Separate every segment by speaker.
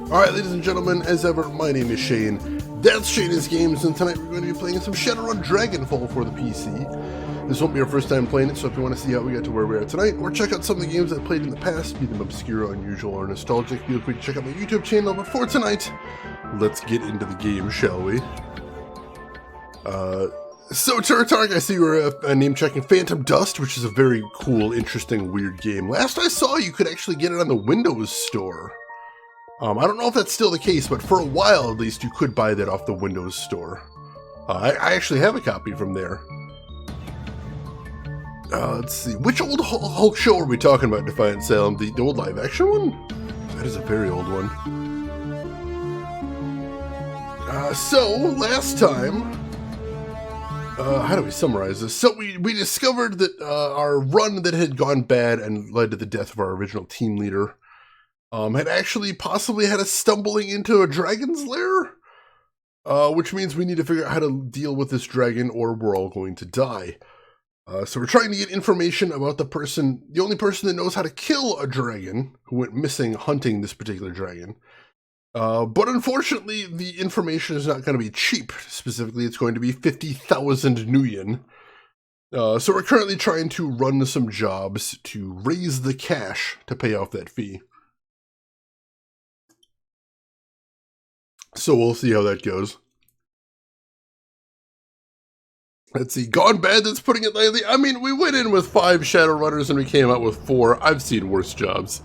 Speaker 1: Alright, ladies and gentlemen, as ever, my name is Shane. That's Shane's Games, and tonight we're going to be playing some Shadowrun Dragonfall for the PC. This won't be our first time playing it, so if you want to see how we got to where we are tonight, or check out some of the games I've played in the past, be them obscure, unusual, or nostalgic, feel free to check out my YouTube channel. But for tonight, let's get into the game, shall we? So, Turtark, I see you were name-checking Phantom Dust, which is a very cool, interesting, weird game. Last I saw, you could actually get it on the Windows Store. I don't know if that's still the case, but for a while, at least, you could buy that off the Windows Store. I actually have a copy from there. Let's see. Which old Hulk show are we talking about, Defiant Salem? The old live-action one? That is a very old one. So, last time... how do we summarize this? So we discovered that our run that had gone bad and led to the death of our original team leader had actually possibly had us stumbling into a dragon's lair, which means we need to figure out how to deal with this dragon or we're all going to die. So we're trying to get information about the only person that knows how to kill a dragon who went missing hunting this particular dragon. But unfortunately, the information is not going to be cheap. Specifically, it's going to be 50,000 Nuyen. So we're currently trying to run some jobs to raise the cash to pay off that fee. So we'll see how that goes. Let's see. Gone bad, that's putting it lightly. I mean, we went in with 5 Shadowrunners and we came out with 4. I've seen worse jobs.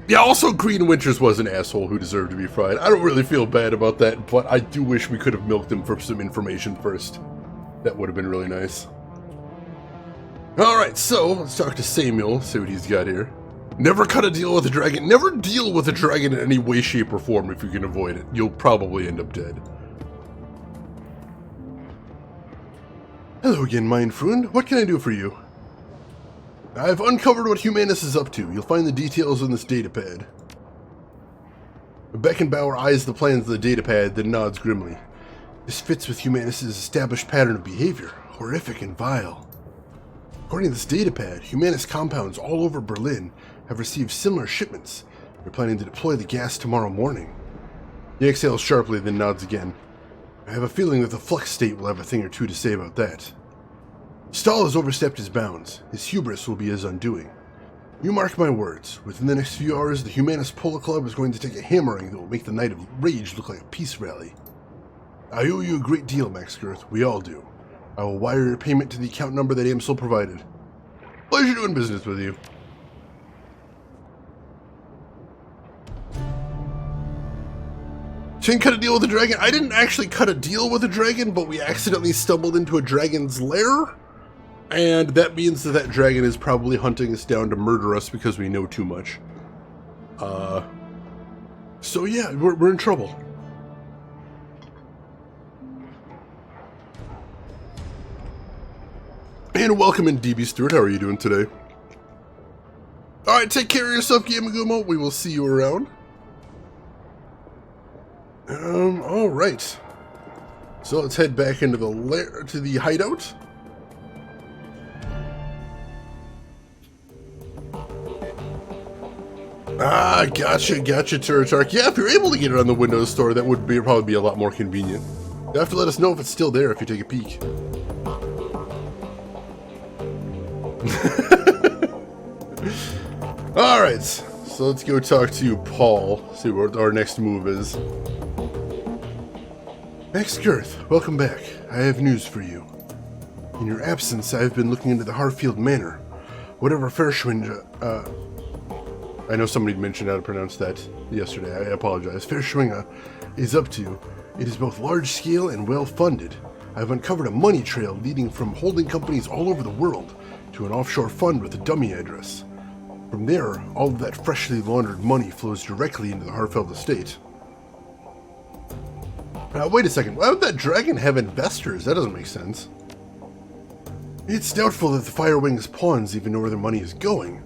Speaker 1: Yeah, also Green Winters was an asshole who deserved to be fried. I don't really feel bad about that, but I do wish we could have milked him for some information first. That would have been really nice. Alright, so let's talk to Samuel, see what he's got here. Never cut a deal with a dragon. Never deal with a dragon in any way, shape, or form if you can avoid it. You'll probably end up dead. Hello again, mein Freund. What can I do for you? I've uncovered what Humanus is up to. You'll find the details on this datapad. Beckenbauer eyes the plans of the datapad, then nods grimly. This fits with Humanus' established pattern of behavior. Horrific and vile. According to this datapad, Humanus compounds all over Berlin have received similar shipments. They're planning to deploy the gas tomorrow morning. He exhales sharply, then nods again. I have a feeling that the Flux State will have a thing or two to say about that. Stahl has overstepped his bounds. His hubris will be his undoing. You mark my words. Within the next few hours, the Humanus Polo Club is going to take a hammering that will make the Night of Rage look like a peace rally. I owe you a great deal, Max Girth. We all do. I will wire your payment to the account number that Amsel provided. Pleasure doing business with you. Didn't cut a deal with a dragon? I didn't actually cut a deal with a dragon, but we accidentally stumbled into a dragon's lair. And that means that that dragon is probably hunting us down to murder us because we know too much. So yeah, we're in trouble. And welcome in, DB Stewart. How are you doing today? Alright, take care of yourself, Yamagumo. We will see you around. Alright. So let's head back into the lair, to the hideout. Ah, gotcha, Turtark. Yeah, if you're able to get it on the Windows Store, that would probably be a lot more convenient. You'll have to let us know if it's still there if you take a peek. Alright, so let's go talk to Paul, see what our next move is. Max Girth, welcome back. I have news for you. In your absence, I have been looking into the Harfield Manor. Whatever Verschwinge, I know somebody mentioned how to pronounce that yesterday. I apologize. Verschwinge is up to. It is both large-scale and well-funded. I have uncovered a money trail leading from holding companies all over the world to an offshore fund with a dummy address. From there, all of that freshly laundered money flows directly into the Harfeld estate. Wait a second. Why would that dragon have investors? That doesn't make sense. It's doubtful that the Firewing's pawns even know where their money is going.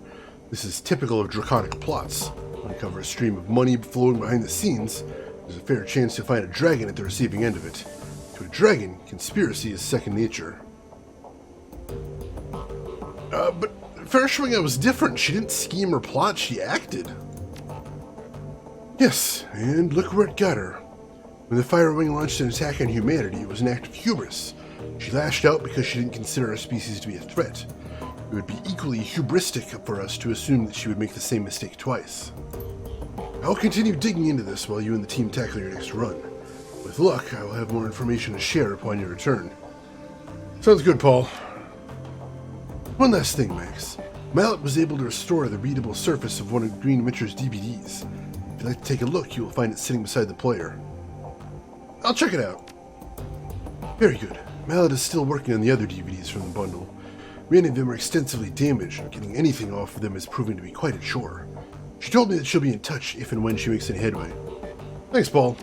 Speaker 1: This is typical of draconic plots. Uncover a stream of money flowing behind the scenes. There's a fair chance to find a dragon at the receiving end of it. To a dragon, conspiracy is second nature. But Fairschwinger was different. She didn't scheme or plot, she acted. Yes, and look where it got her. When the Fire Wing launched an attack on humanity, it was an act of hubris. She lashed out because she didn't consider our species to be a threat. It would be equally hubristic for us to assume that she would make the same mistake twice. I'll continue digging into this while you and the team tackle your next run. With luck, I will have more information to share upon your return. Sounds good, Paul. One last thing, Max. Mallet was able to restore the readable surface of one of Green Witcher's DVDs. If you'd like to take a look, you will find it sitting beside the player. I'll check it out. Very good. Mallet is still working on the other DVDs from the bundle. Many of them are extensively damaged, and getting anything off of them is proving to be quite a chore. She told me that she'll be in touch if and when she makes any headway. Thanks, Paul.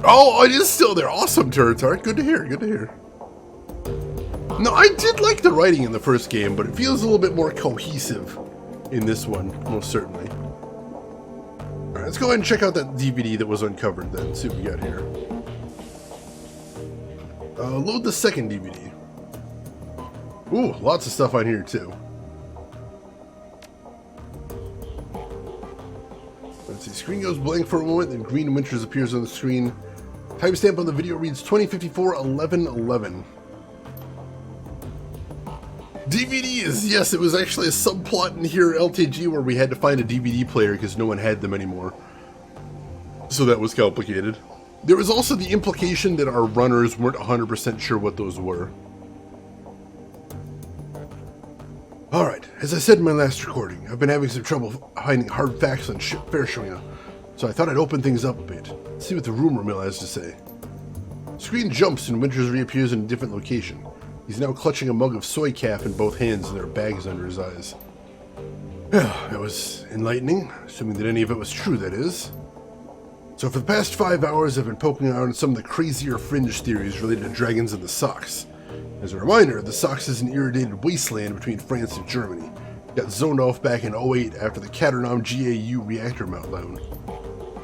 Speaker 1: Oh, it is still there. Awesome, Turret Art. Good to hear, good to hear. No, I did like the writing in the first game, but it feels a little bit more cohesive in this one, most certainly. Alright, let's go ahead and check out that DVD that was uncovered then, see what we got here. Load the second DVD. Ooh, lots of stuff on here too. Let's see, screen goes blank for a moment, then Green Winters appears on the screen. Timestamp on the video reads 2054-11-11. DVD is, yes, it was actually a subplot in here LTG where we had to find a DVD player because no one had them anymore. So that was complicated. There was also the implication that our runners weren't 100% sure what those were. Alright, as I said in my last recording, I've been having some trouble finding hard facts on Fairschwinger, so I thought I'd open things up a bit, see what the rumor mill has to say. Screen jumps and Winters reappears in a different location. He's now clutching a mug of soy calf in both hands and there are bags under his eyes. That was enlightening, assuming that any of it was true, that is. So for the past 5 hours, I've been poking around some of the crazier fringe theories related to dragons and the Sox. As a reminder, the Sox is an irrigated wasteland between France and Germany. Got zoned off back in '08 after the Caternam GAU reactor meltdown.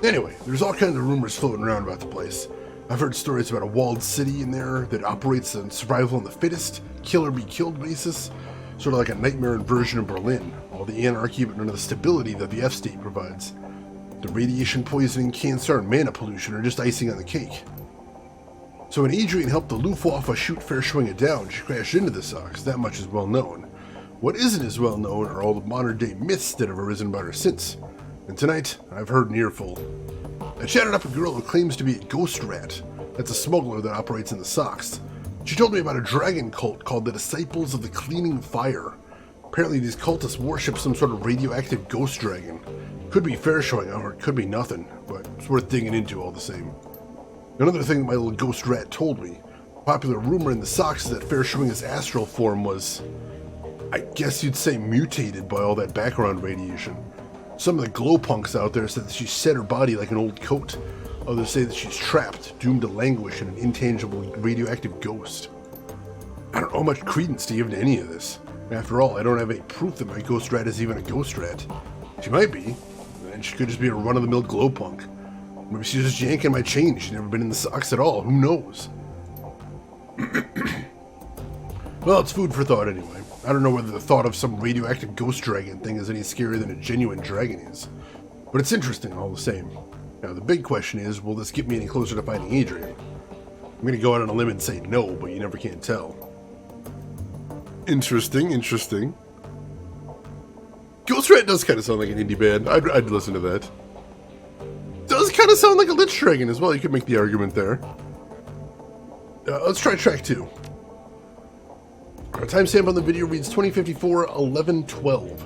Speaker 1: Anyway, there's all kinds of rumors floating around about the place. I've heard stories about a walled city in there that operates on survival of the fittest, kill or be killed basis, sort of like a nightmare version of Berlin, all the anarchy but none of the stability that the F-state provides. The radiation poisoning, cancer, and mana pollution are just icing on the cake. So when Adrian helped the Luftwaffe shoot Fairschwinger down, she crashed into the Sox, that much is well known. What isn't as well known are all the modern day myths that have arisen about her since. And tonight, I've heard an earful. I chatted up a girl who claims to be a ghost rat. That's a smuggler that operates in the Sox. She told me about a dragon cult called the Disciples of the Cleaning Fire. Apparently these cultists worship some sort of radioactive ghost dragon. Could be Fairschwinger, or it could be nothing, but it's worth digging into all the same. Another thing that my little ghost rat told me, popular rumor in the Sox is that Fairschwinger's astral form was, I guess you'd say, mutated by all that background radiation. Some of the glowpunks out there said that she shed her body like an old coat. Others say that she's trapped, doomed to languish in an intangible radioactive ghost. I don't know how much credence to give to any of this. After all, I don't have any proof that my ghost rat is even a ghost rat. She might be, and she could just be a run-of-the-mill glowpunk. Maybe she's just yanking my chain. She's never been in the Sox at all. Who knows? Well, it's food for thought anyway. I don't know whether the thought of some radioactive ghost dragon thing is any scarier than a genuine dragon is. But it's interesting all the same. Now, the big question is, will this get me any closer to finding Adrian? I'm going to go out on a limb and say no, but you never can tell. Interesting, interesting. Ghost Rat does kind of sound like an indie band. I'd listen to that. Does kind of sound like a Lich Dragon as well. You could make the argument there. Let's try track 2. Our timestamp on the video reads 2054-11-12.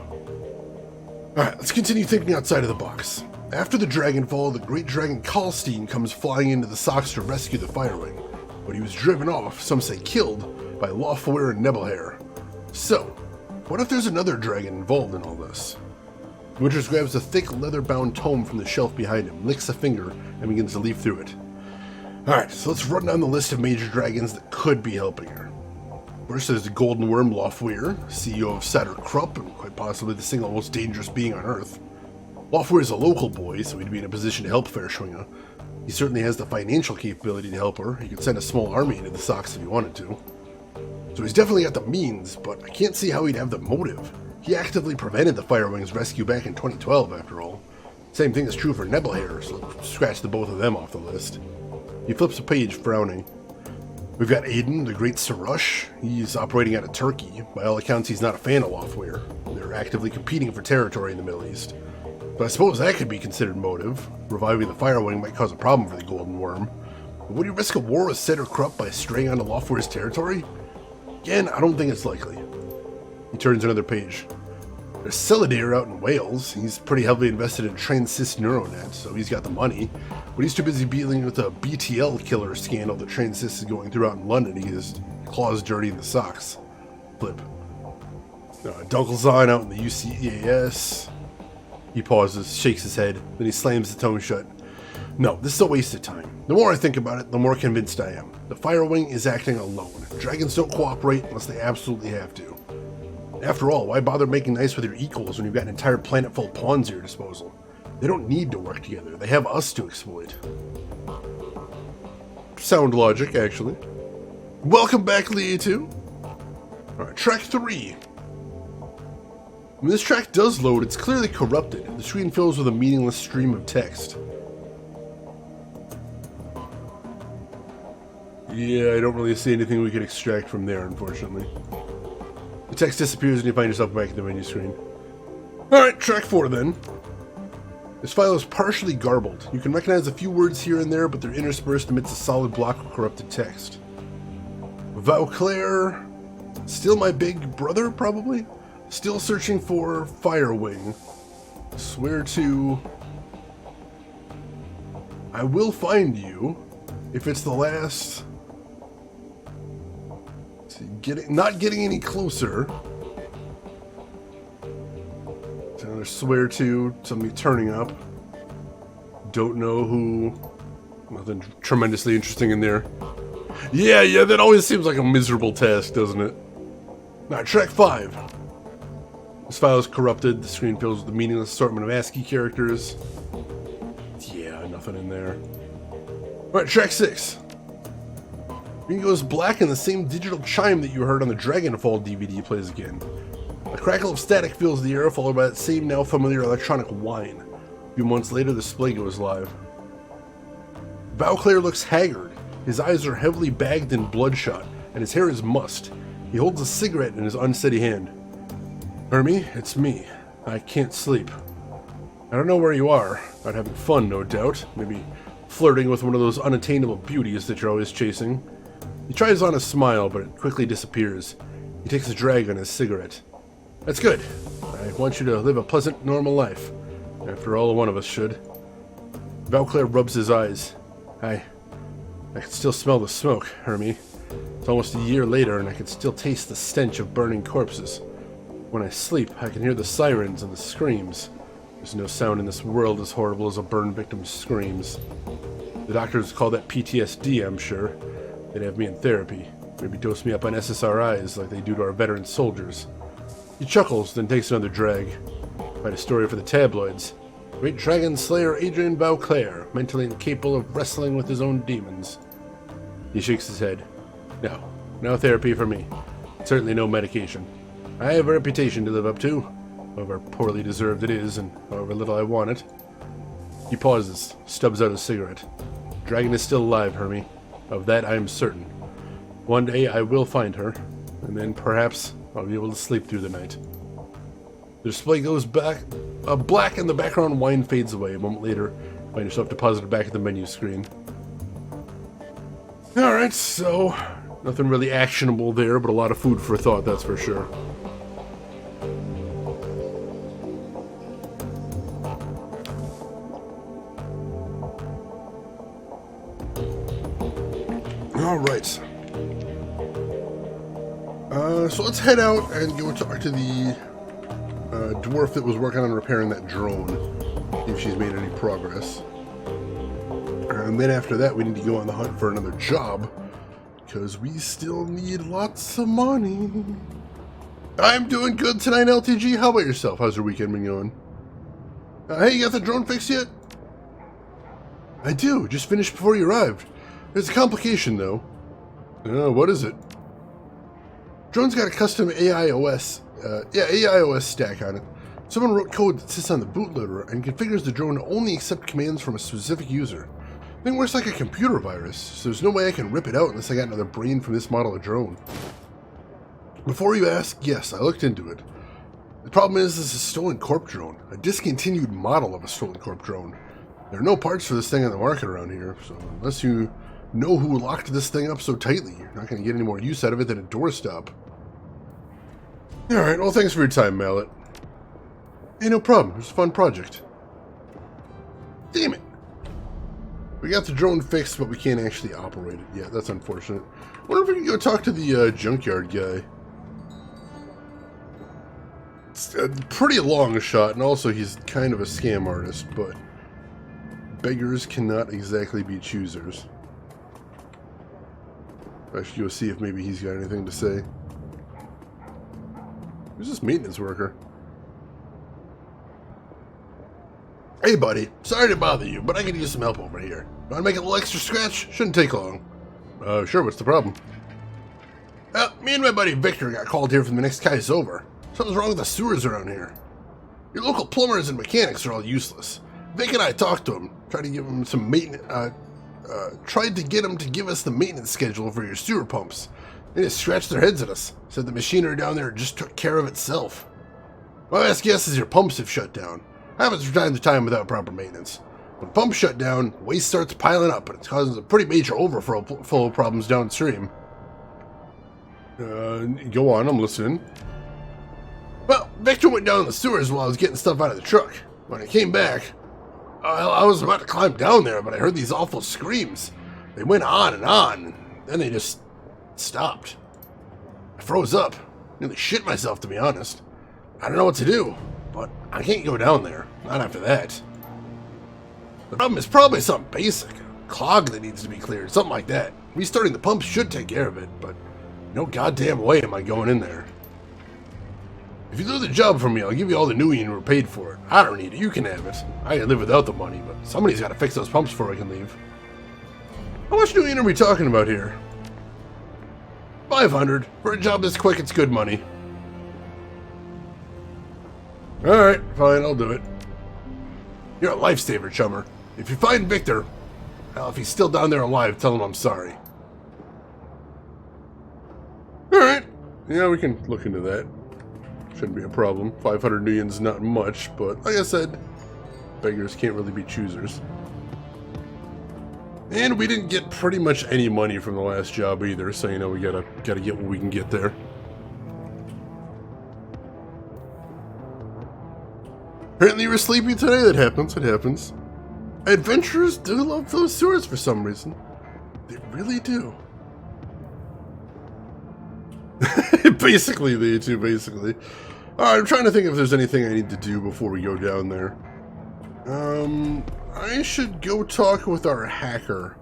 Speaker 1: Alright, let's continue thinking outside of the box. After the Dragonfall, the great dragon Kalstein comes flying into the Sox to rescue the Firewing, but he was driven off, some say killed, by Lawfare and Nebelhair. So, what if there's another dragon involved in all this? Winters grabs a thick, leather-bound tome from the shelf behind him, licks a finger, and begins to leaf through it. Alright, so let's run down the list of major dragons that could be helping her. First, there's the Golden Worm Lawfare, CEO of Satyr Krupp, and quite possibly the single most dangerous being on Earth. Lawfare is a local boy, so he'd be in a position to help Fairschwinger. He certainly has the financial capability to help her. He could send a small army into the Sox if he wanted to. So he's definitely got the means, but I can't see how he'd have the motive. He actively prevented the Firewing's rescue back in 2012, after all. Same thing is true for Nebelhair, so let's scratch the both of them off the list. He flips a page, frowning. We've got Aiden, the Great Sarush. He's operating out of Turkey. By all accounts, he's not a fan of Lawfare. They're actively competing for territory in the Middle East. But I suppose that could be considered motive. Reviving the Firewing might cause a problem for the Golden Worm. But would he risk a war with Set or Krupp by straying onto Lawfare's territory? Again, I don't think it's likely. He turns another page. There's Celadir out in Wales. He's pretty heavily invested in Transys Neuronet, so he's got the money. But he's too busy dealing with a BTL killer scandal that Transys is going through out in London. He has claws dirty in the socks. Flip. Dunkelzahn out in the UCAS. He pauses, shakes his head, then he slams the tome shut. No, this is a waste of time. The more I think about it, the more convinced I am. The Firewing is acting alone. Dragons don't cooperate unless they absolutely have to. After all, why bother making nice with your equals when you've got an entire planet full of pawns at your disposal? They don't need to work together. They have us to exploit. Sound logic, actually. Welcome back, Lee 2. Alright, track 3. When this track does load, it's clearly corrupted. The screen fills with a meaningless stream of text. Yeah, I don't really see anything we could extract from there, unfortunately. The text disappears and you find yourself back at the menu screen. Alright, track 4 then. This file is partially garbled. You can recognize a few words here and there, but they're interspersed amidst a solid block of corrupted text. Vauclair, still my big brother, probably? Still searching for Firewing. Swear to... I will find you if it's the last... Not getting any closer. Another swear to, somebody turning up. Don't know who. Nothing tremendously interesting in there. Yeah, that always seems like a miserable task, doesn't it? Now, track 5. This file is corrupted. The screen fills with a meaningless assortment of ASCII characters. Yeah, nothing in there. Alright, track 6. Screen goes black and the same digital chime that you heard on the Dragonfall DVD plays again. A crackle of static fills the air, followed by that same now familiar electronic whine. A few months later, the display goes live. Vauclair looks haggard. His eyes are heavily bagged and bloodshot, and his hair is mussed. He holds a cigarette in his unsteady hand. Hermie, it's me. I can't sleep. I don't know where you are. Out having fun, no doubt. Maybe flirting with one of those unattainable beauties that you're always chasing. He tries on a smile, but it quickly disappears. He takes a drag on his cigarette. That's good. I want you to live a pleasant, normal life. After all, one of us should. Vauclair rubs his eyes. I can still smell the smoke, Hermie. It's almost a year later, and I can still taste the stench of burning corpses. When I sleep, I can hear the sirens and the screams. There's no sound in this world as horrible as a burn victim's screams. The doctors call that PTSD, I'm sure. They'd have me in therapy. Maybe dose me up on SSRIs like they do to our veteran soldiers. He chuckles, then takes another drag. Write a story for the tabloids. Great dragon slayer Adrian Vauclair, mentally incapable of wrestling with his own demons. He shakes his head. No therapy for me. Certainly no medication. I have a reputation to live up to, however poorly deserved it is, and however little I want it. He pauses, stubs out a cigarette. Dragon is still alive, Hermie. Of that I am certain. One day I will find her, and then perhaps I'll be able to sleep through the night. The display goes back, black, and the background whine fades away. A moment later, find yourself deposited back at the menu screen. Alright, so nothing really actionable there, but a lot of food for thought, that's for sure. Alright. So let's head out and go talk to the dwarf that was working on repairing that drone. See if she's made any progress. And then after that, we need to go on the hunt for another job, because we still need lots of money. I'm doing good tonight, LTG. How about yourself? How's your weekend been going? Hey, you got the drone fixed yet? I do. Just finished before you arrived. There's a complication, though. What is it? Drone's got a custom AIOS stack on it. Someone wrote code that sits on the bootloader and configures the drone to only accept commands from a specific user. The thing works like a computer virus, so there's no way I can rip it out unless I got another brain from this model of drone. Before you ask, yes, I looked into it. The problem is, this is a stolen corp drone, a discontinued model of a stolen corp drone. There are no parts for this thing on the market around here, so unless you know who locked this thing up so tightly, you're not going to get any more use out of it than a doorstop. Alright, well thanks for your time, Mallet. Hey, no problem, it was a fun project. Damn it! We got the drone fixed, but we can't actually operate it yet. That's unfortunate. I wonder if we can go talk to the junkyard guy. It's a pretty long shot, and also he's kind of a scam artist, but beggars cannot exactly be choosers. I should go see if maybe he's got anything to say. Who's this maintenance worker? Hey buddy, sorry to bother you, but I could use some help over here. Want to make a little extra scratch? Shouldn't take long. Sure, what's the problem? Me and my buddy Victor got called here from the next guy's over. Something's wrong with the sewers around here. Your local plumbers and mechanics are all useless. Vic and I talked to him, tried to give him some maintenance, tried to get him to give us the maintenance schedule for your sewer pumps. They just scratched their heads at us. Said the machinery down there just took care of itself. My best guess is your pumps have shut down. Happens from time to time without proper maintenance. When pumps shut down, waste starts piling up, and it's causing a pretty major overflow problems downstream. Go on, I'm listening. Well, Victor went down the sewers while I was getting stuff out of the truck. When I came back, I was about to climb down there, but I heard these awful screams. They went on, and then they just stopped. I froze up. Nearly shit myself, to be honest. I don't know what to do, but I can't go down there. Not after that. The problem is probably something basic. A clog that needs to be cleared, something like that. Restarting the pump should take care of it, but no goddamn way am I going in there. If you do the job for me, I'll give you all the new you were paid for it. I don't need it, you can have it. I can live without the money, but somebody's got to fix those pumps before I can leave. How much new are we talking about here? 500. For a job this quick, it's good money. Alright, fine, I'll do it. You're a lifesaver, chummer. If you find Victor, well, if he's still down there alive, tell him I'm sorry. Alright. Yeah, we can look into that. Shouldn't be a problem. 500 newion's not much, but like I said, beggars can't really be choosers. And we didn't get pretty much any money from the last job either, so you know we gotta get what we can get there. Apparently you were sleepy today. That happens, it happens. Adventurers do love those sewers for some reason. They really do. Basically, they do, basically. Alright, I'm trying to think if there's anything I need to do before we go down there. I should go talk with our hacker.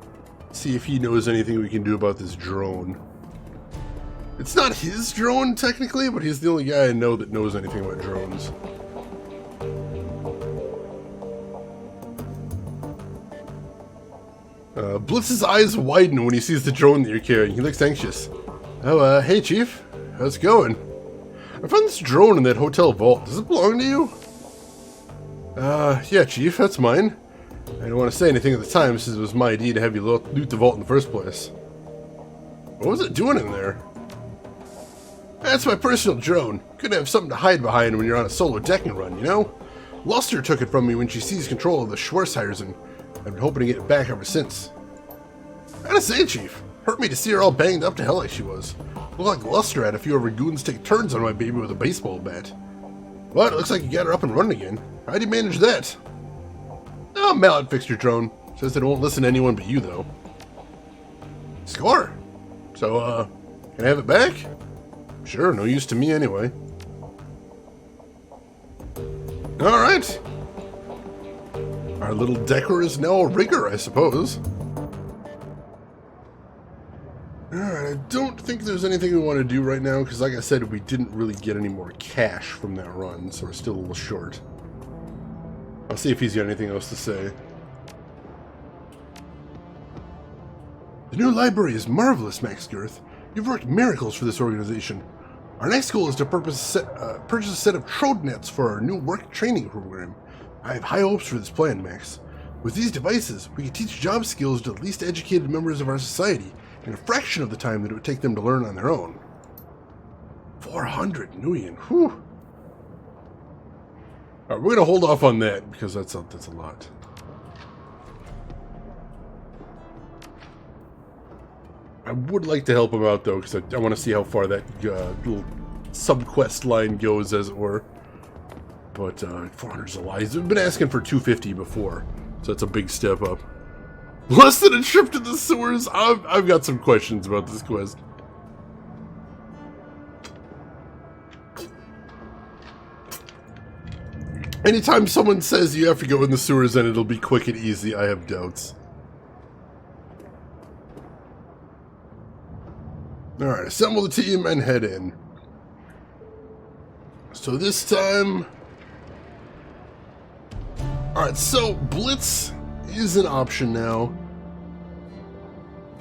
Speaker 1: See if he knows anything we can do about this drone. It's not his drone, technically, but he's the only guy I know that knows anything about drones. Blitz's eyes widen when he sees the drone that you're carrying. He looks anxious. Oh, hey, Chief. How's it going? I found this drone in that hotel vault. Does it belong to you? Yeah, Chief, that's mine. I didn't want to say anything at the time since it was my idea to have you loot the vault in the first place. What was it doing in there? That's my personal drone. Could have something to hide behind when you're on a solo decking run, you know? Luster took it from me when she seized control of the Schwarzheisen, and I've been hoping to get it back ever since. I gotta say, Chief, hurt me to see her all banged up to hell like she was. Looked like Luster had a few of her goons take turns on my baby with a baseball bat. But it looks like you got her up and running again. How'd you manage that? Oh, Mallet fixed your drone. Says it won't listen to anyone but you, though. Score! So, can I have it back? Sure, no use to me anyway. Alright. Our little decker is now a rigger, I suppose. Alright, I don't think there's anything we want to do right now, because like I said, we didn't really get any more cash from that run, so we're still a little short. I'll see if he's got anything else to say. The new library is marvelous, Max Girth. You've worked miracles for this organization. Our next goal is to purchase a set of Trode nets for our new work training program. I have high hopes for this plan, Max. With these devices, we can teach job skills to the least educated members of our society in a fraction of the time that it would take them to learn on their own. 400 million, whew. Alright, we're going to hold off on that because that's a lot. I would like to help him out, though, because I want to see how far that little sub-quest line goes, as it were. But 400 is a lot. He's been asking for 250 before, so that's a big step up. Less than a trip to the sewers? I've got some questions about this quest. Anytime someone says you have to go in the sewers and it'll be quick and easy, I have doubts. Alright, assemble the team and head in. So this time... Alright, so Blitz is an option now.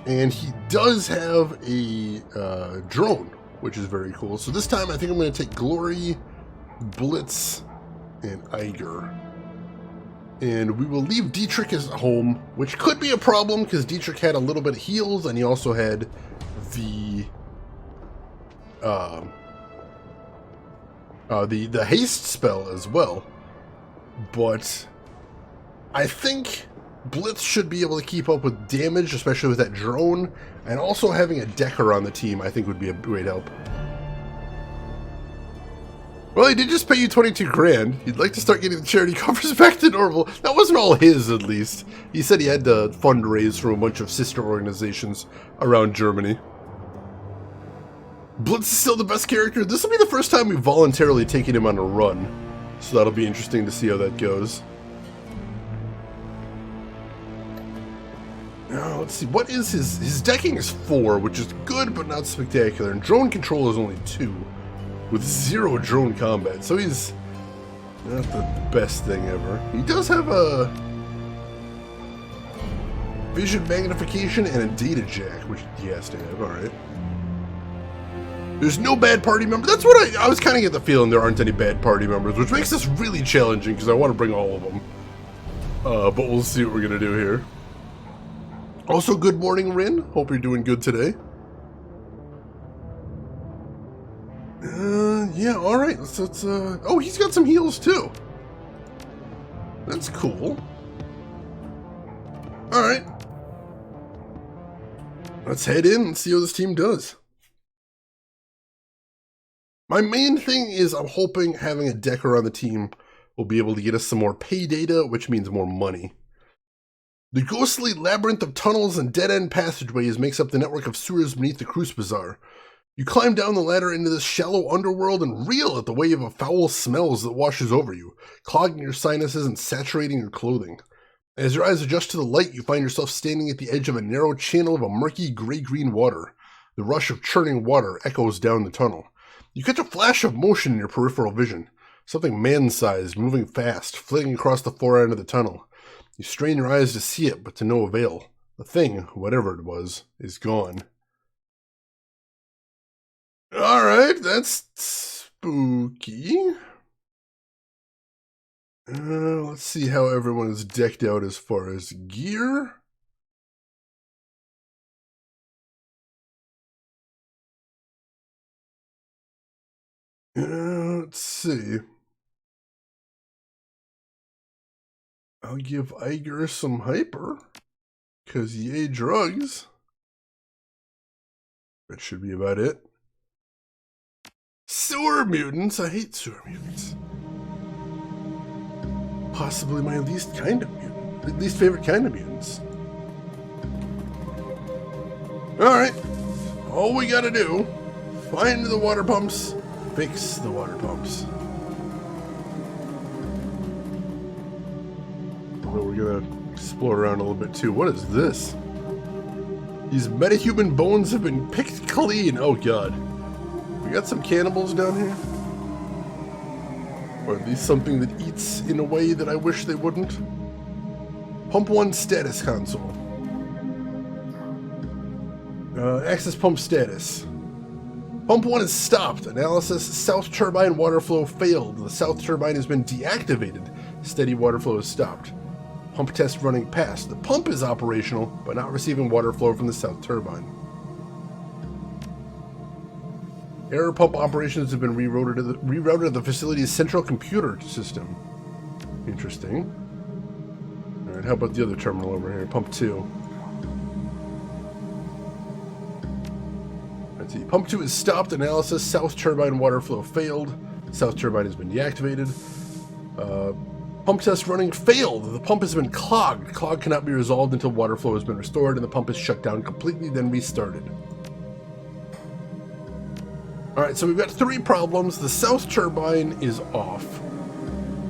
Speaker 1: And he does have a drone, which is very cool. So this time I think I'm going to take Glory, Blitz, and Iger. And we will leave Dietrich at home, which could be a problem because Dietrich had a little bit of heals and he also had the haste spell as well. But I think Blitz should be able to keep up with damage, especially with that drone, and also having a Decker on the team I think would be a great help. Well, he did just pay you 22 grand. He'd like to start getting the charity coffers back to normal. That wasn't all his, at least. He said he had to fundraise from a bunch of sister organizations around Germany. Blitz is still the best character. This will be the first time we've voluntarily taken him on a run. So that'll be interesting to see how that goes. Now, let's see. What is his decking is 4, which is good but not spectacular. And drone control is only 2. With 0 drone combat, so he's not the best thing ever. He does have a vision magnification and a data jack, which he has to have, alright. There's no bad party member. That's what I was kind of getting the feeling there aren't any bad party members, which makes this really challenging because I want to bring all of them. But we'll see what we're going to do here. Also, good morning, Rin. Hope you're doing good today. Yeah, alright, let's, oh, he's got some heals, too. That's cool. Alright. Let's head in and see how this team does. My main thing is I'm hoping having a Decker on the team will be able to get us some more pay data, which means more money. The ghostly labyrinth of tunnels and dead-end passageways makes up the network of sewers beneath the Cruise Bazaar. You climb down the ladder into this shallow underworld and reel at the wave of foul smells that washes over you, clogging your sinuses and saturating your clothing. As your eyes adjust to the light, you find yourself standing at the edge of a narrow channel of a murky gray-green water. The rush of churning water echoes down the tunnel. You catch a flash of motion in your peripheral vision. Something man-sized, moving fast, flitting across the far end of the tunnel. You strain your eyes to see it, but to no avail. The thing, whatever it was, is gone. Alright, that's spooky. Let's see how everyone is decked out as far as gear. Let's see. I'll give Iger some hyper, because yay drugs. That should be about it. Sewer mutants? I hate sewer mutants. Possibly my least kind of mutant. Least favorite kind of mutants. Alright. All we gotta do, find the water pumps, fix the water pumps. Although we're gonna explore around a little bit too. What is this? These metahuman bones have been picked clean. Oh god. We got some cannibals down here? Or at least something that eats in a way that I wish they wouldn't. Pump 1 status console. Access pump status. Pump Pump 1 is stopped. Analysis, south turbine water flow failed. The south turbine has been deactivated. Steady water flow is stopped. Pump test running past. The pump is operational, but not receiving water flow from the south turbine. Error pump operations have been rerouted to the facility's central computer system. Interesting. Alright, how about the other terminal over here? Pump 2. Let's see. Pump 2 is stopped. Analysis. South turbine water flow failed. South turbine has been deactivated. Pump test running failed. The pump has been clogged. Clog cannot be resolved until water flow has been restored and the pump is shut down completely, then restarted. Alright, so we've got 3 problems. The south turbine is off.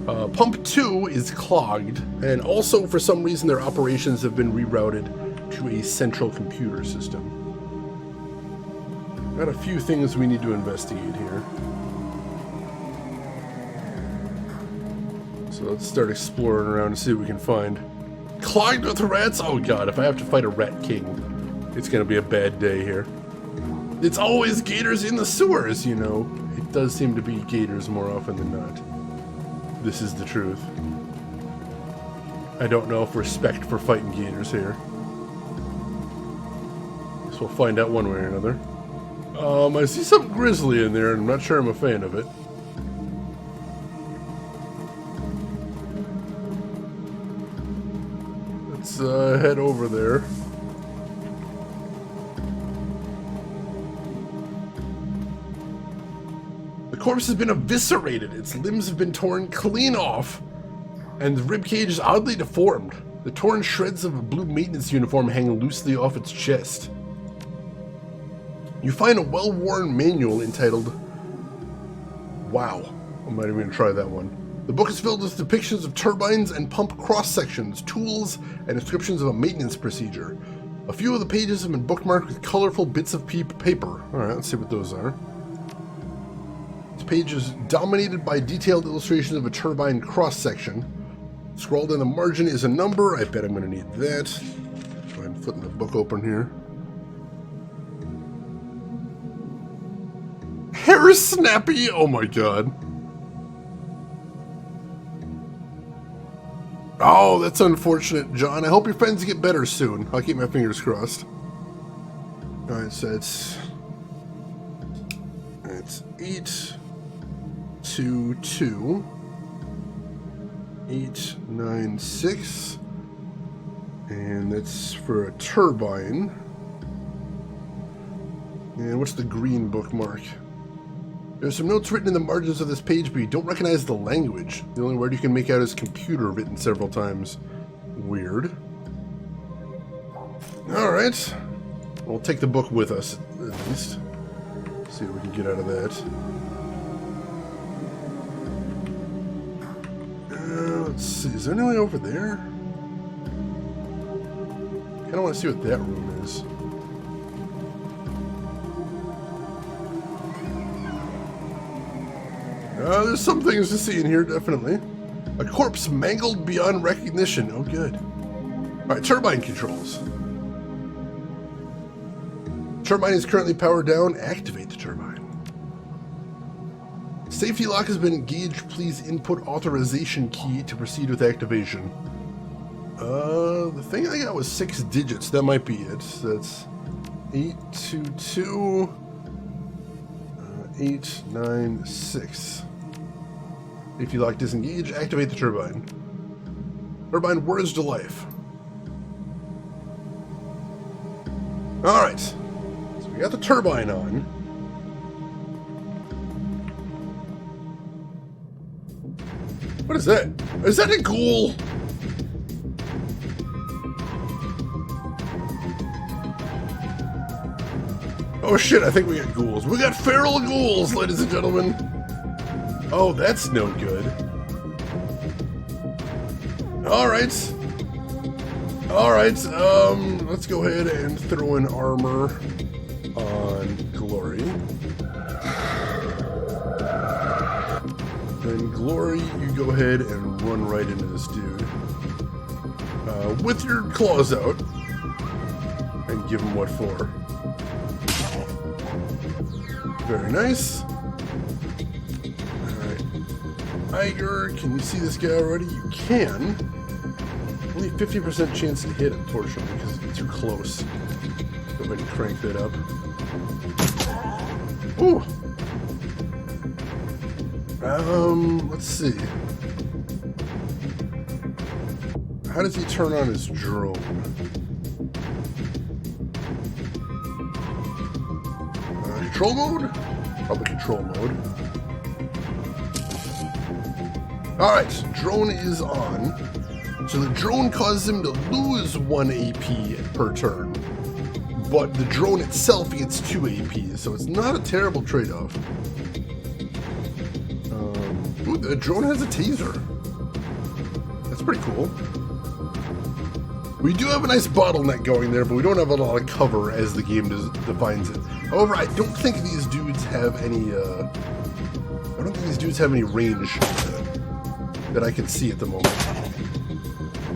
Speaker 1: Pump 2 is clogged. And also, for some reason, their operations have been rerouted to a central computer system. Got a few things we need to investigate here. So let's start exploring around and see what we can find. Clogged with rats? Oh god, if I have to fight a rat king, it's gonna be a bad day here. It's always gators in the sewers, you know. It does seem to be gators more often than not. This is the truth. I don't know if respect for fighting gators here. Guess we'll find out one way or another. I see something grisly in there, and I'm not sure I'm a fan of it. Let's head over there. The corpse has been eviscerated. Its limbs have been torn clean off, and the ribcage is oddly deformed. The torn shreds of a blue maintenance uniform hang loosely off its chest. You find a well-worn manual entitled... Wow. I'm not even going to try that one. The book is filled with depictions of turbines and pump cross-sections, tools, and descriptions of a maintenance procedure. A few of the pages have been bookmarked with colorful bits of paper. Alright, let's see what those are. This page is dominated by detailed illustrations of a turbine cross-section. Scrawled in the margin is a number. I bet I'm going to need that. Try and flip the book open here. Hair snappy! Oh my god. Oh, that's unfortunate, John. I hope your friends get better soon. I'll keep my fingers crossed. Alright, so it's 822 896, and that's for a turbine. And what's the green bookmark? There's some notes written in the margins of this page, but you don't recognize the language. The only word you can make out is computer, written several times. Weird. Alright. We'll take the book with us, at least. See what we can get out of that. Let's see. Is there any way over there? I kind of want to see what that room is. There's some things to see in here, definitely. A corpse mangled beyond recognition. Oh, good. Alright, turbine controls. Turbine is currently powered down. Activate the turbine. Safety lock has been engaged. Please input authorization key to proceed with activation. The thing I got was 6 digits. That might be it. That's 822 896. Safety lock disengage. Activate the turbine. Turbine whirs to life. Alright. So we got the turbine on. What is that? Is that a ghoul? Oh shit, I think we got ghouls. We got feral ghouls, ladies and gentlemen. Oh, that's no good. Alright. Alright, let's go ahead and throw in armor on Glory. Then Glory, you go ahead and run right into this dude. With your claws out. And give him what for. Very nice. Alright. Iger, can you see this guy already? You can. Only 50% chance to hit, unfortunately, because it's too close. Go ahead and crank that up. Ooh! Let's see. How does he turn on his drone? Control mode? Probably control mode. Alright, drone is on. So the drone causes him to lose 1 AP per turn. But the drone itself gets 2 AP, so it's not a terrible trade-off. Ooh, the drone has a taser. That's pretty cool. We do have a nice bottleneck going there, but we don't have a lot of cover as the game defines it. However, I don't think these dudes have any, range that I can see at the moment.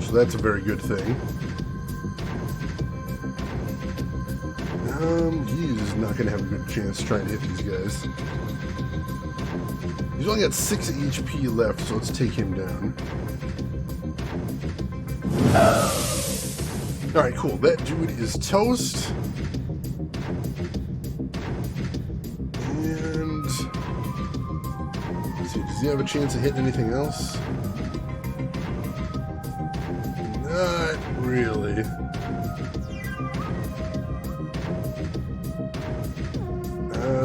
Speaker 1: So that's a very good thing. He's not going to have a good chance trying to hit these guys. He's only got 6 HP left, so let's take him down. Alright, cool. That dude is toast. And let's see, does he have a chance of hitting anything else? Not really.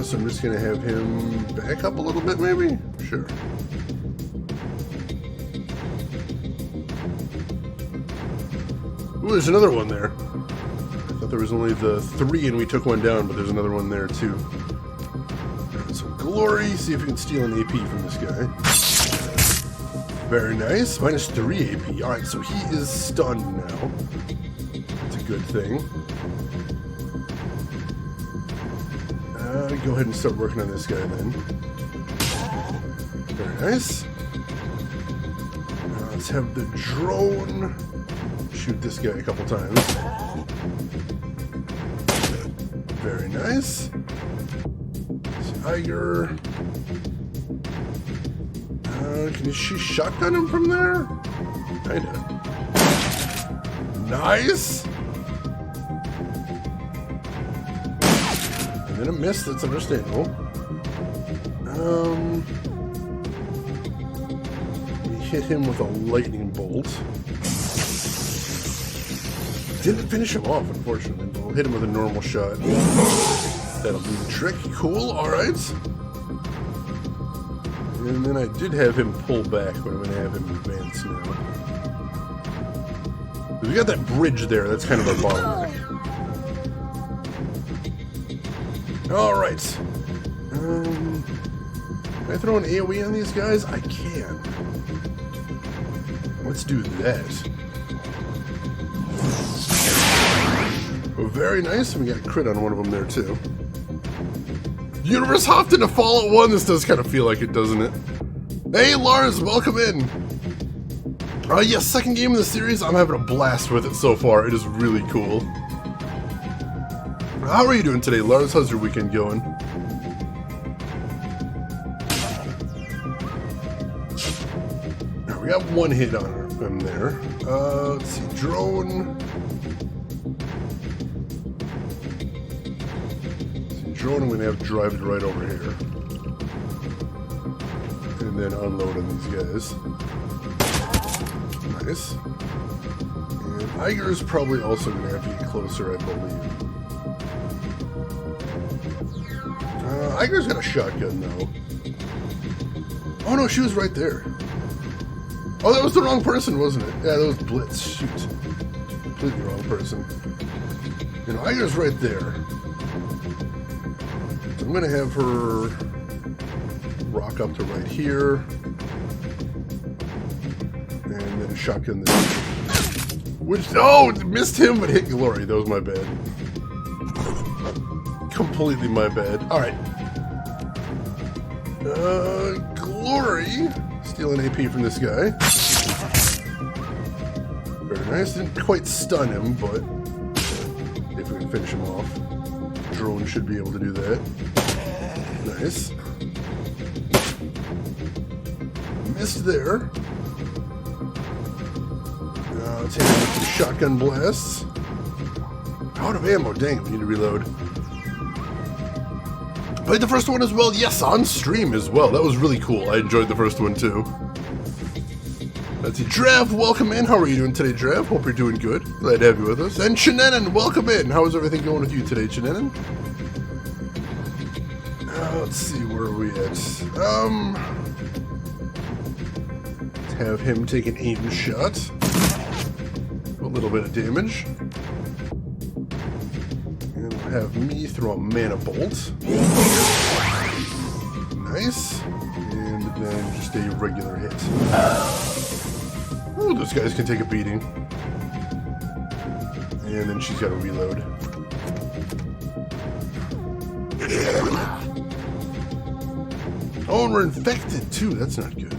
Speaker 1: So I'm just going to have him back up a little bit, maybe? Sure. Ooh, there's another one there. I thought there was only the 3 and we took one down, but there's another one there too. Alright, so Glory, see if we can steal an AP from this guy. Very nice, minus 3 AP. Alright, so he is stunned now. That's a good thing. Go ahead and start working on this guy then. Very nice. Let's have the drone shoot this guy a couple times. Very nice. Tiger. Can she shotgun him from there? Kinda. Nice. And then a miss, that's understandable. We hit him with a lightning bolt. Didn't finish him off, unfortunately, but we'll hit him with a normal shot. That'll do the trick. Cool, alright. And then I did have him pull back, but I'm going to have him advance now. We got that bridge there, that's kind of our bottleneck. Alright. Can I throw an AoE on these guys? I can. Let's do that. Oh, very nice. We got a crit on one of them there, too. Universe hopped into Fallout 1. This does kind of feel like it, doesn't it? Hey, Lars, welcome in. Yes, second game in the series. I'm having a blast with it so far. It is really cool. How are you doing today, Lars? How's your weekend going? We got one hit on him there. Let's see, drone. Drone, I'm going to have to drive it right over here. And then unload on these guys. Nice. And Iger is probably also going to have to get closer, I believe. Iger's got a shotgun, though. Oh, no, she was right there. Oh, that was the wrong person, wasn't it? Yeah, that was Blitz. Shoot. Completely wrong person. You know, Iger's right there. So I'm going to have her rock up to right here. And then shotgun this. Which, oh, missed him, but hit Glory. That was my bad. Completely my bad. Alright. Glory. Steal an AP from this guy. Very nice. Didn't quite stun him, but if we can finish him off. Drone should be able to do that. Nice. Missed there. Let's hit him with some shotgun blasts. Out of ammo. Dang it, we need to reload. Played the first one as well. Yes, on stream as well. That was really cool. I enjoyed the first one too. Let's see. Drav, welcome in. How are you doing today, Drav? Hope you're doing good. Glad to have you with us. And Shannon, welcome in. How is everything going with you today, Shannon? Let's see, where are we at? Let's have him take an aim shot. A little bit of damage. And we'll have me throw a mana bolt. Nice. And then just a regular hit. Ooh, those guys can take a beating. And then she's got to reload. Oh, and we're infected too. That's not good.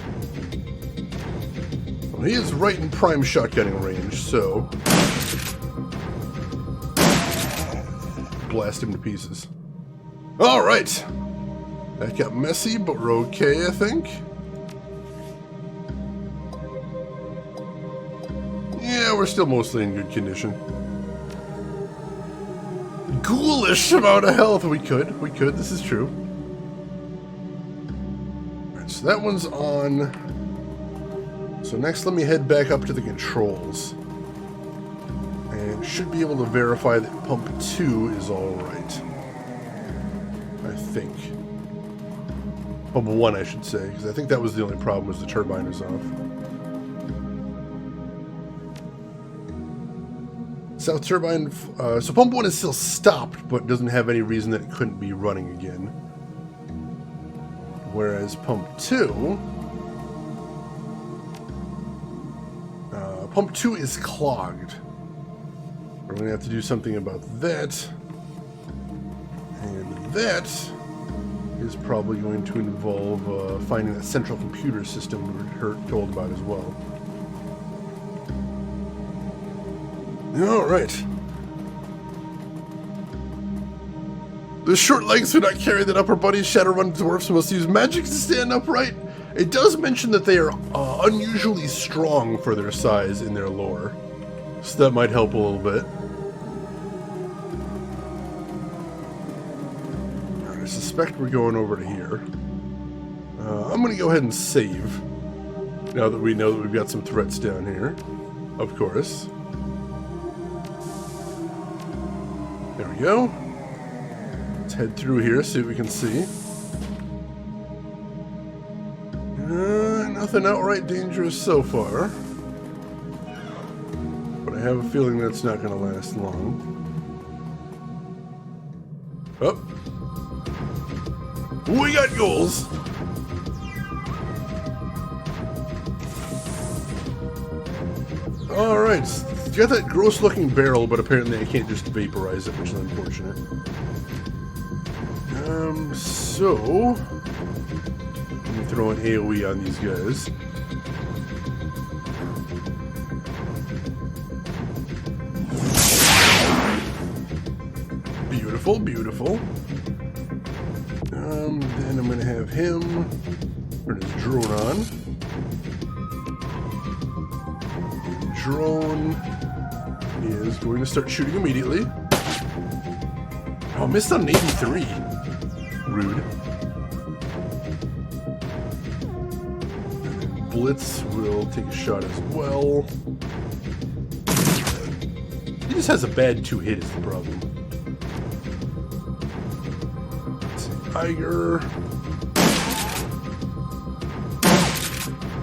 Speaker 1: Well, he is right in prime shotgunning range, so blast him to pieces. All right. That got messy, but we're okay, I think. Yeah, we're still mostly in good condition. Ghoulish amount of health. We could. This is true. Alright, so that one's on. So next, let me head back up to the controls. And should be able to verify that pump 2 is alright. I think. Pump 1, I should say, because I think that was the only problem, was the turbine is off. South turbine, so pump 1 is still stopped, but doesn't have any reason that it couldn't be running again. Whereas pump 2, pump 2 is clogged. We're going to have to do something about that. And that is probably going to involve finding that central computer system we were told about as well. Alright. The short legs do not carry that upper body. Shadowrun dwarfs must use magic to stand upright. It does mention that they are unusually strong for their size in their lore. So that might help a little bit. I suspect we're going over to here. I'm going to go ahead and save. Now that we know that we've got some threats down here. Of course. There we go. Let's head through here, see what we can see. Nothing outright dangerous so far. But I have a feeling that's not going to last long. Oh. We got goals! Alright, it's got that gross looking barrel, but apparently I can't just vaporize it, which is unfortunate. So let me throw an AoE on these guys. Beautiful, beautiful. Then I'm gonna have him turn his drone on. Drone is going to start shooting immediately. Oh, missed on an 83. Rude. And Blitz will take a shot as well. He just has a bad 2-hit is the problem. Let's see, Tiger.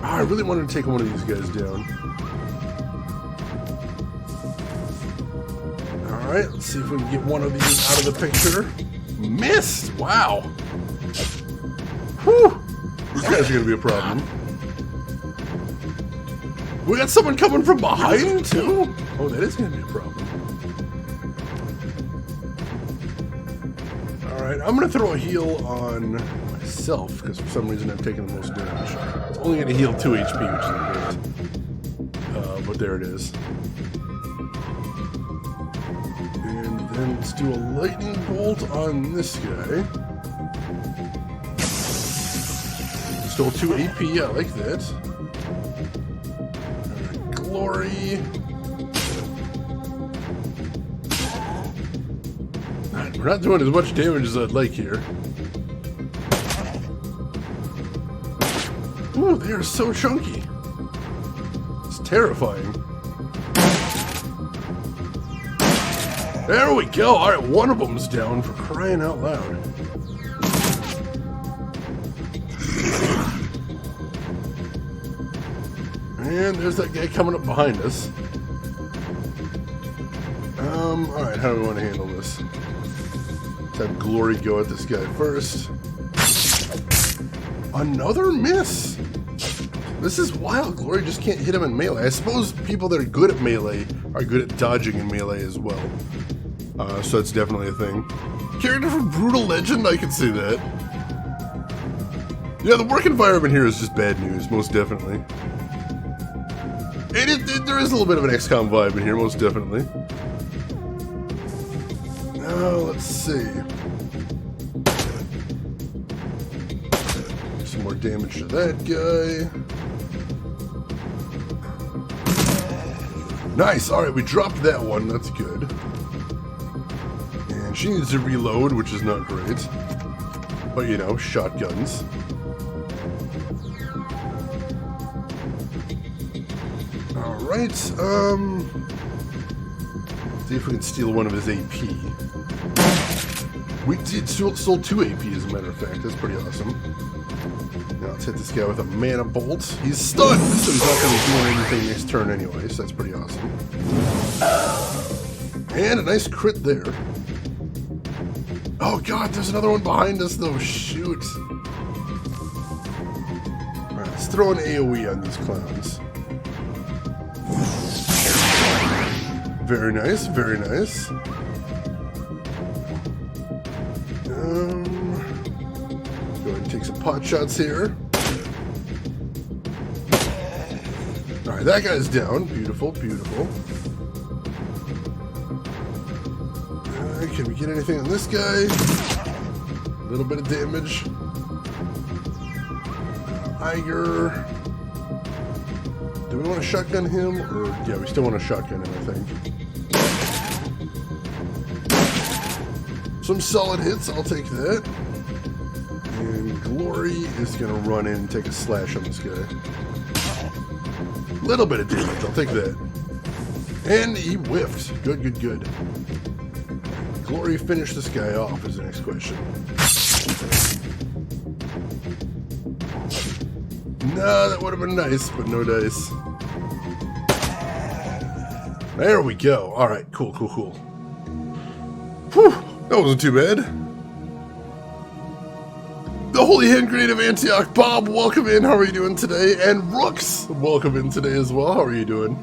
Speaker 1: Oh, I really wanted to take one of these guys down. Alright, let's see if we can get one of these out of the picture. Missed! Wow! Whew! These guys are gonna be a problem. We got someone coming from behind, too? Oh, that is gonna be a problem. Alright, I'm gonna throw a heal on myself, because for some reason I've taken the most damage. It's only gonna heal 2 HP, which isn't great. But there it is. And then let's do a lightning bolt on this guy. Still 2 AP, I like that. Glory. We're not doing as much damage as I'd like here. Ooh, they are so chunky. It's terrifying. There we go. Alright, one of them's down, for crying out loud. And there's that guy coming up behind us. Alright, how do we want to handle this? Let's have Glory go at this guy first. Another miss! This is wild. Glory just can't hit him in melee. I suppose people that are good at melee are good at dodging in melee as well. So that's definitely a thing. Character from Brutal Legend? I can see that. Yeah, the work environment here is just bad news, most definitely. And there is a little bit of an XCOM vibe in here, most definitely. Now, let's see. Some more damage to that guy. Nice! Alright, we dropped that one, that's good. And she needs to reload, which is not great. But, you know, shotguns. Alright, see if we can steal one of his AP. We did stole 2 AP, as a matter of fact. That's pretty awesome. Now let's hit this guy with a mana bolt. He's stunned, so he's not going to be doing anything next turn anyway, so that's pretty awesome. And a nice crit there. Oh god, there's another one behind us though, shoot. Alright, let's throw an AoE on these clowns. Very nice, very nice. Let's go ahead and take some pot shots here. Alright, that guy's down. Beautiful, beautiful. Can we get anything on this guy? A little bit of damage. Iger. Do we want to shotgun him? Or, yeah, we still want to shotgun him, I think. Some solid hits, I'll take that. And Glory is going to run in and take a slash on this guy. Little bit of damage, I'll take that. And he whiffed. Good, good, good. Glory finish this guy off is the next question. No, that would have been nice, but no dice. There we go. Alright, cool, cool, cool. Whew, that wasn't too bad. The Holy Hand Grenade of Antioch. Bob, welcome in. How are you doing today? And Rooks, welcome in today as well. How are you doing?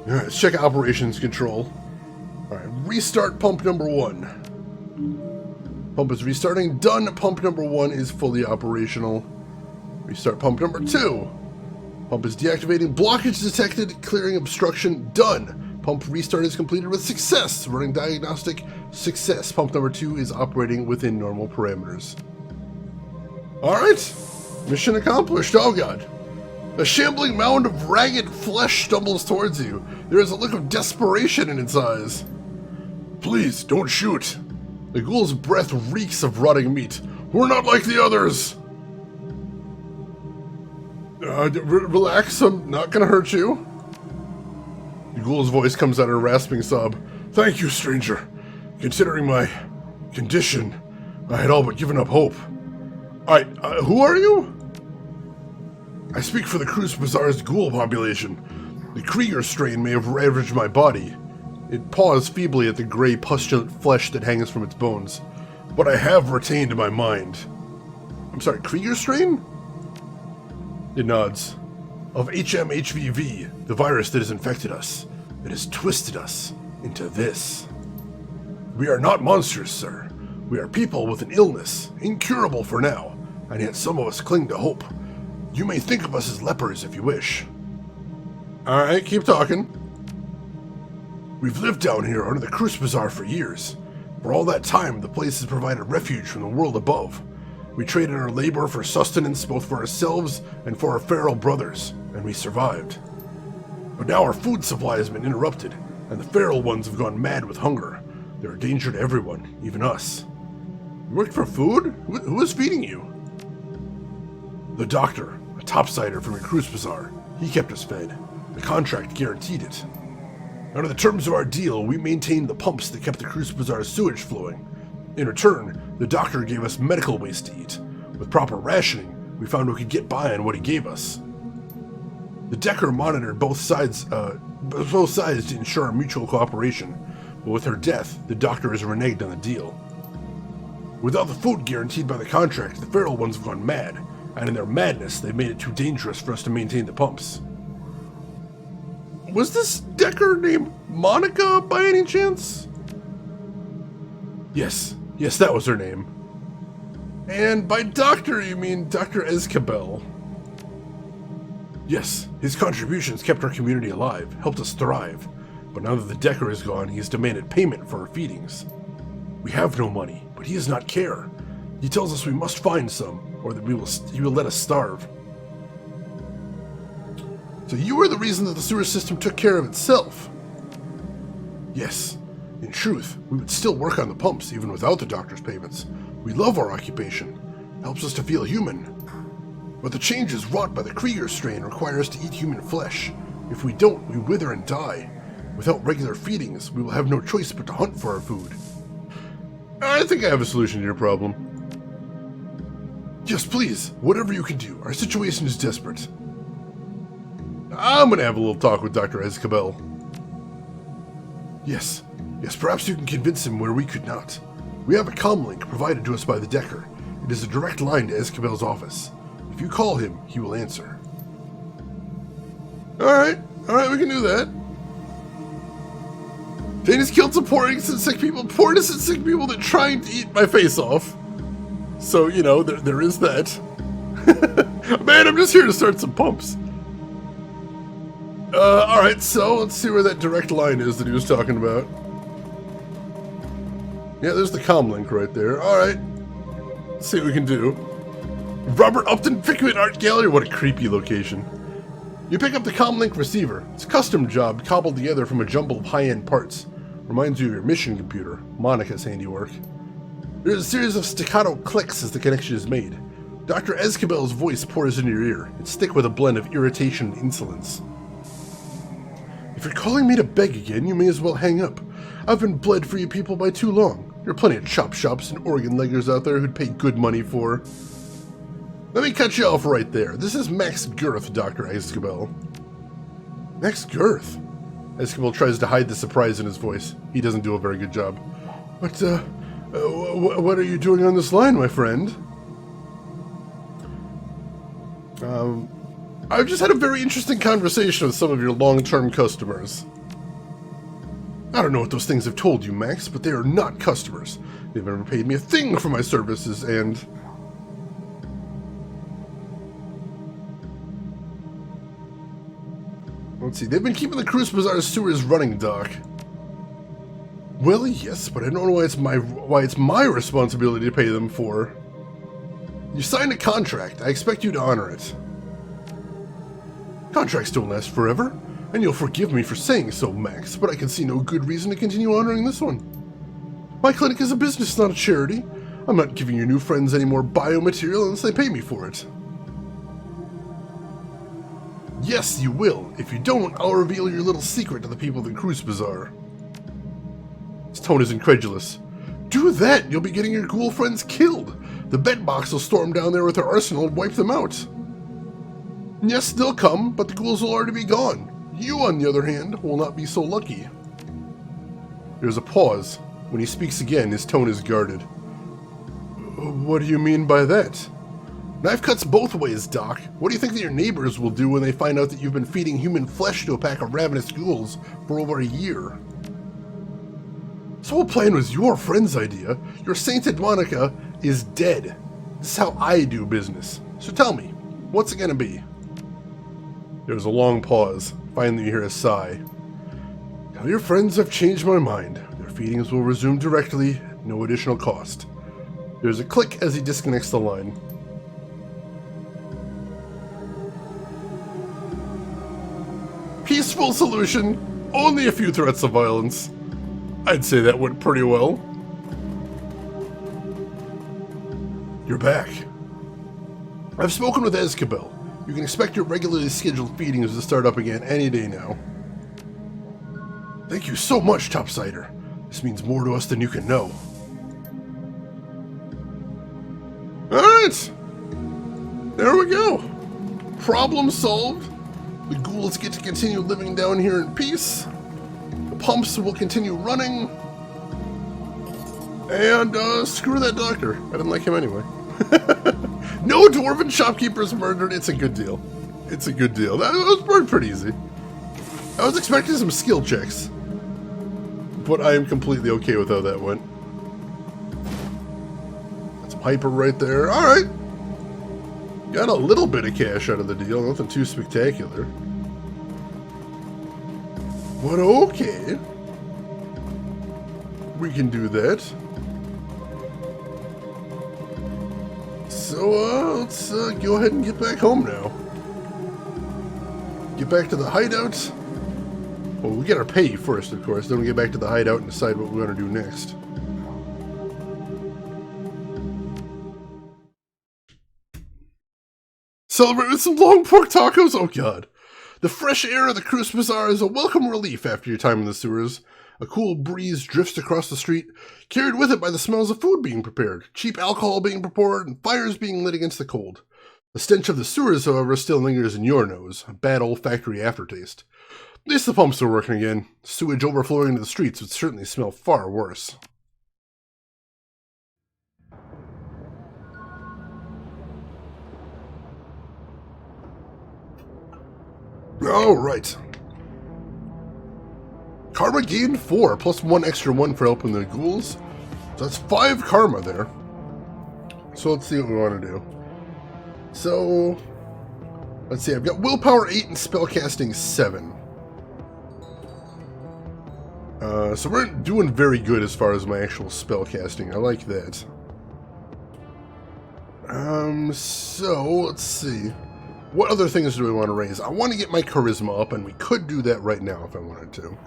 Speaker 1: Alright, let's check operations control. Alright, restart pump number 1. Pump is restarting. Done. Pump number 1 is fully operational. Restart pump number 2. Pump is deactivating. Blockage detected. Clearing obstruction. Done. Pump restart is completed with success. Running diagnostic. Success. Pump number 2 is operating within normal parameters. Alright. Mission accomplished. Oh god. A shambling mound of ragged flesh stumbles towards you. There is a look of desperation in its eyes. Please, don't shoot. The ghoul's breath reeks of rotting meat. We're not like the others. Relax, I'm not gonna hurt you. The ghoul's voice comes out in a rasping sob. Thank you, stranger. Considering my condition, I had all but given up hope. Who are you? I speak for the Cruz Bazaar's ghoul population. The Krieger strain may have ravaged my body. It paws feebly at the gray, pustulant flesh that hangs from its bones. But I have retained my mind. I'm sorry, Krieger strain? It nods. Of HMHVV, the virus that has infected us. It has twisted us into this. We are not monsters, sir. We are people with an illness, incurable for now, and yet some of us cling to hope. You may think of us as lepers if you wish. Alright, keep talking. We've lived down here under the Cruz Bazaar for years. For all that time, the place has provided refuge from the world above. We traded our labor for sustenance both for ourselves and for our feral brothers, and we survived. But now our food supply has been interrupted, and the feral ones have gone mad with hunger. They're a danger to everyone, even us. You worked for food? Who was feeding you? The doctor, a topsider from your cruise bazaar. He kept us fed. The contract guaranteed it. Under the terms of our deal, we maintained the pumps that kept the cruise bazaar's sewage flowing. In return, the doctor gave us medical waste to eat. With proper rationing, we found we could get by on what he gave us. The Decker monitored both sides to ensure our mutual cooperation, but with her death, the doctor has reneged on the deal. Without the food guaranteed by the contract, the feral ones have gone mad, and in their madness, they've made it too dangerous for us to maintain the pumps. Was this Decker named Monica by any chance? Yes, that was her name. And by doctor, you mean Dr. Escabel. Yes, his contributions kept our community alive, helped us thrive. But now that the Decker is gone, he has demanded payment for our feedings. We have no money, but he does not care. He tells us we must find some, or that he will let us starve. So you were the reason that the sewer system took care of itself? Yes. In truth, we would still work on the pumps even without the doctor's payments. We love our occupation. It helps us to feel human. But the changes wrought by the Krieger strain require us to eat human flesh. If we don't, we wither and die. Without regular feedings, we will have no choice but to hunt for our food. I think I have a solution to your problem. Yes, please. Whatever you can do. Our situation is desperate. I'm gonna have a little talk with Dr. Escabel. Yes, perhaps you can convince him where we could not. We have a comm link provided to us by the Decker. It is a direct line to Escabel's office. If you call him, he will answer. Alright, we can do that. Dana's killed some poor innocent sick people that are trying to eat my face off. So, you know, there is that. Man, I'm just here to start some pumps. Alright, so let's see where that direct line is that he was talking about. Yeah, there's the comm link right there. Alright. Let's see what we can do. Robert Upton Pickman Art Gallery. What a creepy location. You pick up the comm link receiver. It's a custom job cobbled together from a jumble of high-end parts. Reminds you of your mission computer, Monica's handiwork. There's a series of staccato clicks as the connection is made. Dr. Escabel's voice pours into your ear. It's thick with a blend of irritation and insolence. If you're calling me to beg again, you may as well hang up. I've been bled for you people by too long. There are plenty of chop shops and organ leggers out there who'd pay good money for. Let me cut you off right there. This is Max Girth, Dr. Escabel. Max Girth? Escabel tries to hide the surprise in his voice. He doesn't do a very good job. But, what are you doing on this line, my friend? I've just had a very interesting conversation with some of your long-term customers. I don't know what those things have told you, Max, but they are not customers. They've never paid me a thing for my services, and... Let's see, they've been keeping the Cruise Bazaar's sewers running, Doc. Well, yes, but I don't know why it's my responsibility to pay them for. You signed a contract. I expect you to honor it. Contracts don't last forever, and you'll forgive me for saying so, Max, but I can see no good reason to continue honoring this one. My clinic is a business, not a charity. I'm not giving your new friends any more biomaterial unless they pay me for it. Yes, you will. If you don't, I'll reveal your little secret to the people of the Cruise Bazaar. His tone is incredulous. Do that, you'll be getting your ghoul friends killed. The bedbox will storm down there with their arsenal and wipe them out. Yes, they'll come, but the ghouls will already be gone. You, on the other hand, will not be so lucky. There's a pause. When he speaks again, his tone is guarded. What do you mean by that? Knife cuts both ways, Doc. What do you think that your neighbors will do when they find out that you've been feeding human flesh to a pack of ravenous ghouls for over a year? This whole plan was your friend's idea. Your sainted Monica is dead. This is how I do business. So tell me, what's it gonna be? There's a long pause. Finally you hear a sigh. Tell your friends I've changed my mind. Their feedings will resume directly, no additional cost. There's a click as he disconnects the line. Peaceful solution. Only a few threats of violence. I'd say that went pretty well. You're back. I've spoken with Ezkabel. You can expect your regularly scheduled feedings to start up again any day now. Thank you so much, Topsider. This means more to us than you can know. Alright! There we go. Problem solved. The ghouls get to continue living down here in peace. The pumps will continue running. And, screw that doctor. I didn't like him anyway. No dwarven shopkeepers murdered. It's a good deal. It's a good deal. That was pretty easy. I was expecting some skill checks. But I am completely okay with how that went. That's Piper right there. Alright. Got a little bit of cash out of the deal. Nothing too spectacular. But okay. We can do that. So, let's go ahead and get back home now. Get back to the hideout. Well, we gotta pay first, of course. Then we get back to the hideout and decide what we want to do next. Celebrate with some long pork tacos? Oh god. The fresh air of the Cruise Bazaar is a welcome relief after your time in the sewers. A cool breeze drifts across the street, carried with it by the smells of food being prepared, cheap alcohol being prepared, and fires being lit against the cold. The stench of the sewers, however, still lingers in your nose, a bad olfactory aftertaste. At least the pumps are working again. Sewage overflowing into the streets would certainly smell far worse. Alright. Karma gained 4, plus 1 extra 1 for helping the ghouls. So that's 5 karma there. So let's see what we want to do. So, let's see, I've got willpower 8 and spellcasting 7. So we're doing very good as far as my actual spellcasting. I like that. So, let's see. What other things do we want to raise? I want to get my charisma up, and we could do that right now if I wanted to.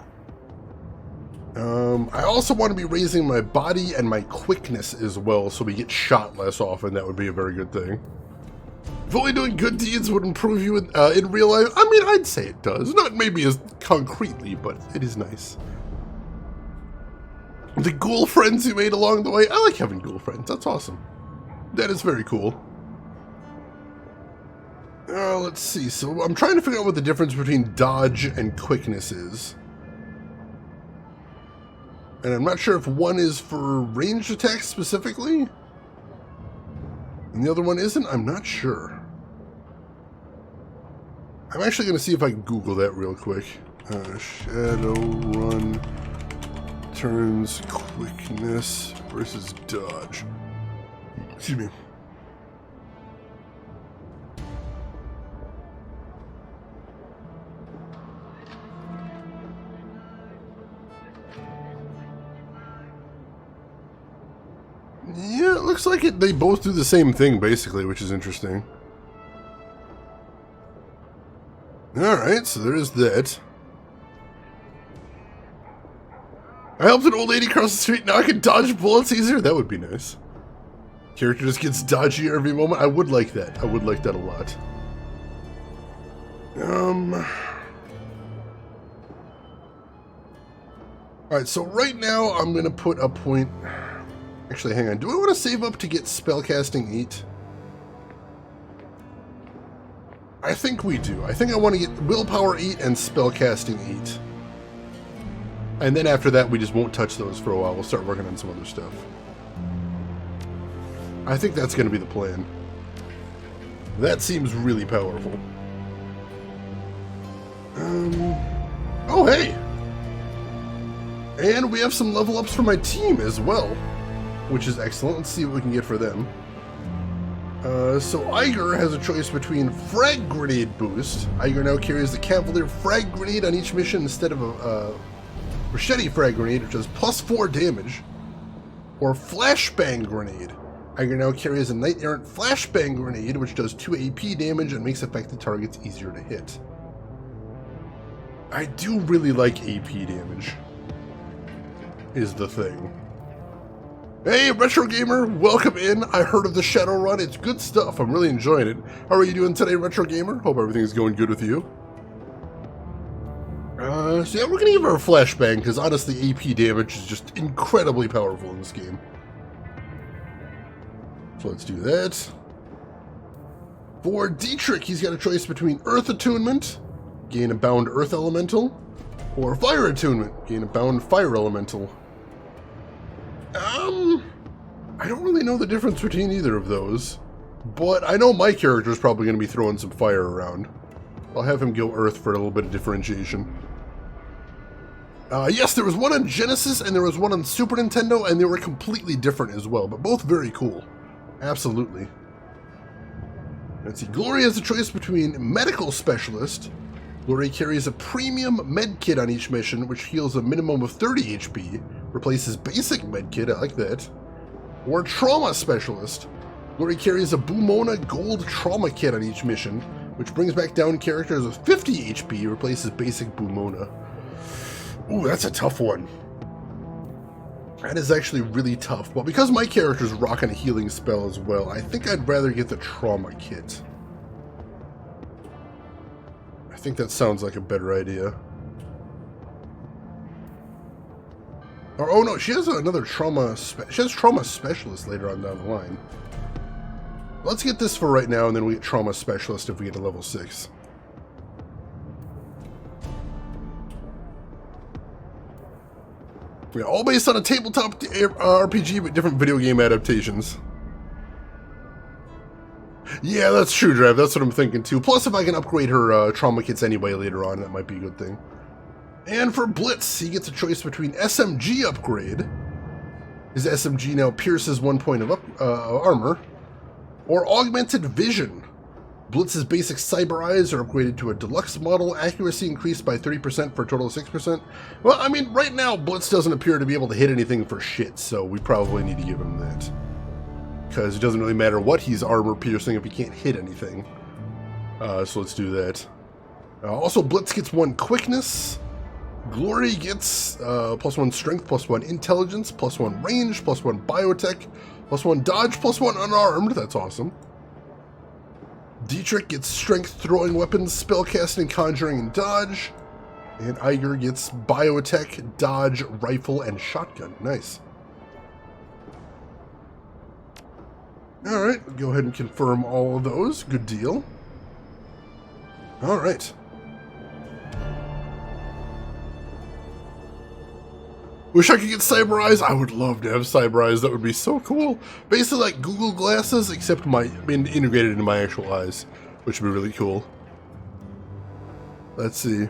Speaker 1: I also want to be raising my body and my quickness as well, so we get shot less often. That would be a very good thing. If only doing good deeds would improve you in real life, I mean, I'd say it does. Not maybe as concretely, but it is nice. The ghoul friends you made along the way. I like having ghoul friends. That's awesome. That is very cool. Let's see. So I'm trying to figure out what the difference between dodge and quickness is. And I'm not sure if one is for ranged attacks specifically, and the other one isn't. I'm not sure. I'm actually going to see if I can Google that real quick. Shadowrun turns quickness versus dodge. Excuse me. Yeah, it looks like they both do the same thing, basically, which is interesting. Alright, so there's that. I helped an old lady cross the street, now I can dodge bullets easier? That would be nice. Character just gets dodgier every moment. I would like that. I would like that a lot. Alright, so right now I'm going to put a point... Actually, hang on. Do I want to save up to get spellcasting 8? I think we do. I think I want to get willpower 8 and spellcasting 8. And then after that, we just won't touch those for a while. We'll start working on some other stuff. I think that's going to be the plan. That seems really powerful. Oh, hey! And we have some level ups for my team as well, which is excellent. Let's see what we can get for them. So Iger has a choice between Frag Grenade Boost. Iger now carries the Cavalier Frag Grenade on each mission instead of a Machete Frag Grenade, which does +4 damage. Or Flashbang Grenade, Iger now carries a Knight Errant Flashbang Grenade, which does 2 AP damage and makes affected targets easier to hit. I do really like AP damage, is the thing. Hey, Retro Gamer, welcome in. I heard of the Shadowrun. It's good stuff. I'm really enjoying it. How are you doing today, Retro Gamer? Hope everything's going good with you. So yeah, we're going to give her a flashbang, because honestly, AP damage is just incredibly powerful in this game. So let's do that. For Dietrich, he's got a choice between Earth Attunement, gain a bound Earth Elemental, or Fire Attunement, gain a bound Fire Elemental. I don't really know the difference between either of those, but I know my character is probably going to be throwing some fire around. I'll have him go Earth for a little bit of differentiation. Yes, there was one on Genesis and there was one on Super Nintendo, and they were completely different as well, but both very cool. Absolutely. Let's see, Glory has a choice between Medical Specialist. Glory carries a premium med kit on each mission, which heals a minimum of 30 HP, replaces basic med kit, I like that. Or Trauma Specialist. Glory carries a Bumona Gold Trauma Kit on each mission, which brings back down characters with 50 HP, replaces basic Bumona. Ooh, that's a tough one. That is actually really tough, but because my character's rocking a healing spell as well, I think I'd rather get the Trauma Kit. I think that sounds like a better idea. Or, oh no, she has another Trauma Specialist later on down the line. Let's get this for right now, and then we get Trauma Specialist if we get to level 6. Yeah, all based on a tabletop RPG with different video game adaptations. Yeah, that's true, Drive. That's what I'm thinking too. Plus, if I can upgrade her trauma kits anyway later on, that might be a good thing. And for Blitz, he gets a choice between SMG upgrade. His SMG now pierces 1 point of armor. Or Augmented Vision. Blitz's basic cyber eyes are upgraded to a deluxe model, accuracy increased by 30% for a total of 6%. Well, I mean, right now, Blitz doesn't appear to be able to hit anything for shit, so we probably need to give him that. Because it doesn't really matter what he's armor piercing if he can't hit anything. So let's do that. Also, Blitz gets 1 quickness. Glory gets +1 strength, +1 intelligence, +1 range, +1 biotech, +1 dodge, +1 unarmed. That's awesome. Dietrich gets strength, throwing weapons, spellcasting, conjuring, and dodge. And Iger gets biotech, dodge, rifle, and shotgun. Nice. Alright, go ahead and confirm all of those. Good deal. Alright. Wish I could get Cyber Eyes. I would love to have Cyber Eyes. That would be so cool. Basically like Google Glasses, except integrated into my actual eyes, which would be really cool. Let's see.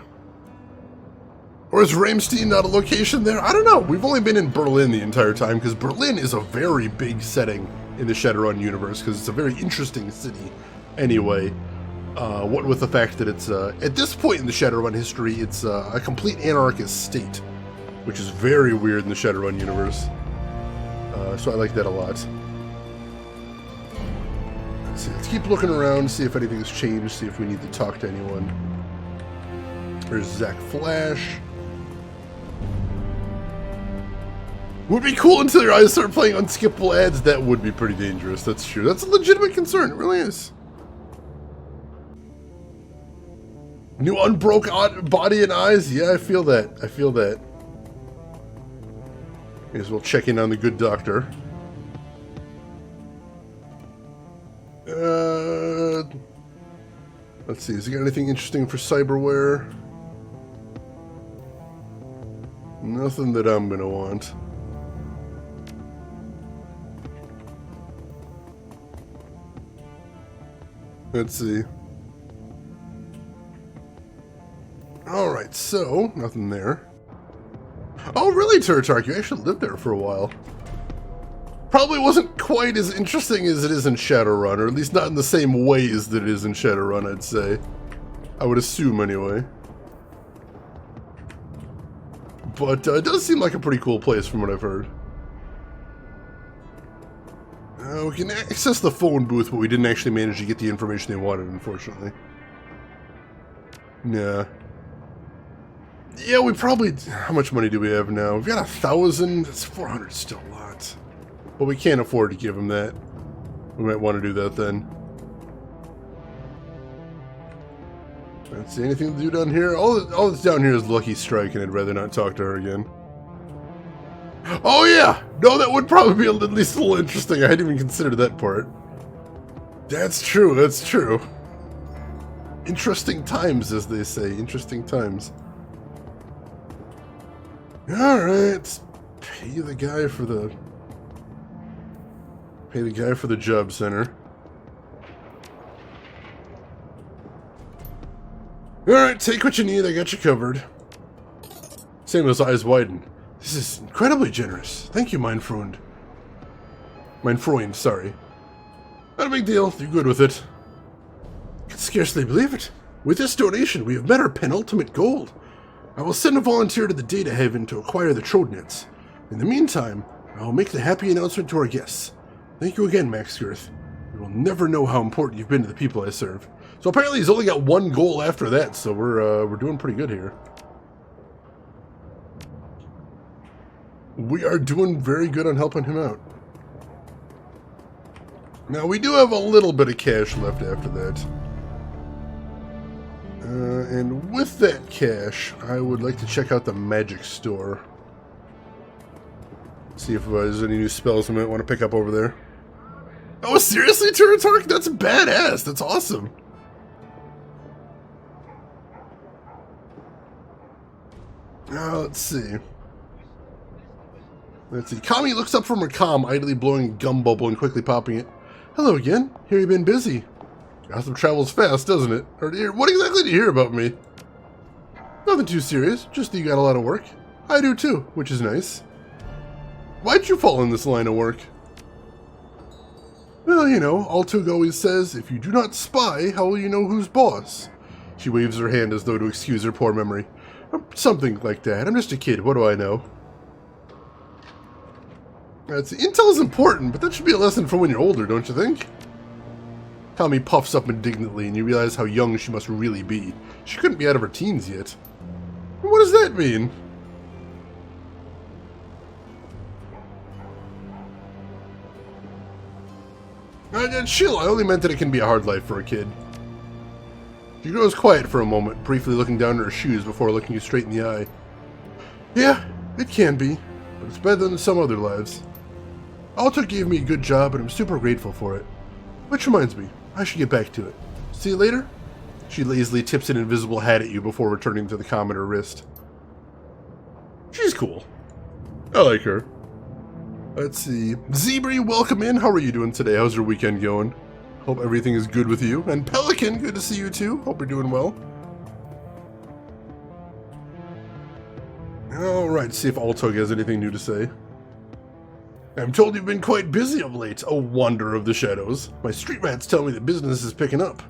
Speaker 1: Or is Ramstein not a location there? I don't know. We've only been in Berlin the entire time, because Berlin is a very big setting in the Shadowrun universe, because it's a very interesting city. Anyway, what with the fact that it's, at this point in the Shadowrun history, it's a complete anarchist state, which is very weird in the Shadowrun universe. So I like that a lot. Let's see, let's keep looking around, see if anything's changed, see if we need to talk to anyone. There's Zach Flash. Would be cool until your eyes start playing unskippable ads. That would be pretty dangerous, that's true. That's a legitimate concern, it really is. New unbroke body and eyes? Yeah, I feel that. I feel that. May as well check in on the good doctor. Let's see, has he got anything interesting for cyberware? Nothing that I'm gonna want. Let's see. Alright, so, nothing there. Oh, really, Turtark? You actually lived there for a while. Probably wasn't quite as interesting as it is in Shadowrun, or at least not in the same ways that it is in Shadowrun, I'd say. I would assume, anyway. But it does seem like a pretty cool place from what I've heard. We can access the phone booth, but we didn't actually manage to get the information they wanted, unfortunately. Nah. Yeah, we probably... How much money do we have now? We've got 1,000. That's 400, still a lot. But we can't afford to give him that. We might want to do that then. Let's see, anything to do down here? All that's down here is Lucky Strike, and I'd rather not talk to her again. Oh yeah! No, that would probably be at least a little interesting. I hadn't even considered that part. That's true, that's true. Interesting times, as they say. Interesting times. Alright. Pay the guy for the... Pay the guy for the job center. Alright, take what you need. I got you covered. Samuel's eyes widen. This is incredibly generous. Thank you, mein Freund. Mein Freund, sorry. Not a big deal. You're good with it. I can scarcely believe it. With this donation, we have met our penultimate goal. I will send a volunteer to the data haven to acquire the Trodnets. In the meantime, I will make the happy announcement to our guests. Thank you again, Max Girth. You will never know how important you've been to the people I serve. So apparently he's only got one goal after that, so we're doing pretty good here. We are doing very good on helping him out. Now, we do have a little bit of cash left after that. And with that cash, I would like to check out the magic store. See if there's any new spells we might want to pick up over there. Oh, seriously, Turatark? That's badass. That's awesome. Now, let's see. Kami looks up from her comm, idly blowing a gum bubble and quickly popping it. Hello again. Hear you've been busy. Gossip travels fast, doesn't it? What exactly do you hear about me? Nothing too serious. Just that you got a lot of work. I do too, which is nice. Why'd you fall in this line of work? Well, you know, Altug always says, if you do not spy, how will you know who's boss? She waves her hand as though to excuse her poor memory. Something like that. I'm just a kid. What do I know? Intel is important, but that should be a lesson for when you're older, don't you think? Kami puffs up indignantly, and you realize how young she must really be. She couldn't be out of her teens yet. What does that mean? Chill, I only meant that it can be a hard life for a kid. She grows quiet for a moment, briefly looking down at her shoes before looking you straight in the eye. Yeah, it can be, but it's better than some other lives. Alta gave me a good job, and I'm super grateful for it. Which reminds me, I should get back to it. See you later? She lazily tips an invisible hat at you before returning to the comm at her wrist. She's cool. I like her. Let's see. Zebri, welcome in. How are you doing today? How's your weekend going? Hope everything is good with you. And Pelican, good to see you too. Hope you're doing well. Alright, see if Altug has anything new to say. I'm told you've been quite busy of late, a wanderer of the shadows. My street rats tell me that business is picking up.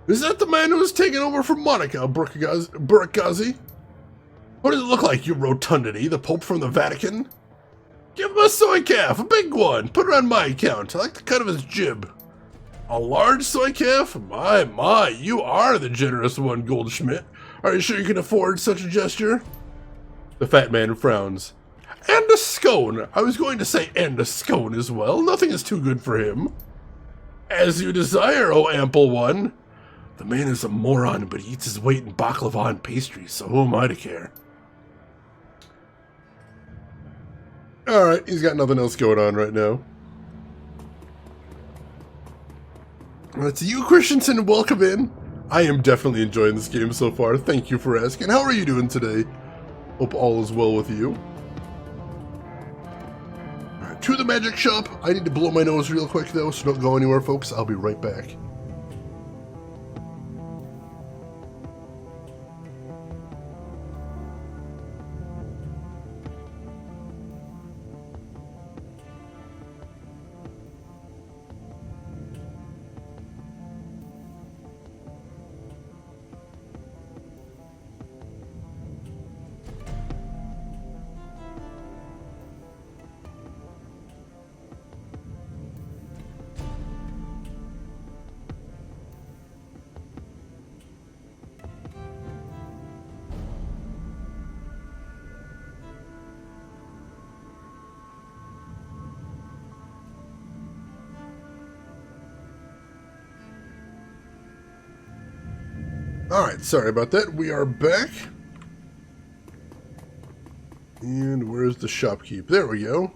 Speaker 1: Is that the man who was taken over from Monica, Burakazi? What does it look like, your rotundity, the Pope from the Vatican? Give him a soy calf, a big one. Put it on my account. I like the cut of his jib. A large soy calf? My, you are the generous one, Goldschmidt. Are you sure you can afford such a gesture? The fat man frowns. And a scone. I was going to say and a scone as well. Nothing is too good for him. As you desire, O ample one. The man is a moron, but he eats his weight in baklava and pastries, so who am I to care? Alright, he's got nothing else going on right now. That's you, Christensen. Welcome in. I am definitely enjoying this game so far. Thank you for asking. How are you doing today? Hope all is well with you. Alright, to the magic shop. I need to blow my nose real quick though, so don't go anywhere, folks. I'll be right back. Alright, sorry about that. We are back. And where's the shopkeep? There we go.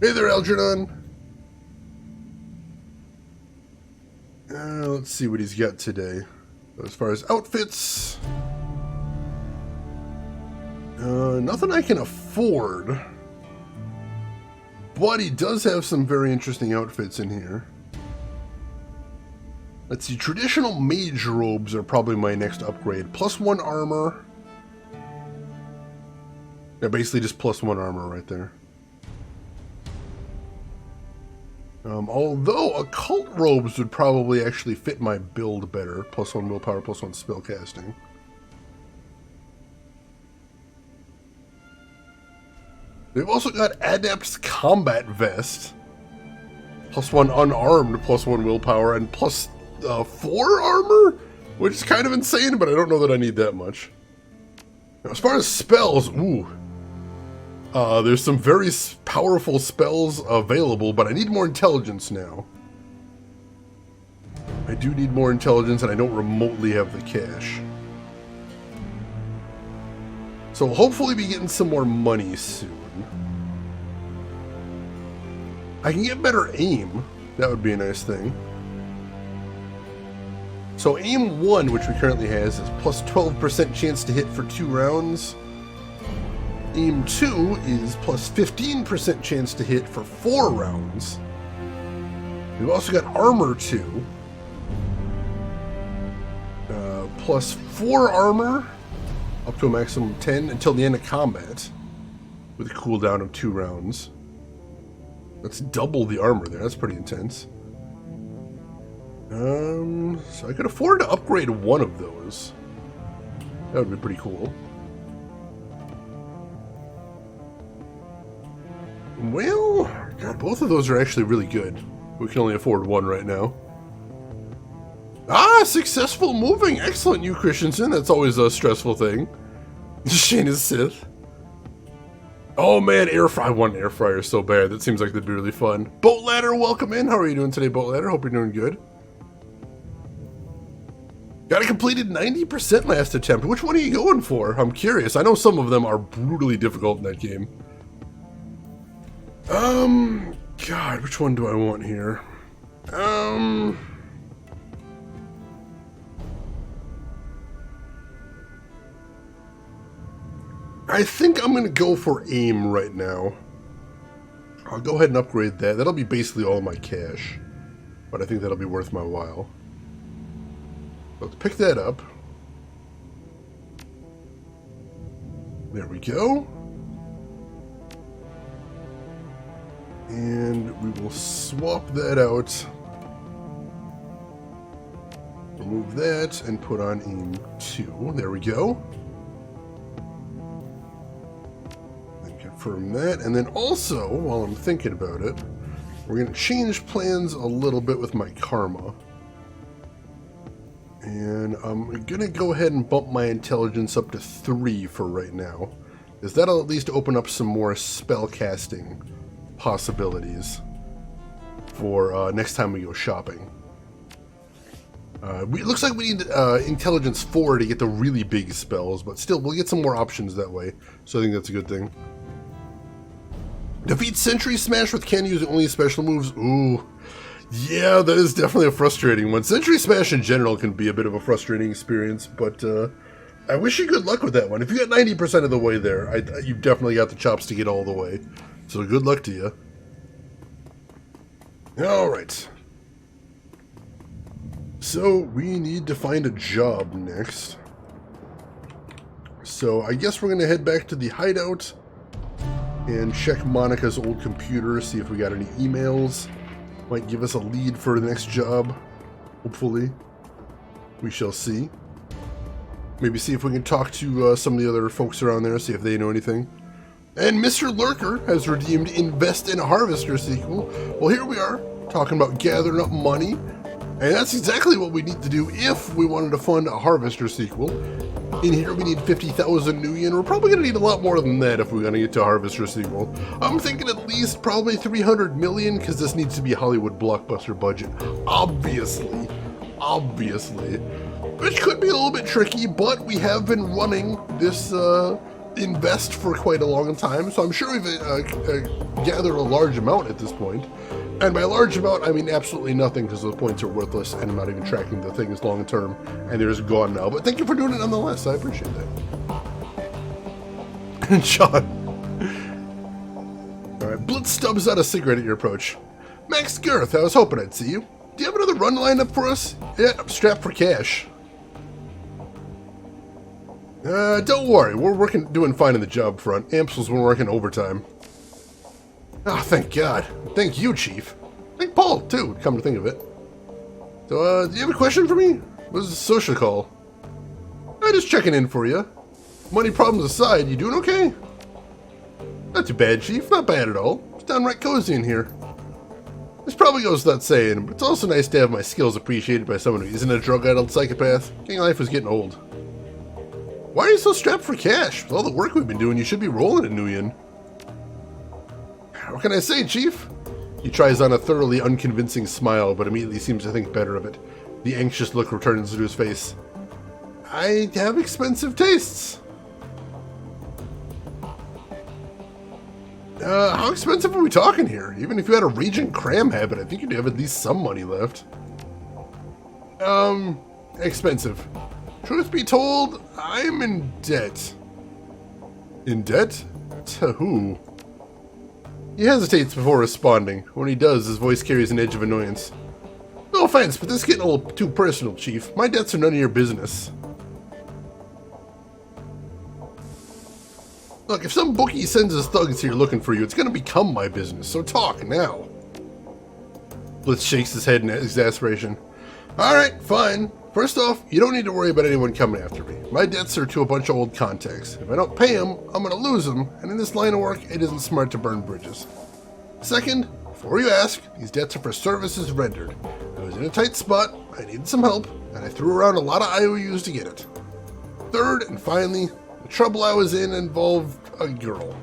Speaker 1: Hey there, Algernon. Let's see what he's got today. As far as outfits... nothing I can afford. But he does have some very interesting outfits in here. Let's see, traditional mage robes are probably my next upgrade. +1 armor. Yeah, basically just +1 armor right there. Although occult robes would probably actually fit my build better. +1 willpower, +1 spellcasting. They've also got Adept's Combat Vest. +1 unarmed, +1 willpower, and +4 armor? Which is kind of insane, but I don't know that I need that much. Now, as far as spells, ooh. There's some very powerful spells available, but I need more intelligence now. I do need more intelligence, and I don't remotely have the cash. So hopefully be getting some more money soon. I can get better aim. That would be a nice thing. So aim 1, which we currently has, is +12% chance to hit for 2 rounds. Aim 2 is +15% chance to hit for 4 rounds. We've also got armor 2. +4 armor, up to a maximum of 10 until the end of combat, with a cooldown of 2 rounds. That's double the armor there. That's pretty intense. So I could afford to upgrade one of those. That would be pretty cool. Well, God, both of those are actually really good. We can only afford one right now. Ah, successful moving. Excellent, you Christensen. That's always a stressful thing. Shane is Sith. Oh man, air fryer. I want an air fryer so bad. That seems like that'd be really fun. Boat Ladder, welcome in. How are you doing today, Boat Ladder? Hope you're doing good. Got it completed 90% last attempt. Which one are you going for? I'm curious. I know some of them are brutally difficult in that game. God, which one do I want here? I think I'm going to go for aim right now. I'll go ahead and upgrade that. That'll be basically all my cash. But I think that'll be worth my while. Let's pick that up. There we go. And we will swap that out. Remove that and put on aim 2. There we go. Confirm that, and then also, while I'm thinking about it, we're going to change plans a little bit with my karma. And I'm going to go ahead and bump my intelligence up to 3 for right now, because that'll at least open up some more spell casting possibilities for next time we go shopping. It looks like we need intelligence 4 to get the really big spells, but still, we'll get some more options that way, so I think that's a good thing. Defeat Sentry Smash with can use only special moves. Ooh. Yeah, that is definitely a frustrating one. Sentry Smash in general can be a bit of a frustrating experience, but I wish you good luck with that one. If you get 90% of the way there, you've definitely got the chops to get all the way. So good luck to you. Alright. So we need to find a job next. So I guess we're going to head back to the hideout and check Monica's old computer, see if we got any emails. Might give us a lead for the next job, hopefully. We shall see. Maybe see if we can talk to some of the other folks around there, see if they know anything. And Mr. Lurker has redeemed Invest in a Harvester sequel. Well, here we are, talking about gathering up money. And that's exactly what we need to do if we wanted to fund a Harvester sequel. In here we need 50,000 new yen. We're probably going to need a lot more than that if we're going to get to a Harvester sequel. I'm thinking at least probably 300 million, because this needs to be a Hollywood blockbuster budget. Obviously. which could be a little bit tricky, but we have been running this invest for quite a long time, so I'm sure we've gathered a large amount at this point. And by large amount, I mean absolutely nothing, because those points are worthless, and I'm not even tracking the things long term, and they're just gone now. But thank you for doing it nonetheless. I appreciate that. And Sean. Alright, Blitz stubs out a cigarette at your approach. Max Girth, I was hoping I'd see you. Do you have another run lined up for us? Yeah, I'm strapped for cash. Don't worry, we're doing fine in the job front. Amstel's been working overtime. Oh, thank God. Thank you, Chief. Thank Paul, too, come to think of it. So, do you have a question for me? What was the social call? I'm just checking in for you. Money problems aside, you doing okay? Not too bad, Chief. Not bad at all. It's downright cozy in here. This probably goes without saying, but it's also nice to have my skills appreciated by someone who isn't a drug-addled psychopath. King life was getting old. Why are you so strapped for cash? With all the work we've been doing, you should be rolling in Nguyen. What can I say, Chief? He tries on a thoroughly unconvincing smile, but immediately seems to think better of it. The anxious look returns to his face. I have expensive tastes. How expensive are we talking here? Even if you had a Regent cram habit, I think you'd have at least some money left. Expensive. Truth be told, I'm in debt. In debt? To who? He hesitates before responding. When he does, his voice carries an edge of annoyance. No offense, but this is getting a little too personal, Chief. My debts are none of your business. Look, if some bookie sends his thugs here looking for you, it's going to become my business, so talk now. Blitz shakes his head in exasperation. Alright, fine. First off, you don't need to worry about anyone coming after me. My debts are to a bunch of old contacts. If I don't pay them, I'm going to lose them, and in this line of work, it isn't smart to burn bridges. Second, before you ask, these debts are for services rendered. I was in a tight spot, I needed some help, and I threw around a lot of IOUs to get it. Third, and finally, the trouble I was in involved a girl.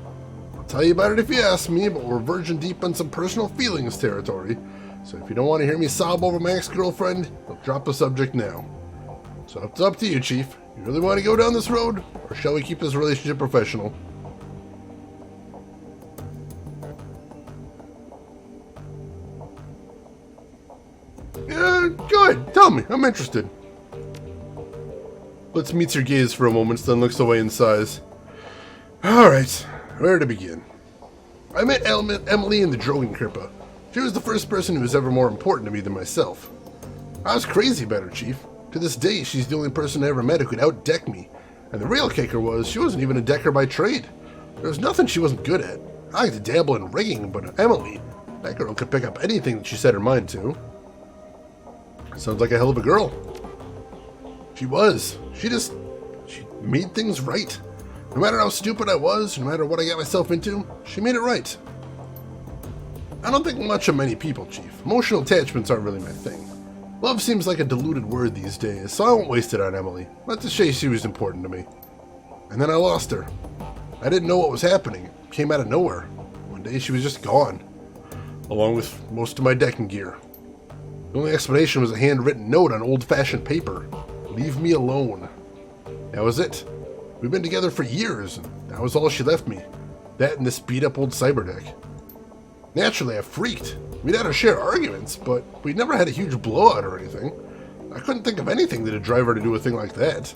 Speaker 1: I'll tell you about it if you ask me, but we're verging deep on some personal feelings territory. So if you don't want to hear me sob over my ex-girlfriend, I'll drop the subject now. So it's up to you, Chief. You really want to go down this road, or shall we keep this relationship professional? Yeah, go ahead. Tell me. I'm interested. Blitz meets your gaze for a moment, then looks away and sighs. Alright, where to begin? I met Emily in the Drogen Kripa. She was the first person who was ever more important to me than myself. I was crazy about her, Chief. To this day, she's the only person I ever met who could out-deck me. And the real kicker was, she wasn't even a decker by trade. There was nothing she wasn't good at. I like to dabble in rigging, but Emily, that girl could pick up anything that she set her mind to. Sounds like a hell of a girl. She was. She made things right. No matter how stupid I was, no matter what I got myself into, she made it right. I don't think much of many people, Chief. Emotional attachments aren't really my thing. Love seems like a diluted word these days, so I won't waste it on Emily. Let's just say she was important to me. And then I lost her. I didn't know what was happening. It came out of nowhere. One day she was just gone, along with most of my decking gear. The only explanation was a handwritten note on old-fashioned paper. Leave me alone. That was it. We've been together for years, and that was all she left me. That and this beat-up old cyberdeck. Naturally, I freaked. We'd had our share arguments, but we'd never had a huge blowout or anything. I couldn't think of anything that'd drive her to do a thing like that.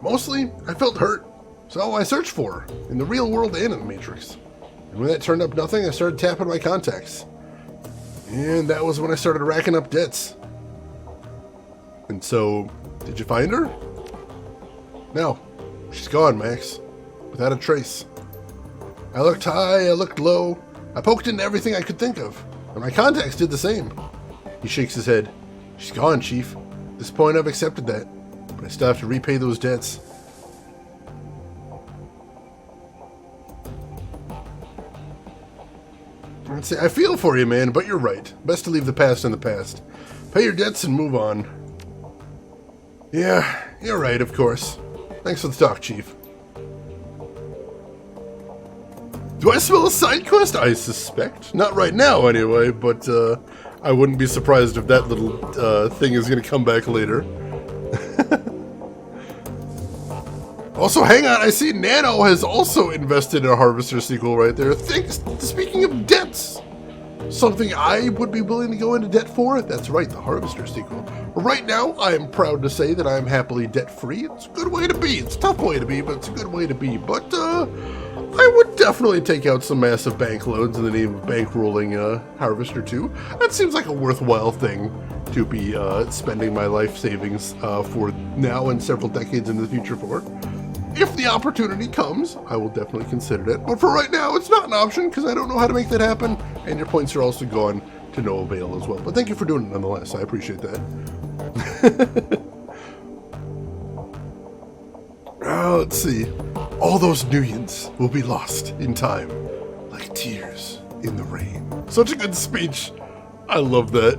Speaker 1: Mostly, I felt hurt, so I searched for her, in the real world and in the Matrix. And when that turned up nothing, I started tapping my contacts. And that was when I started racking up debts. And so, did you find her? No. She's gone, Max. Without a trace. I looked high, I looked low. I poked into everything I could think of, and my contacts did the same. He shakes his head. She's gone, Chief. At this point, I've accepted that, but I still have to repay those debts. I'd say, I feel for you, man, but you're right. Best to leave the past in the past. Pay your debts and move on. Yeah, you're right, of course. Thanks for the talk, Chief. Do I smell a side quest? I suspect. Not right now, anyway, but I wouldn't be surprised if that little thing is going to come back later. Also, hang on, I see Nano has also invested in a Harvester sequel right there. Speaking of debts, something I would be willing to go into debt for, that's right, the Harvester sequel. Right now, I am proud to say that I am happily debt-free. It's a good way to be. It's a tough way to be, but it's a good way to be. But I would definitely take out some massive bank loans in the name of bankrolling Harvester 2. That seems like a worthwhile thing to be spending my life savings for now and several decades into the future for. If the opportunity comes, I will definitely consider it. But for right now, it's not an option because I don't know how to make that happen. And your points are also gone to no avail as well. But thank you for doing it nonetheless. I appreciate that. Let's see. All those millions will be lost in time, like tears in the rain. Such a good speech. I love that.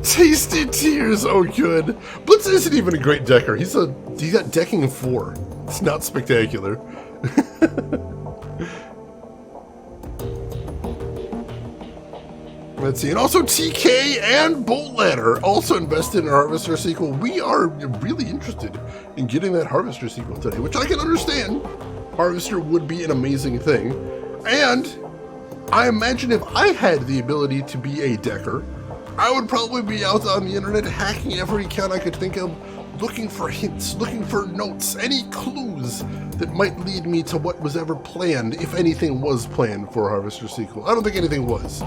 Speaker 1: Tasty tears, oh good. Blitz isn't even a great decker. He's got decking 4. It's not spectacular. Let's see, and also TK and Bolt Ladder also invested in a Harvester sequel. We are really interested in getting that Harvester sequel today, which I can understand. Harvester would be an amazing thing. And I imagine if I had the ability to be a decker, I would probably be out on the internet hacking every account I could think of, looking for hints, looking for notes, any clues that might lead me to what was ever planned, if anything was planned for a Harvester sequel. I don't think anything was.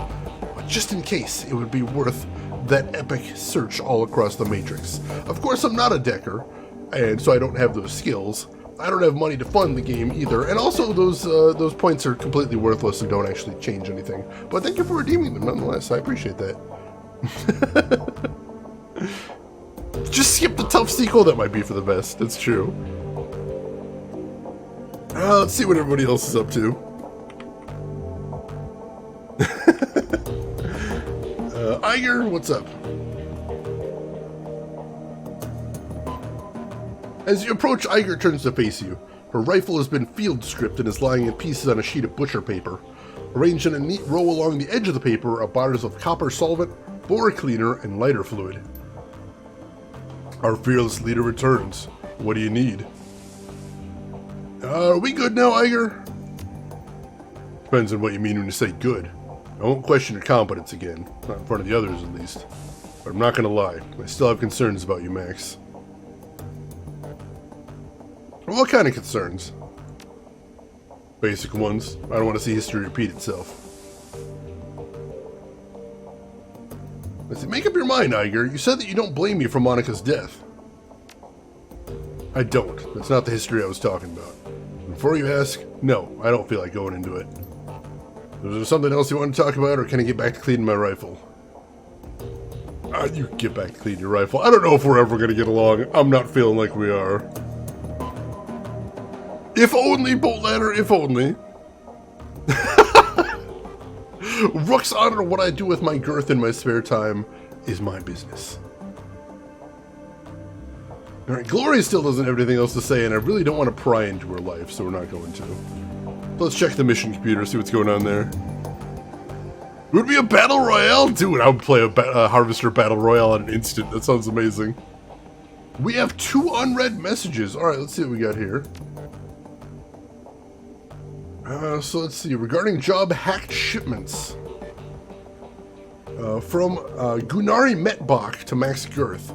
Speaker 1: Just in case, it would be worth that epic search all across the Matrix. Of course, I'm not a decker, and so I don't have those skills. I don't have money to fund the game either, and also those points are completely worthless and don't actually change anything. But thank you for redeeming them nonetheless. I appreciate that. Just skip the tough sequel. That might be for the best. That's true. Let's see what everybody else is up to. Iger, what's up? As you approach, Iger turns to face you. Her rifle has been field stripped and is lying in pieces on a sheet of butcher paper. Arranged in a neat row along the edge of the paper are bottles of copper solvent, bore cleaner, and lighter fluid. Our fearless leader returns. What do you need? Are we good now, Iger? Depends on what you mean when you say good. I won't question your competence again, not in front of the others at least. But I'm not gonna lie, I still have concerns about you, Max. What kind of concerns? Basic ones. I don't want to see history repeat itself. Let's see, make up your mind, Iger. You said that you don't blame me for Monica's death. I don't. That's not the history I was talking about. Before you ask, no, I don't feel like going into it. Is there something else you want to talk about, or can I get back to cleaning my rifle? You can get back to cleaning your rifle. I don't know if we're ever going to get along. I'm not feeling like we are. If only, Bolt Ladder, if only. Rook's honor, what I do with my girth in my spare time is my business. Alright, Glory still doesn't have anything else to say, and I really don't want to pry into her life, so we're not going to. Let's check the mission computer, see what's going on there. It would be a battle royale? Dude, I would play a Harvester battle royale in an instant. That sounds amazing. We have 2 unread messages. Alright, let's see what we got here. So let's see. Regarding job hacked shipments. From Gunari Metbach to Max Girth.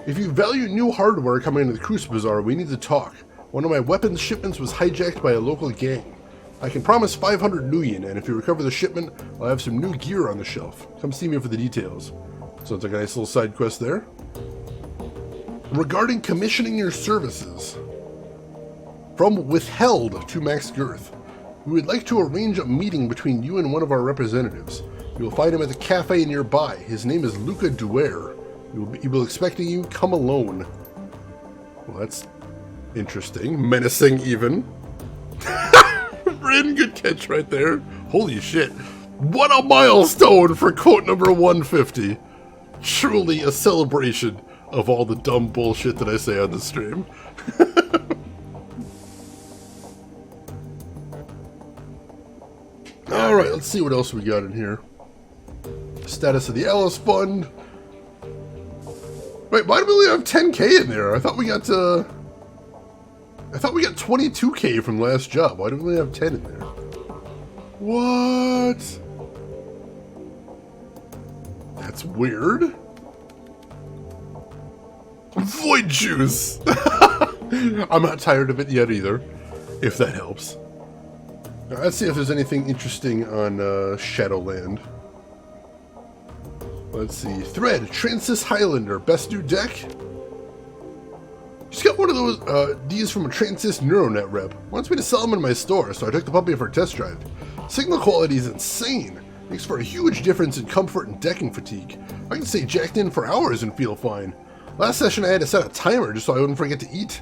Speaker 1: If you value new hardware coming into the Cruise Bazaar, we need to talk. One of my weapons shipments was hijacked by a local gang. I can promise 500 nuyen, and if you recover the shipment, I'll have some new gear on the shelf. Come see me for the details. Sounds like a nice little side quest there. Regarding commissioning your services. From Withheld to Max Girth. We would like to arrange a meeting between you and one of our representatives. You will find him at the cafe nearby. His name is Luca Duer. He will be expecting you. Come alone. Well, that's interesting. Menacing, even. Rin, good catch right there. Holy shit. What a milestone for quote number 150. Truly a celebration of all the dumb bullshit that I say on the stream. Alright, let's see what else we got in here. Status of the Alice Fund. Wait, why do we only have 10k in there? I thought we got I thought we got 22k from last job. Why don't we have 10 in there? What? That's weird. Void juice! I'm not tired of it yet either, if that helps. Now, let's see if there's anything interesting on Shadowland. Let's see. Thread, Transis Highlander, best new deck? Just got one of those, these from a Transis Neuronet rep. Wants me to sell them in my store, so I took the puppy for a test drive. Signal quality is insane. Makes for a huge difference in comfort and decking fatigue. I can stay jacked in for hours and feel fine. Last session I had to set a timer just so I wouldn't forget to eat.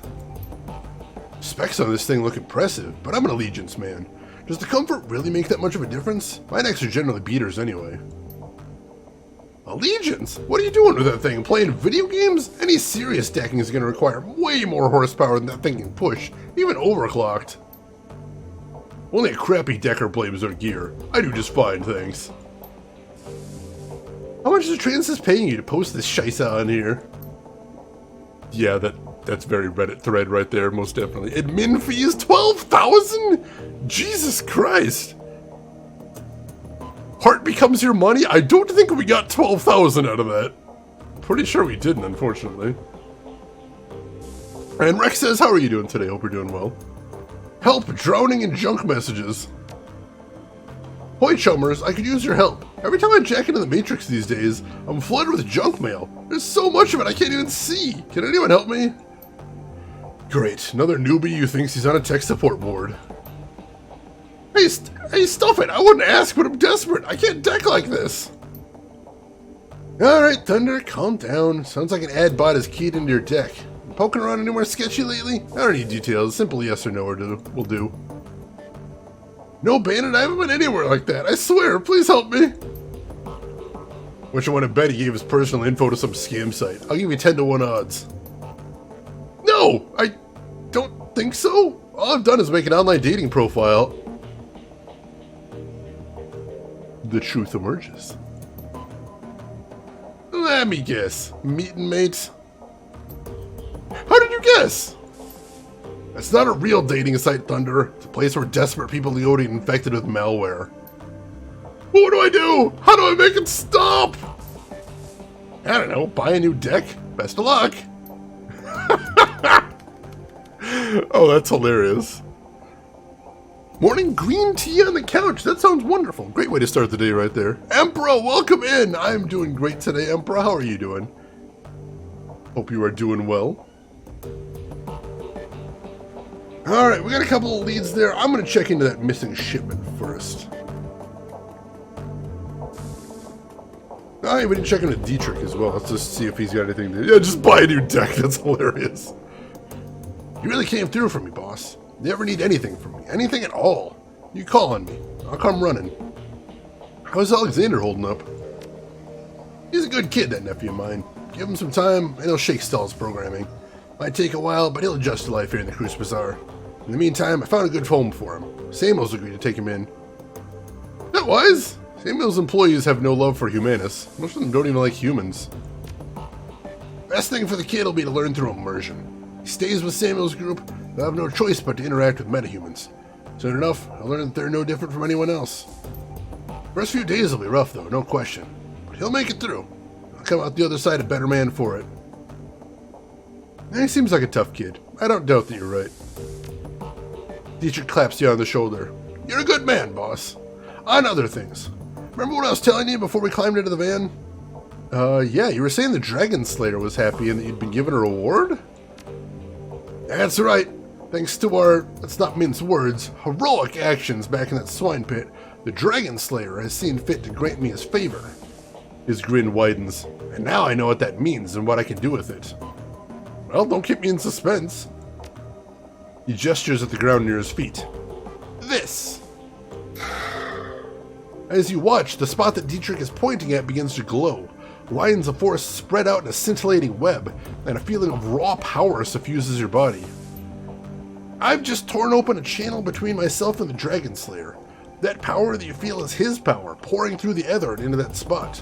Speaker 1: Specs on this thing look impressive, but I'm an Allegiance man. Does the comfort really make that much of a difference? My decks are generally beaters anyway. Allegiance? What are you doing with that thing? Playing video games? Any serious decking is going to require way more horsepower than that thing can push, even overclocked. Only a crappy decker blames their gear. I do just fine, thanks. How much is Transis paying you to post this shisa on here? Yeah, that's very Reddit thread right there, most definitely. Admin fees, 12,000? Jesus Christ. Heart becomes your money? I don't think we got 12,000 out of that. Pretty sure we didn't, unfortunately. And Rex says, how are you doing today? Hope you're doing well. Help, drowning in junk messages. Hoy chummers, I could use your help. Every time I jack into the Matrix these days, I'm flooded with junk mail. There's so much of it I can't even see. Can anyone help me? Great, another newbie who thinks he's on a tech support board. Hey, stuff it! I wouldn't ask, but I'm desperate. I can't deck like this. Alright, Thunder, calm down. Sounds like an ad bot is keyed into your deck. Poking around anywhere sketchy lately? I don't need details. Simple yes or no will do. No, Bandit, I haven't been anywhere like that. I swear, please help me. Wish I want to bet he gave his personal info to some scam site. I'll give you 10 to 1 odds. No, I don't think so. All I've done is make an online dating profile. The truth emerges. Let me guess. Meeting mates? How did you guess? That's not a real dating site, Thunder. It's a place where desperate people go to get infected with malware. What do I do? How do I make it stop? I don't know. Buy a new deck. Best of luck. Oh, that's hilarious. Morning green tea on the couch. That sounds wonderful. Great way to start the day right there. Emperor, welcome in. I'm doing great today, Emperor. How are you doing? Hope you are doing well. Alright, we got a couple of leads there. I'm going to check into that missing shipment first. Alright, we didn't check into Dietrich as well. Let's just see if he's got anything to... Yeah, just buy a new deck. That's hilarious. You really came through for me, boss. You ever need anything from me? Anything at all? You call on me. I'll come running. How's Alexander holding up? He's a good kid, that nephew of mine. Give him some time, and he'll shake Stahl's programming. Might take a while, but he'll adjust to life here in the Cruise Bazaar. In the meantime, I found a good home for him. Samuel's agreed to take him in. That wise? Samuel's employees have no love for Humanus. Most of them don't even like humans. Best thing for the kid will be to learn through immersion. He stays with Samuel's group, they'll have no choice but to interact with metahumans. Soon enough, I'll learn that they're no different from anyone else. First few days will be rough though, no question. But he'll make it through. I'll come out the other side a better man for it. He seems like a tough kid. I don't doubt that you're right. Dietrich claps you on the shoulder. You're a good man, boss. On other things. Remember what I was telling you before we climbed into the van? Yeah, you were saying the Dragon Slayer was happy and that you'd been given a reward? That's right. Thanks to our, let's not mince words, heroic actions back in that swine pit, the Dragon Slayer has seen fit to grant me his favor. His grin widens. And now I know what that means and what I can do with it. Well, don't keep me in suspense. He gestures at the ground near his feet. This! As you watch, the spot that Dietrich is pointing at begins to glow. Lines of force spread out in a scintillating web, and a feeling of raw power suffuses your body. I've just torn open a channel between myself and the Dragon Slayer. That power that you feel is his power, pouring through the ether and into that spot.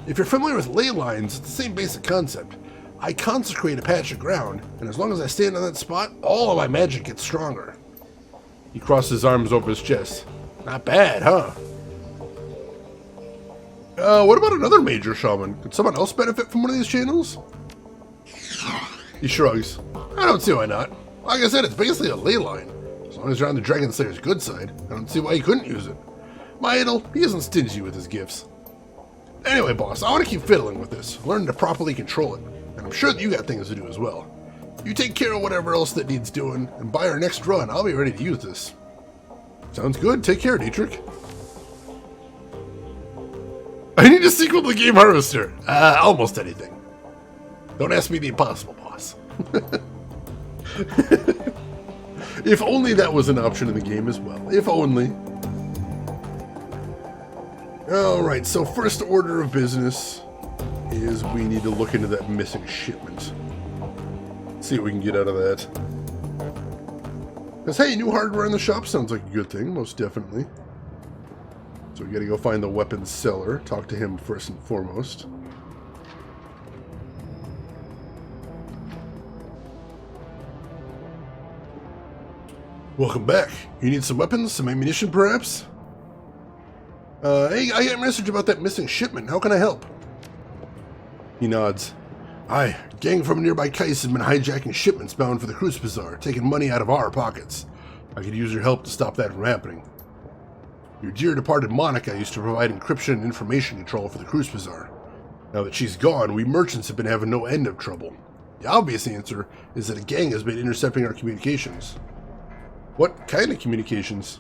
Speaker 1: If you're familiar with ley lines, it's the same basic concept. I consecrate a patch of ground, and as long as I stand on that spot, all of my magic gets stronger. He crossed his arms over his chest. Not bad, huh? What about another major shaman? Could someone else benefit from one of these channels? He shrugs. I don't see why not. Like I said, it's basically a ley line. As long as you're on the Dragon Slayer's good side, I don't see why he couldn't use it. My idol, he isn't stingy with his gifts. Anyway, boss, I want to keep fiddling with this, learn to properly control it. And I'm sure that you got things to do as well. You take care of whatever else that needs doing, and by our next run, I'll be ready to use this. Sounds good. Take care, Dietrich. I need a sequel to the Game Harvester. Almost anything. Don't ask me the impossible, boss. If only that was an option in the game as well. If only. Alright, so first order of business is we need to look into that missing shipment. See what we can get out of that. Because, hey, new hardware in the shop sounds like a good thing, most definitely. So we gotta go find the weapons seller, talk to him first and foremost. Welcome back. You need some weapons, some ammunition perhaps? Hey, I got a message about that missing shipment. How can I help? He nods. Aye, a gang from nearby Kais has been hijacking shipments bound for the Cruise Bazaar, taking money out of our pockets. I could use your help to stop that from happening. Your dear departed Monica used to provide encryption and information control for the Cruise Bazaar. Now that she's gone, we merchants have been having no end of trouble. The obvious answer is that a gang has been intercepting our communications. What kind of communications?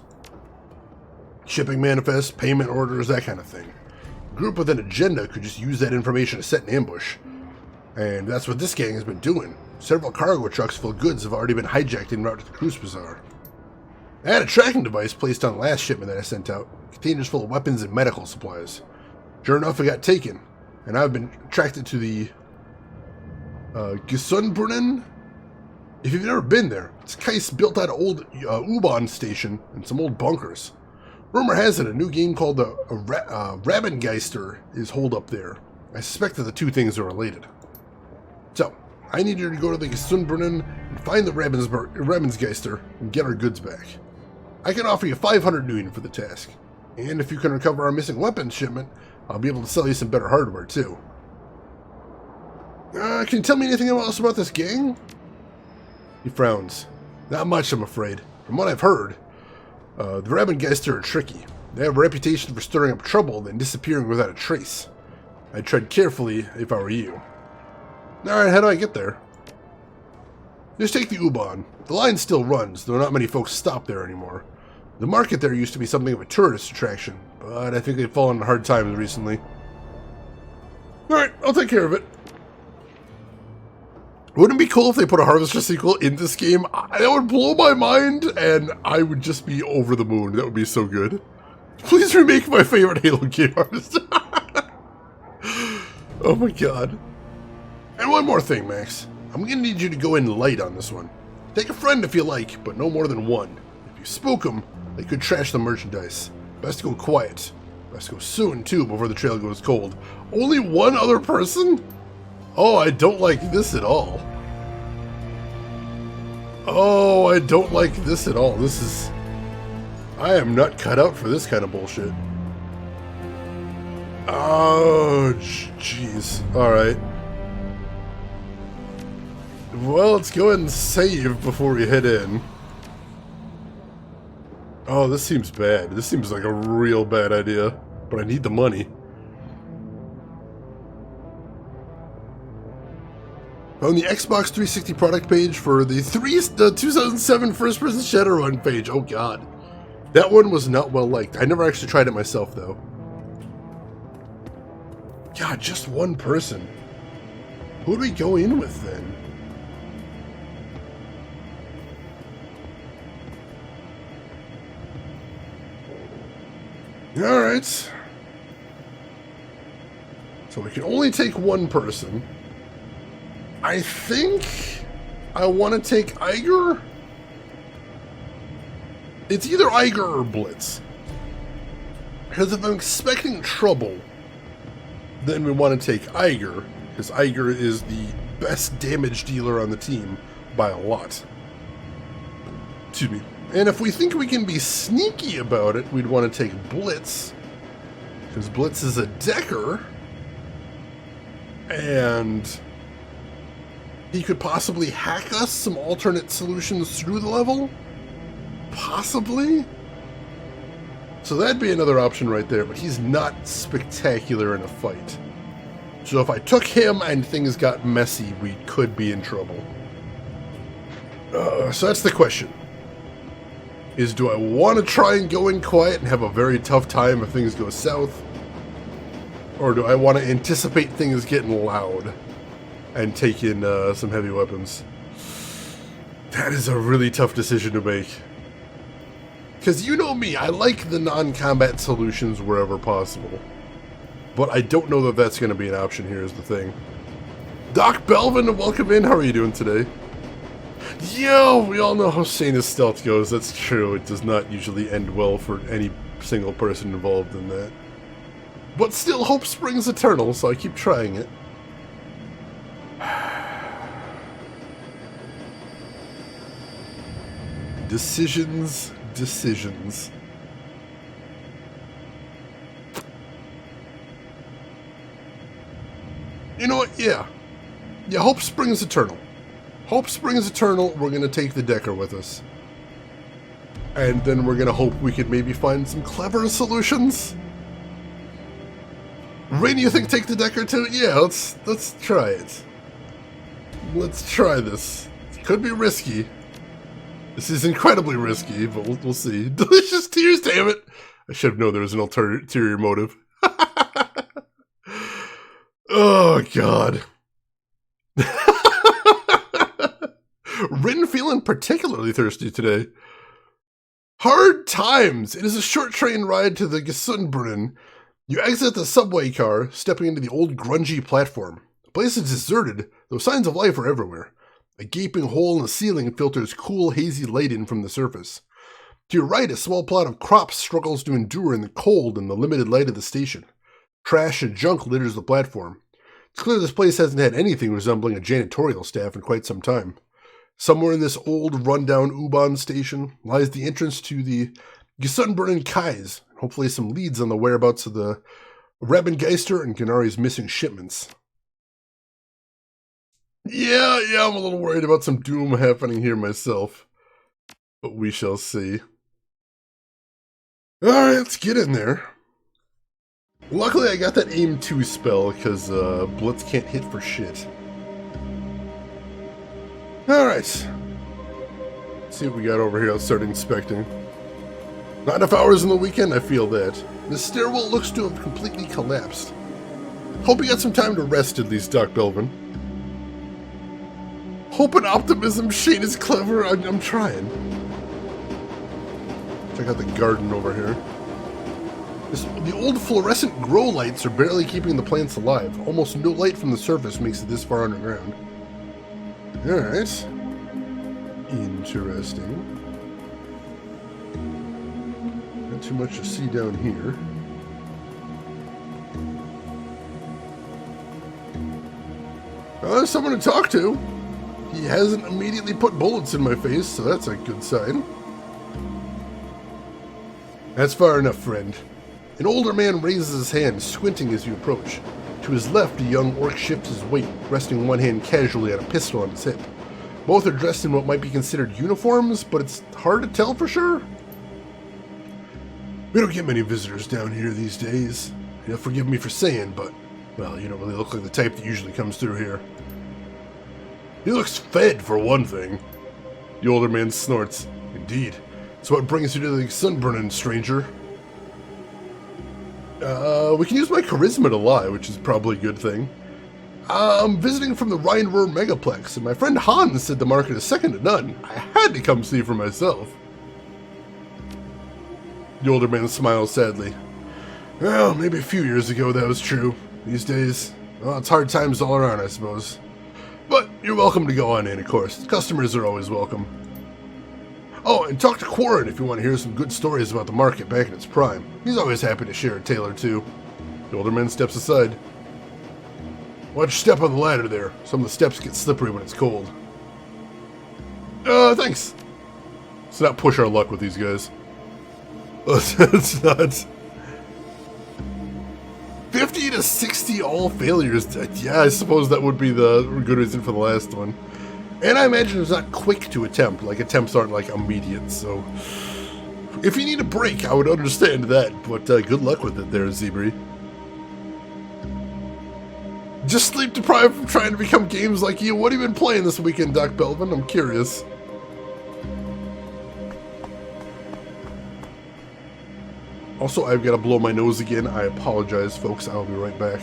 Speaker 1: Shipping manifests, payment orders, that kind of thing. A group with an agenda could just use that information to set an ambush. And that's what this gang has been doing. Several cargo trucks full of goods have already been hijacked en route to the Cruise Bazaar. I had a tracking device placed on the last shipment that I sent out, containers full of weapons and medical supplies. Sure enough, it got taken, and I've been tracked it to the Gesundbrunnen. If you've never been there, it's Kais built out of old U-Bahn station and some old bunkers. Rumor has it a new game called the Rabengeister is holed up there. I suspect that the two things are related. So, I need you to go to the Gesundbrunnen and find the Rabengeister and get our goods back. I can offer you 500 Nuyen for the task. And if you can recover our missing weapons shipment, I'll be able to sell you some better hardware too. Can you tell me anything else about this gang? He frowns. Not much, I'm afraid. From what I've heard, the Rabengeister are tricky. They have a reputation for stirring up trouble and then disappearing without a trace. I'd tread carefully if I were you. Alright, how do I get there? Just take the U-Bahn. The line still runs, though not many folks stop there anymore. The market there used to be something of a tourist attraction, but I think they've fallen on hard times recently. Alright, I'll take care of it. Wouldn't it be cool if they put a Harvester sequel in this game? That would blow my mind, and I would just be over the moon. That would be so good. Please remake my favorite Halo game, Harvester. Oh my god. And one more thing, Max. I'm gonna need you to go in light on this one. Take a friend if you like, but no more than one. If you spook them, they could trash the merchandise. Best go quiet. Best go soon, too, before the trail goes cold. Only one other person? Oh, I don't like this at all. Oh, I don't like this at all. This is... I am not cut out for this kind of bullshit. Oh, jeez. Alright. Well, let's go ahead and save before we head in. Oh, this seems bad. This seems like a real bad idea. But I need the money. On the Xbox 360 product page for the 2007 first-person Shadowrun page. Oh god. That one was not well liked. I never actually tried it myself, though. God, just one person. Who do we go in with, then? Alright. So we can only take one person. I think I want to take Iger. It's either Iger or Blitz. Because if I'm expecting trouble, then we want to take Iger. Because Iger is the best damage dealer on the team by a lot. Excuse me. And if we think we can be sneaky about it, we'd want to take Blitz, because Blitz is a decker, and he could possibly hack us some alternate solutions through the level? Possibly? So that'd be another option right there, but he's not spectacular in a fight. So if I took him and things got messy, we could be in trouble. So that's the question. Is do I want to try and go in quiet and have a very tough time if things go south? Or do I want to anticipate things getting loud and take in some heavy weapons? That is a really tough decision to make. Because you know me, I like the non-combat solutions wherever possible. But I don't know that that's going to be an option here is the thing. Doc Belvin, welcome in. How are you doing today? Yo, we all know how Shayna's stealth goes. That's true. It does not usually end well for any single person involved in that. But still, hope springs eternal, so I keep trying it. Decisions. You know what? Yeah, hope springs eternal. Hope springs eternal. We're going to take the Decker with us. And then we're going to hope we could maybe find some clever solutions. Rain, you think take the Decker too? Yeah, let's try it. Let's try this. It could be risky. This is incredibly risky, but we'll see. Delicious tears, damn it! I should have known there was an ulterior motive. Oh, God. Rin feeling particularly thirsty today. Hard times. It is a short train ride to the Gesundbrunnen. You exit the subway car, stepping into the old grungy platform. The place is deserted, though signs of life are everywhere. A gaping hole in the ceiling filters cool, hazy light in from the surface. To your right, a small plot of crops struggles to endure in the cold and the limited light of the station. Trash and junk litters the platform. It's clear this place hasn't had anything resembling a janitorial staff in quite some time. Somewhere in this old, rundown U-Bahn station lies the entrance to the Gesundbrunnen Kais, and hopefully some leads on the whereabouts of the Rabengeister and Gennari's missing shipments. Yeah, I'm a little worried about some doom happening here myself. But we shall see. Alright, let's get in there. Luckily I got that aim 2 spell, because Blitz can't hit for shit. Alright. Let's see what we got over here. I'll start inspecting. Not enough hours in the weekend, I feel that. The stairwell looks to have completely collapsed. Hope you got some time to rest at least, Doc Belvin. Hope and optimism, Shane is clever. I'm trying. Check out the garden over here. The old fluorescent grow lights are barely keeping the plants alive. Almost no light from the surface makes it this far underground. Alright. Interesting. Not too much to see down here. Oh, there's someone to talk to. He hasn't immediately put bullets in my face, so that's a good sign. That's far enough, friend. An older man raises his hand, squinting as you approach. To his left, a young orc shifts his weight, resting one hand casually on a pistol on his hip. Both are dressed in what might be considered uniforms, but it's hard to tell for sure. We don't get many visitors down here these days. You'll forgive me for saying, but, well, you don't really look like the type that usually comes through here. He looks fed, for one thing. The older man snorts. Indeed. So what brings you to the Gesundbrunnen, stranger? We can use my charisma to lie, which is probably a good thing. I'm visiting from the Rhine-Ruhr Megaplex, and my friend Hans said the market is second to none. I had to come see for myself. The older man smiles sadly. Well, maybe a few years ago that was true. These days, well, it's hard times all around, I suppose. But you're welcome to go on in, of course. Customers are always welcome. Oh, and talk to Quarren if you want to hear some good stories about the market back in its prime. He's always happy to share a tale or two. The older man steps aside. Watch your step on the ladder there. Some of the steps get slippery when it's cold. Thanks. Let's not push our luck with these guys. It's not. 50 to 60 all failures. Yeah, I suppose that would be the good reason for the last one. And I imagine it's not quick to attempt. Like, attempts aren't, like, immediate, so... If you need a break, I would understand that, but good luck with it there, Zebri. Just sleep deprived from trying to become games like you. What have you been playing this weekend, Doc Belvin? I'm curious. Also, I've got to blow my nose again. I apologize, folks. I'll be right back.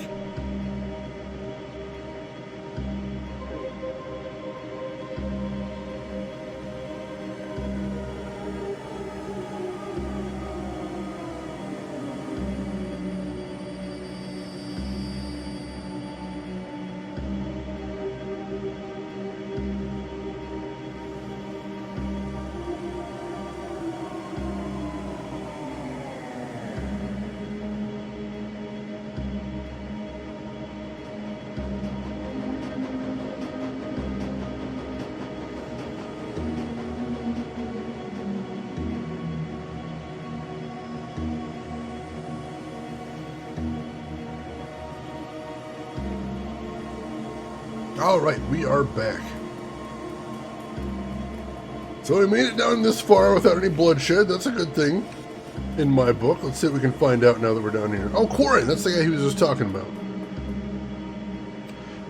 Speaker 1: Alright, we are back. So we made it down this far without any bloodshed. That's a good thing in my book. Let's see what we can find out now that we're down here. Oh, Quarren, that's the guy he was just talking about.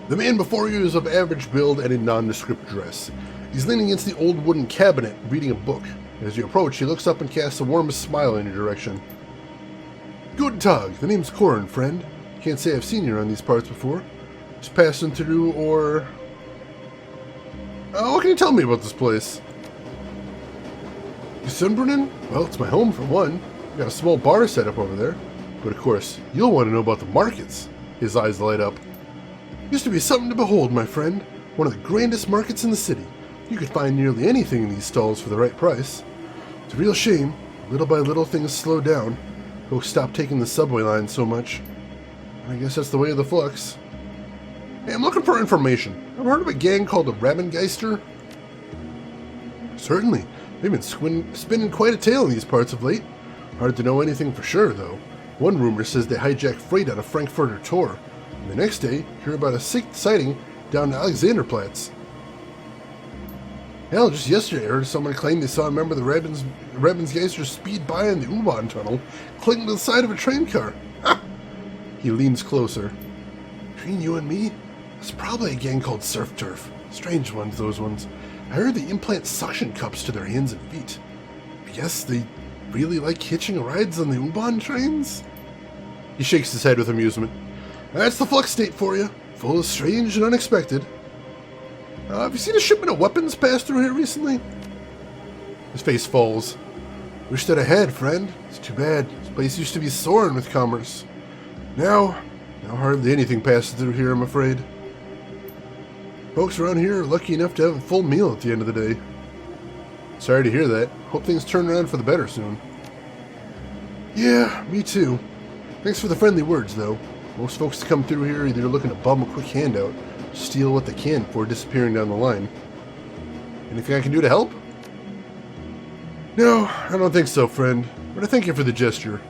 Speaker 1: The man before you is of average build and in nondescript dress. He's leaning against the old wooden cabinet, reading a book. As you approach, he looks up and casts the warmest smile in your direction. Good Tag, the name's Quarren, friend. Can't say I've seen you around these parts before. Just passing through, or... what can you tell me about this place? Sunburnin? Well, it's my home for one. I've got a small bar set up over there. But of course, you'll want to know about the markets. His eyes light up. Used to be something to behold, my friend. One of the grandest markets in the city. You could find nearly anything in these stalls for the right price. It's a real shame. Little by little, things slow down. Folks stop taking the subway line so much. I guess that's the way of the flux. Hey, I'm looking for information. I've heard of a gang called the Rabengeister. Certainly. They've been spinning quite a tale in these parts of late. Hard to know anything for sure, though. One rumor says they hijacked freight on a Frankfurter Tor. And the next day, hear about a sighting down to Alexanderplatz. Hell, just yesterday I heard someone claim they saw a member of the Rabengeister speed by in the U-Bahn tunnel, clinging to the side of a train car. Ha! He leans closer. Between you and me, it's probably a gang called Surf Turf. Strange ones, those ones. I heard they implant suction cups to their hands and feet. I guess they really like hitching rides on the U-Bahn trains? He shakes his head with amusement. That's the Flux State for you. Full of strange and unexpected. Have you seen a shipment of weapons pass through here recently? His face falls. Wish that I had, friend. It's too bad. This place used to be soaring with commerce. Now hardly anything passes through here, I'm afraid. Folks around here are lucky enough to have a full meal at the end of the day. Sorry to hear that. Hope things turn around for the better soon. Yeah, me too. Thanks for the friendly words, though. Most folks that come through here are either looking to bum a quick handout, steal what they can before disappearing down the line. Anything I can do to help? No, I don't think so, friend. But I thank you for the gesture.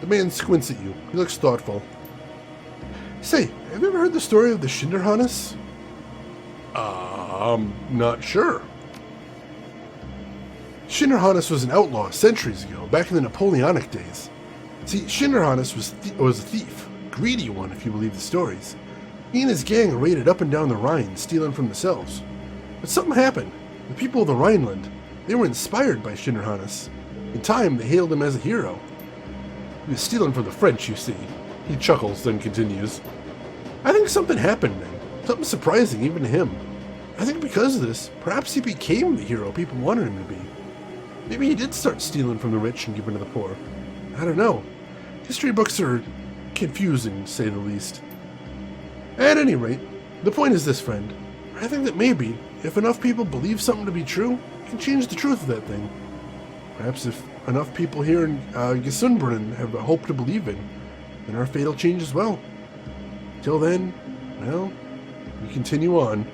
Speaker 1: The man squints at you. He looks thoughtful. Say, have you ever heard the story of the Schinderhannes? I'm not sure. Schinderhannes was an outlaw centuries ago, back in the Napoleonic days. See, Schinderhannes was a thief, greedy one if you believe the stories. He and his gang raided up and down the Rhine, stealing from themselves. But something happened. The people of the Rhineland, they were inspired by Schinderhannes. In time, they hailed him as a hero. He was stealing from the French, you see. He chuckles, then continues. I think something happened then. Something surprising even to him. I think because of this, perhaps he became the hero people wanted him to be. Maybe he did start stealing from the rich and giving to the poor. I don't know. History books are confusing, to say the least. At any rate, the point is this, friend. I think that maybe, if enough people believe something to be true, it can change the truth of that thing. Perhaps if enough people here in Gesundbrunnen have a hope to believe in, then our fate will change as well. Till then, Well, we continue on.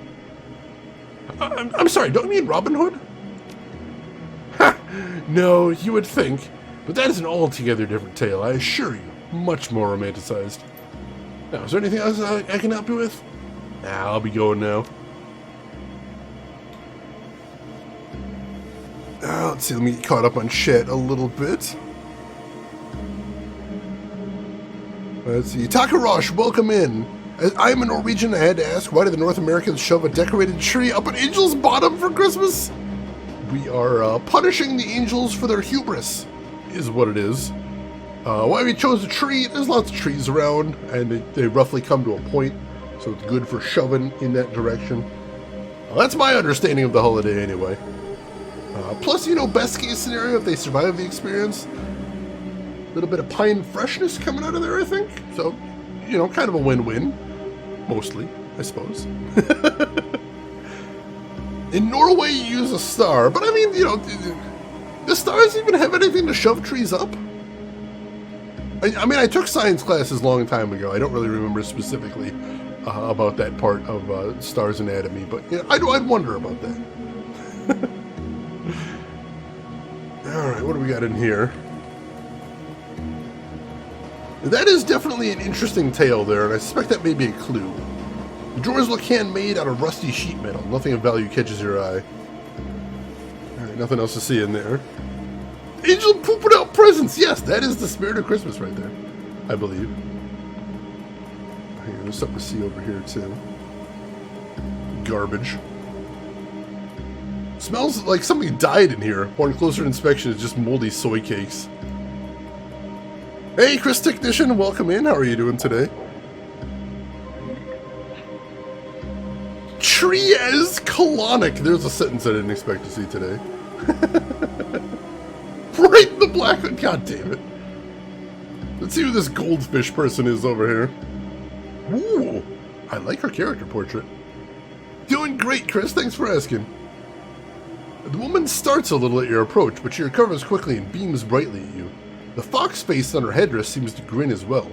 Speaker 1: I'm sorry, don't you mean Robin Hood? Ha! No, you would think. But that is an altogether different tale, I assure you. Much more romanticized. Now, is there anything else I can help you with? Nah, I'll be going now. Let's see, let me get caught up on shit a little bit. Let's see. Takarosh, welcome in. As I'm a Norwegian, I had to ask, why did the North Americans shove a decorated tree up an angel's bottom for Christmas? We are punishing the angels for their hubris, is what it is. Why we chose a tree, there's lots of trees around, and they roughly come to a point, so it's good for shoving in that direction. That's my understanding of the holiday anyway. Plus, you know, best case scenario, if they survive the experience, a little bit of pine freshness coming out of there, I think. So, you know, kind of a win-win. Mostly, I suppose. In Norway, you use a star, but I mean, you know, the stars even have anything to shove trees up? I mean, I took science classes a long time ago. I don't really remember specifically about that part of stars anatomy, but you know, I'd wonder about that. Alright, what do we got in here? That is definitely an interesting tale there, and I suspect that may be a clue. The drawers look handmade out of rusty sheet metal. Nothing of value catches your eye. Alright, nothing else to see in there. Angel pooping out presents! Yes, that is the spirit of Christmas right there, I believe. Here, there's something to see over here, too. Garbage. Smells like something died in here. Upon closer inspection, it's just moldy soy cakes. Hey, Chris Technician, welcome in. How are you doing today? Trias colonic. There's a sentence I didn't expect to see today. Right in the black one. God damn it. Let's see who this goldfish person is over here. Ooh, I like her character portrait. Doing great, Chris. Thanks for asking. The woman starts a little at your approach, but she recovers quickly and beams brightly at you. The fox face on her headdress seems to grin as well.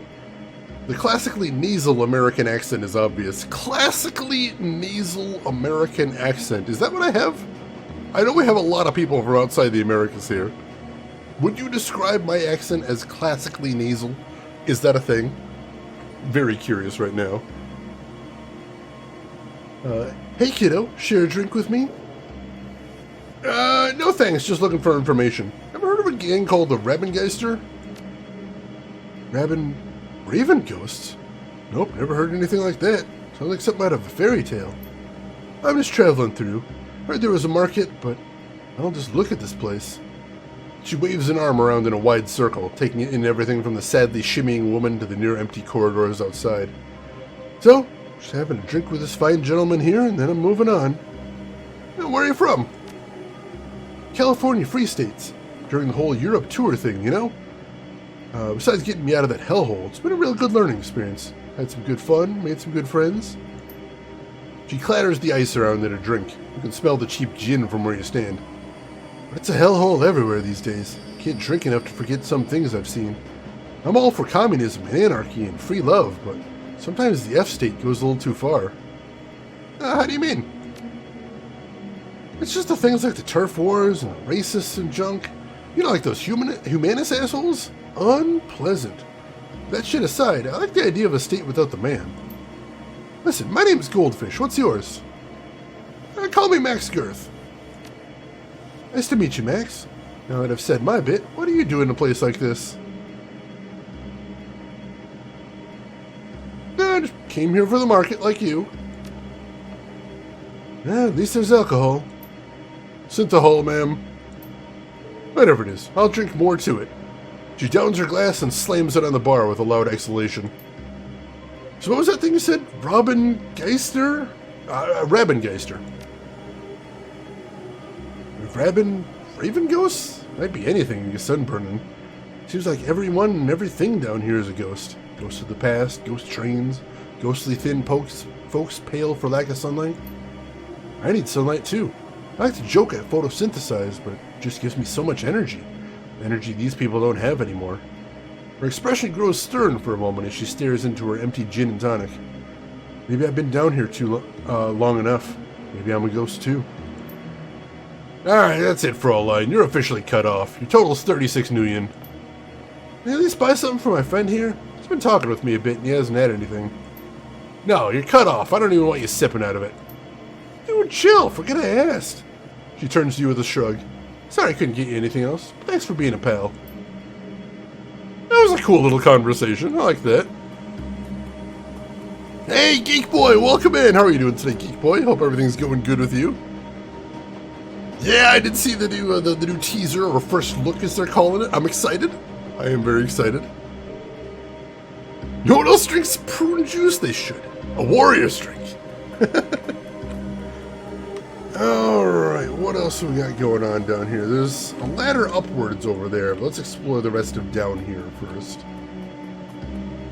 Speaker 1: The classically nasal American accent is obvious. Classically nasal American accent. Is that what I have? I know we have a lot of people from outside the Americas here. Would you describe my accent as classically nasal? Is that a thing? Very curious right now. Hey kiddo, share a drink with me? No thanks, just looking for information. Ever heard of a gang called the Rabengeister? Raven Ghosts? Nope, never heard anything like that. Sounds like something out of a fairy tale. I'm just traveling through. Heard there was a market, but I'll just look at this place. She waves an arm around in a wide circle, taking in everything from the sadly shimmying woman to the near empty corridors outside. So, just having a drink with this fine gentleman here, and then I'm moving on. Where are you from? California Free States. During the whole Europe tour thing, you know? Besides getting me out of that hellhole, it's been a real good learning experience. Had some good fun, made some good friends. She clatters the ice around in her drink. You can smell the cheap gin from where you stand. But it's a hellhole everywhere these days. Can't drink enough to forget some things I've seen. I'm all for communism and anarchy and free love, but sometimes the F-state goes a little too far. How do you mean? It's just the things like the turf wars and the racists and junk. You know, like those humanist assholes? Unpleasant. That shit aside, I like the idea of a state without the man. Listen, my name's Goldfish. What's yours? Call me Max Girth. Nice to meet you, Max. Now that I've said my bit, what do you do in a place like this? I just came here for the market like you. At least there's alcohol. Synthahol, ma'am. Whatever it is, I'll drink more to it. She downs her glass and slams it on the bar with a loud exhalation. So what was that thing you said? Rabengeister? Rabengeister. Raven ghosts? Might be anything to get sunburning. Seems like everyone and everything down here is a ghost. Ghosts of the past, ghost trains, ghostly thin folks pale for lack of sunlight. I need sunlight too. I like to joke at photosynthesize, but it just gives me so much energy. Energy these people don't have anymore. Her expression grows stern for a moment as she stares into her empty gin and tonic. Maybe I've been down here too long enough. Maybe I'm a ghost too. Alright, that's it, Fraulein. You're officially cut off. Your total's 36 million. Can you at least buy something for my friend here? He's been talking with me a bit and he hasn't had anything. No, you're cut off. I don't even want you sipping out of it. Dude, chill. Forget I asked. She turns to you with a shrug. Sorry I couldn't get you anything else, but thanks for being a pal. That was a cool little conversation. I like that. Hey, Geek Boy, welcome in. How are you doing today, Geek Boy? Hope everything's going good with you. Yeah, I did see the new teaser, or first look as they're calling it. I'm excited. I am very excited. No one else drinks prune juice? They should. A warrior's drink. Alright, what else have we got going on down here? There's a ladder upwards over there, but let's explore the rest of down here first.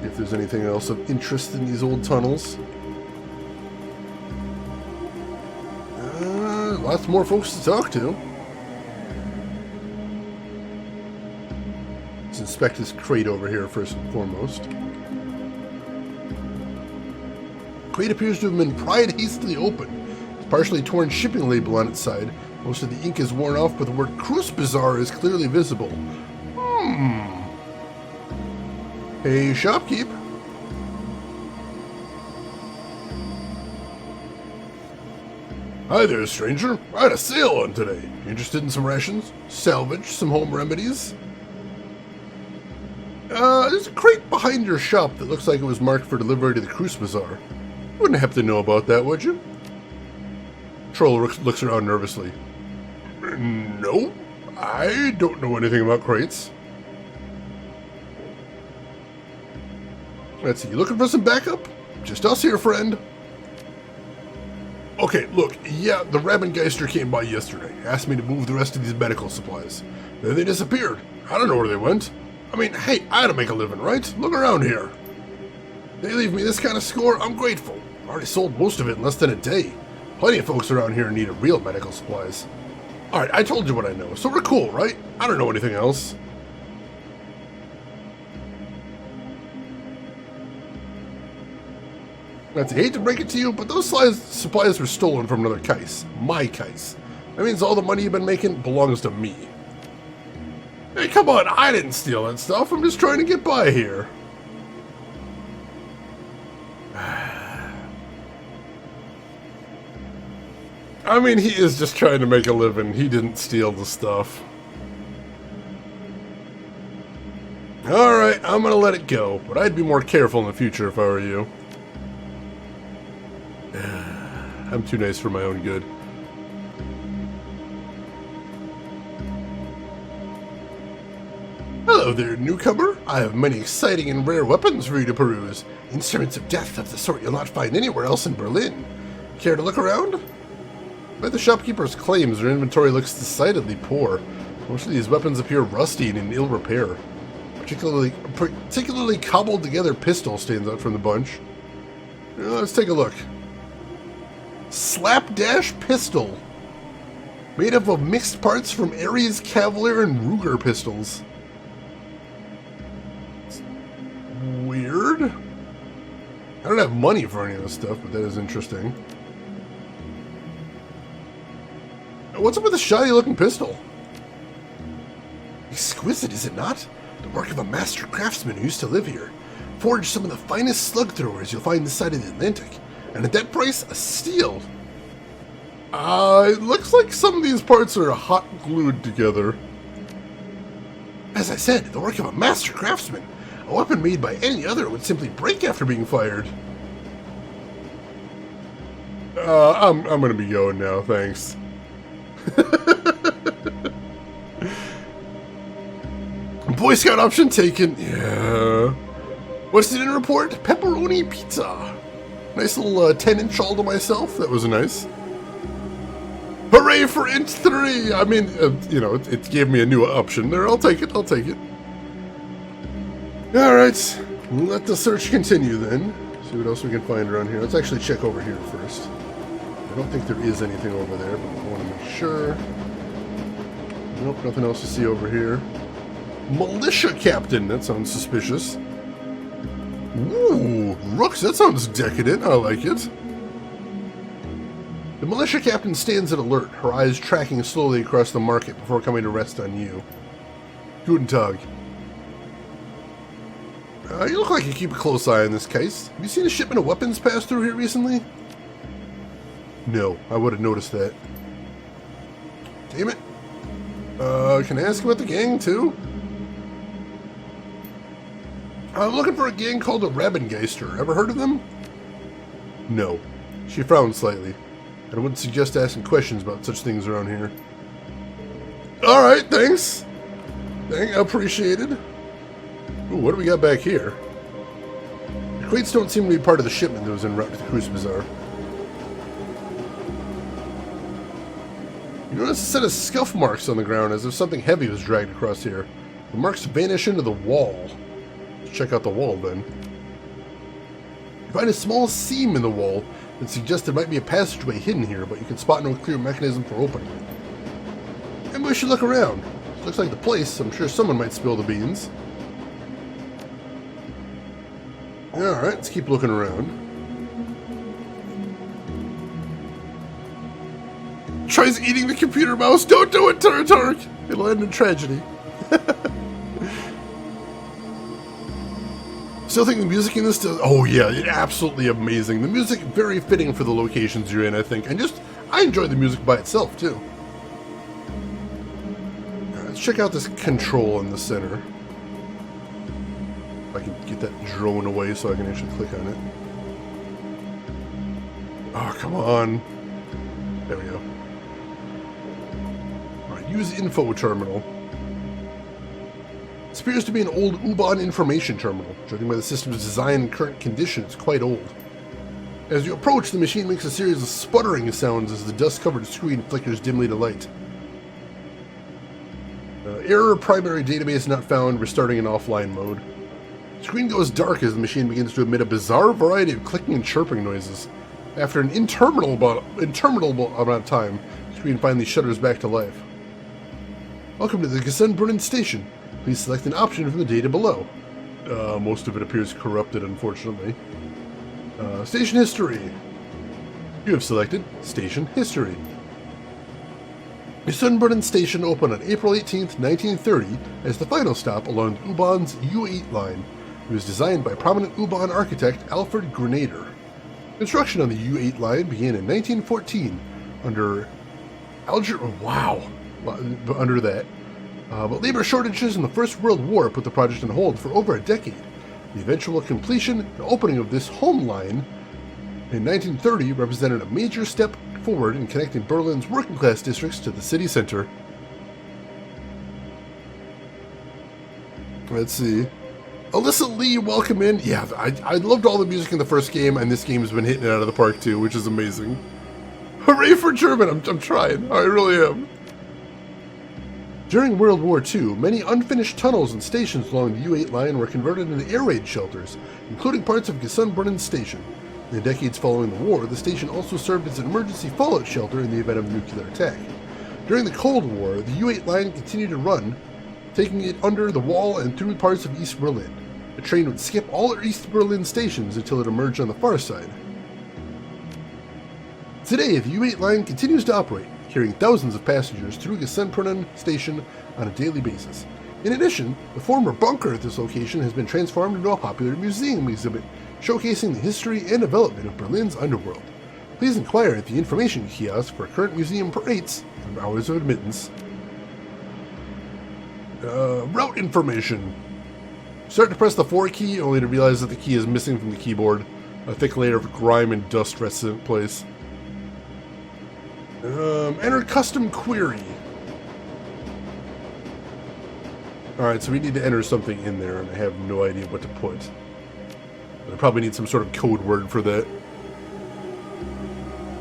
Speaker 1: If there's anything else of interest in these old tunnels. Lots more folks to talk to. Let's inspect this crate over here first and foremost. Crate appears to have been pried hastily open. It's partially torn shipping label on its side. Most of the ink is worn off, but the word Cruise Bazaar is clearly visible. Hey, shopkeep. Hi there, stranger. I had a sale on today. Interested in some rations? Salvage? Some home remedies? There's a crate behind your shop that looks like it was marked for delivery to the Cruise Bazaar. Wouldn't have to know about that, would you? Troll looks around nervously. No, I don't know anything about crates. Let's see, you looking for some backup? Just us here, friend. Okay, look, yeah, the Rabbengeister came by yesterday, asked me to move the rest of these medical supplies. Then they disappeared. I don't know where they went. I mean, hey, I had to make a living, right? Look around here. They leave me this kind of score, I'm grateful. I already sold most of it in less than a day. Plenty of folks around here need real medical supplies. Alright, I told you what I know, so we're cool, right? I don't know anything else. I hate to break it to you, but those supplies were stolen from another Kais. My Kais. That means all the money you've been making belongs to me. Hey, come on, I didn't steal that stuff. I'm just trying to get by here. I mean, he is just trying to make a living. He didn't steal the stuff. Alright, I'm gonna let it go, but I'd be more careful in the future if I were you. I'm too nice for my own good. Hello there, newcomer. I have many exciting and rare weapons for you to peruse. Instruments of death of the sort you'll not find anywhere else in Berlin. Care to look around? By the shopkeeper's claims, their inventory looks decidedly poor. Most of these weapons appear rusty and in ill repair. Particularly cobbled together pistol stands out from the bunch. Let's take a look. Slapdash pistol. Made up of mixed parts from Ares Cavalier and Ruger pistols. It's weird. I don't have money for any of this stuff, but that is interesting. What's up with the shoddy looking pistol? Exquisite, is it not? The work of a master craftsman who used to live here. Forged some of the finest slug throwers you'll find this side of the Atlantic. And at that price, a steal. It looks like some of these parts are hot glued together. As I said, the work of a master craftsman. A weapon made by any other would simply break after being fired. I'm gonna be going now, thanks. Boy Scout option taken. Yeah. What's the dinner report? Pepperoni pizza. Nice little 10-inch all to myself. That was nice. Hooray for Int 3! I mean, you know, it gave me a new option there. I'll take it. I'll take it. Alright. Let the search continue then. See what else we can find around here. Let's actually check over here first. I don't think there is anything over there, but I want to make sure. Nope, nothing else to see over here. Militia captain. That sounds suspicious. Ooh, rooks, that sounds decadent. I like it. The militia captain stands at alert, her eyes tracking slowly across the market before coming to rest on you. Guten Tag. You look like you keep a close eye on this case. Have you seen a shipment of weapons pass through here recently? No, I would have noticed that. Damn it. Can I ask about the gang, too? I'm looking for a gang called the Rabengeister. Ever heard of them? No. She frowned slightly. I wouldn't suggest asking questions about such things around here. Alright, thanks. Appreciated. Ooh, what do we got back here? The crates don't seem to be part of the shipment that was en route to the Cruise Bazaar. You notice a set of scuff marks on the ground as if something heavy was dragged across here. The marks vanish into the wall. Let's check out the wall then. You find a small seam in the wall that suggests there might be a passageway hidden here, but you can spot no clear mechanism for opening it. Maybe we should look around. This looks like the place. I'm sure someone might spill the beans. Alright, let's keep looking around. Tries eating the computer mouse. Don't do it, Tark! It'll end in tragedy. Still think the music in this does... Oh yeah, absolutely amazing. The music very fitting for the locations you're in, I think. And I enjoy the music by itself, too. Right, let's check out this control in the center. If I can get that drone away so I can actually click on it. Oh, come on. There we go. Alright, use info terminal. This appears to be an old U-Bahn information terminal. Judging by the system's design and current condition, it's quite old. As you approach, the machine makes a series of sputtering sounds as the dust-covered screen flickers dimly to light. Error, primary database not found, restarting in offline mode. The screen goes dark as the machine begins to emit a bizarre variety of clicking and chirping noises. After an interminable amount of time, the screen finally shudders back to life. Welcome to the Gesundbrunnen station. Please select an option from the data below. Most of it appears corrupted, unfortunately. Station history. You have selected Station History. Gesundbrunnen Station opened on April 18th, 1930 as the final stop along the U-Bahn's U8 line. It was designed by prominent U-Bahn architect Alfred Grenader. Construction on the U8 line began in 1914 under but labor shortages in the First World War put the project on hold for over a decade. The eventual completion and opening of this home line in 1930 represented a major step forward in connecting Berlin's working-class districts to the city center. Let's see. Alyssa Lee, welcome in. Yeah, I loved all the music in the first game, and this game has been hitting it out of the park too, which is amazing. Hooray for German! I'm trying. I really am. During World War II, many unfinished tunnels and stations along the U8 line were converted into air raid shelters, including parts of Gesundbrunnen Station. In the decades following the war, the station also served as an emergency fallout shelter in the event of a nuclear attack. During the Cold War, the U8 line continued to run, taking it under the wall and through parts of East Berlin. The train would skip all East Berlin stations until it emerged on the far side. Today, the U8 line continues to operate, carrying thousands of passengers through Gesundbrunnen Station on a daily basis. In addition, the former bunker at this location has been transformed into a popular museum exhibit, showcasing the history and development of Berlin's underworld. Please inquire at the information kiosk for current museum rates and hours of admittance. Route information. Start to press the 4 key, only to realize that the key is missing from the keyboard. A thick layer of grime and dust rests in place. Enter custom query. Alright, so we need to enter something in there, and I have no idea what to put. I probably need some sort of code word for that.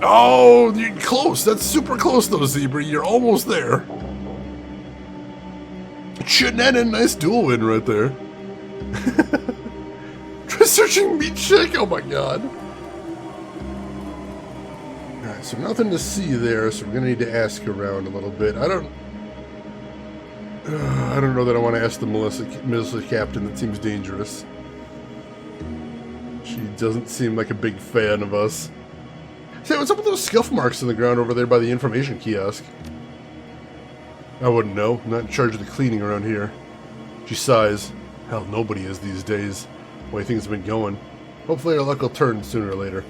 Speaker 1: Oh, you're close. That's super close, though, Zebra. You're almost there. Shenanigans, nice dual win right there. Try searching meat check. Oh my god. Alright, so nothing to see there, so we're gonna need to ask around a little bit. I don't know that I want to ask the militia captain. That seems dangerous. She doesn't seem like a big fan of us. Say, what's up with those scuff marks in the ground over there by the information kiosk? I wouldn't know. I'm not in charge of the cleaning around here. She sighs. Hell, nobody is these days. The way things have been going. Hopefully our luck will turn sooner or later.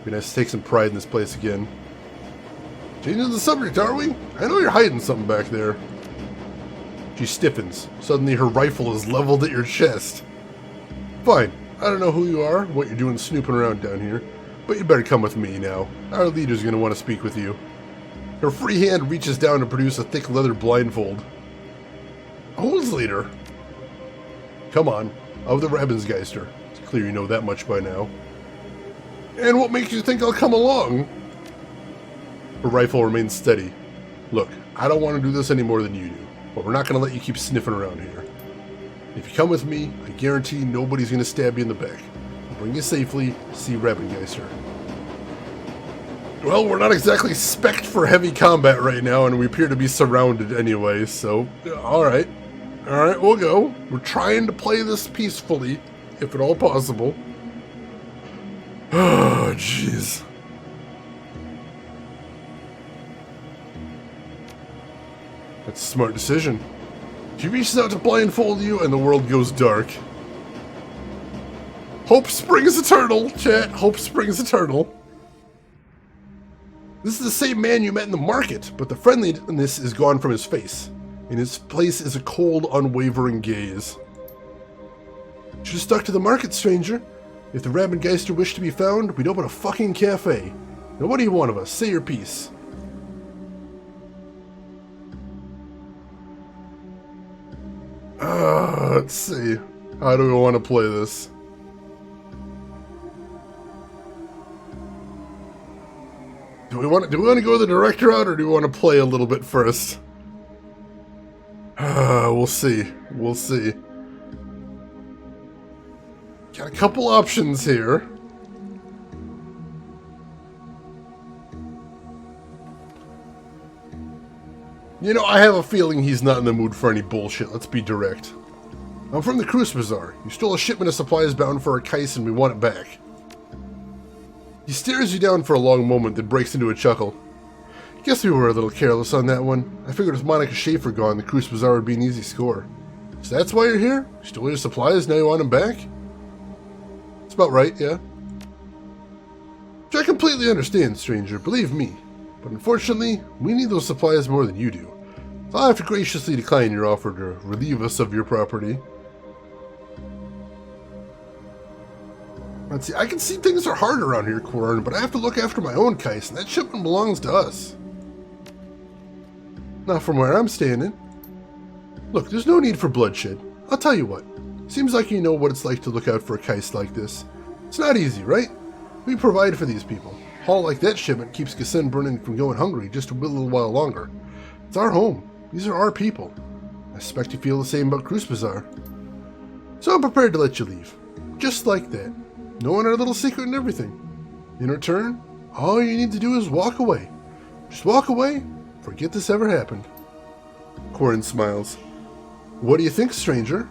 Speaker 1: Be nice to take some pride in this place again. Changing the subject, are we? I know you're hiding something back there. She stiffens. Suddenly her rifle is leveled at your chest. Fine. I don't know who you are, what you're doing snooping around down here, but you better come with me now. Our leader's going to want to speak with you. Her free hand reaches down to produce a thick leather blindfold. Who's leader? Come on. Of the Ravensgeister. It's clear you know that much by now. And what makes you think I'll come along? Her rifle remains steady. Look, I don't want to do this any more than you do, but we're not going to let you keep sniffing around here. If you come with me, I guarantee nobody's going to stab you in the back. I'll bring you safely to see Ravengeister. Well, we're not exactly spec'd for heavy combat right now, and we appear to be surrounded anyway, so alright. Alright, we'll go. We're trying to play this peacefully, if at all possible. Oh, jeez. That's a smart decision. She reaches out to blindfold you, and the world goes dark. Hope springs eternal, chat. Hope springs eternal. This is the same man you met in the market, but the friendliness is gone from his face. In his place is a cold, unwavering gaze. Should have stuck to the market, stranger. If the Ravengeister wished to be found, we'd open a fucking cafe. Now what do you want of us? Say your piece. Let's see. How do we want to play this? Do we want to go the direct route, or do we want to play a little bit first? We'll see. We'll see. Got a couple options here. You know, I have a feeling he's not in the mood for any bullshit. Let's be direct. I'm from the Cruise Bazaar. You stole a shipment of supplies bound for a case and we want it back. He stares you down for a long moment, then breaks into a chuckle. Guess we were a little careless on that one. I figured with Monica Schaefer gone, the Cruise Bazaar would be an easy score. So that's why you're here? You stole your supplies, now you want them back? That's about right, yeah. Which I completely understand, stranger, believe me. But unfortunately, we need those supplies more than you do. So I'll have to graciously decline your offer to relieve us of your property. Let's see, I can see things are hard around here, Quarren, but I have to look after my own case, and that shipment belongs to us. Not from where I'm standing. Look, there's no need for bloodshed. I'll tell you what. Seems like you know what it's like to look out for a case like this. It's not easy, right? We provide for these people. A haul like that shipment keeps Gassenbrunn from going hungry just a little while longer. It's our home. These are our people. I expect you feel the same about Cruise Bazaar. So I'm prepared to let you leave. Just like that. Knowing our little secret and everything. In return, all you need to do is walk away. Just walk away. Forget this ever happened. Quarren smiles. What do you think, stranger?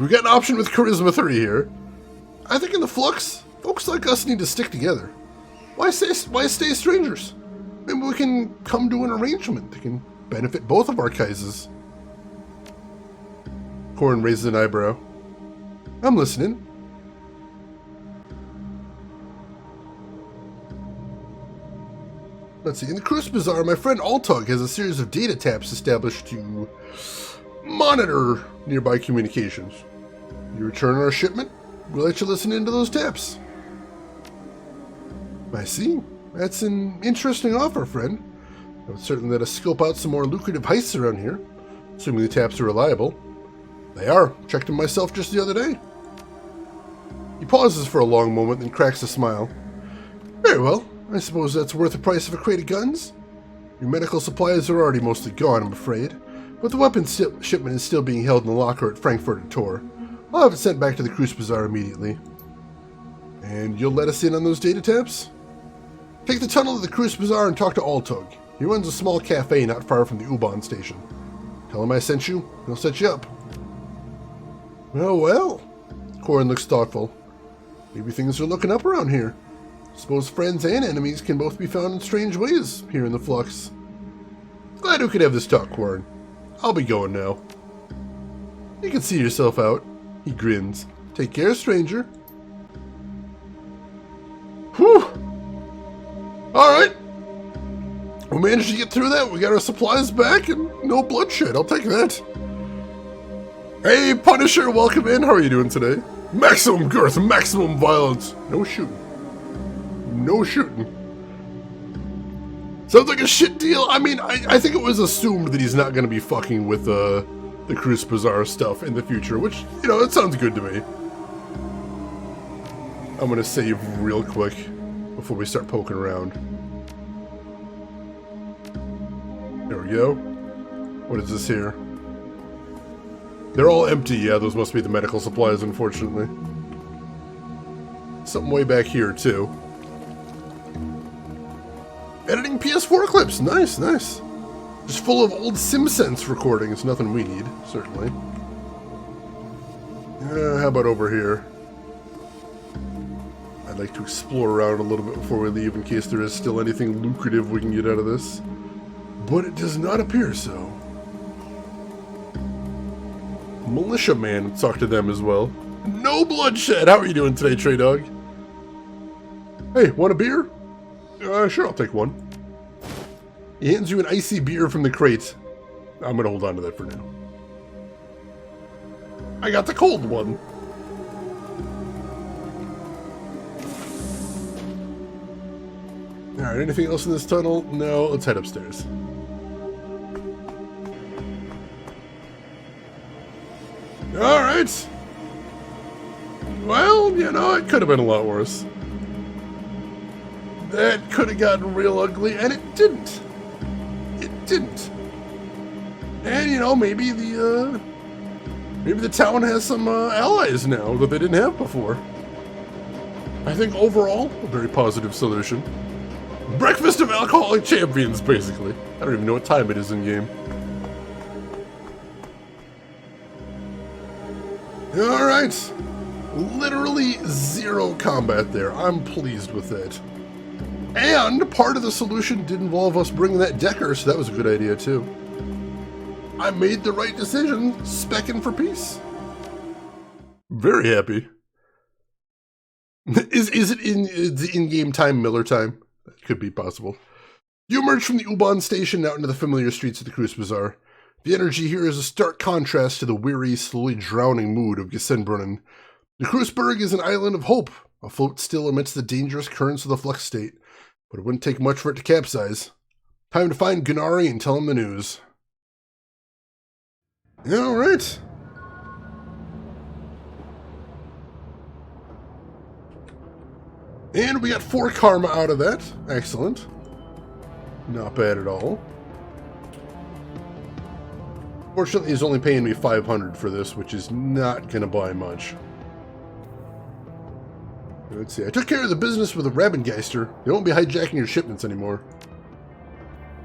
Speaker 1: We've got an option with Charisma 3 here. I think in the Flux, folks like us need to stick together. Why stay strangers? Maybe we can come to an arrangement that can benefit both of our Kaises. Quarren raises an eyebrow. I'm listening. Let's see. In the Cruise Bazaar, my friend Altug has a series of data taps established to monitor nearby communications. You return our shipment, we'll let you listen into those taps. I see. That's an interesting offer, friend. I would certainly let us scope out some more lucrative heists around here, assuming the taps are reliable. They are. Checked them myself just the other day. He pauses for a long moment, then cracks a smile. Very well. I suppose that's worth the price of a crate of guns? Your medical supplies are already mostly gone, I'm afraid, but the weapons shipment is still being held in the locker at Frankfurt and Tor. I'll have it sent back to the Cruise Bazaar immediately. And you'll let us in on those data taps? Take the tunnel to the Cruise Bazaar and talk to Altug. He runs a small cafe not far from the U-Bahn station. Tell him I sent you, he'll set you up. Oh well. Corin looks thoughtful. Maybe things are looking up around here. Suppose friends and enemies can both be found in strange ways here in the Flux. Glad we could have this talk, Corin. I'll be going now. You can see yourself out. He grins. Take care, stranger. Whew! Alright. We managed to get through that. We got our supplies back and no bloodshed. I'll take that. Hey, Punisher, welcome in. How are you doing today? Maximum girth, maximum violence. No shooting. No shooting. Sounds like a shit deal. I mean, I think it was assumed that he's not going to be fucking with the Cruise Bazaar stuff in the future, which, you know, that sounds good to me. I'm going to save real quick before we start poking around. There we go. What is this here? They're all empty. Yeah, those must be the medical supplies, unfortunately. Something way back here, too. Editing PS4 clips. Nice, nice. Just full of old SimSense recordings. Nothing we need, certainly. How about over here? I'd like to explore around a little bit before we leave in case there is still anything lucrative we can get out of this. But it does not appear so. Militia Man, talk to them as well. No bloodshed! How are you doing today, Trey Dog? Hey, want a beer? Sure, I'll take one. He hands you an icy beer from the crate. I'm gonna hold on to that for now. I got the cold one. Alright, anything else in this tunnel? No, let's head upstairs. Alright. Well, you know, it could have been a lot worse. That could have gotten real ugly, and it didn't. It didn't. And, you know, maybe the town has some allies now that they didn't have before. I think overall, a very positive solution. Breakfast of alcoholic champions, basically. I don't even know what time it is in game. Alright. Literally zero combat there. I'm pleased with that. And part of the solution did involve us bringing that Decker, so that was a good idea too. I made the right decision, specking for peace. Very happy. Is it in the in-game time Miller time? That could be possible. You emerge from the U-Bahn station out into the familiar streets of the Cruise Bazaar. The energy here is a stark contrast to the weary, slowly drowning mood of Gessenbrunnen. The Kreuzberg is an island of hope, afloat still amidst the dangerous currents of the Flux state, but it wouldn't take much for it to capsize. Time to find Gunnari and tell him the news. Alright. And we got 4 karma out of that. Excellent. Not bad at all. Fortunately, he's only paying me 500 for this, which is not going to buy much. Let's see. I took care of the business with a Rabengeister. They won't be hijacking your shipments anymore.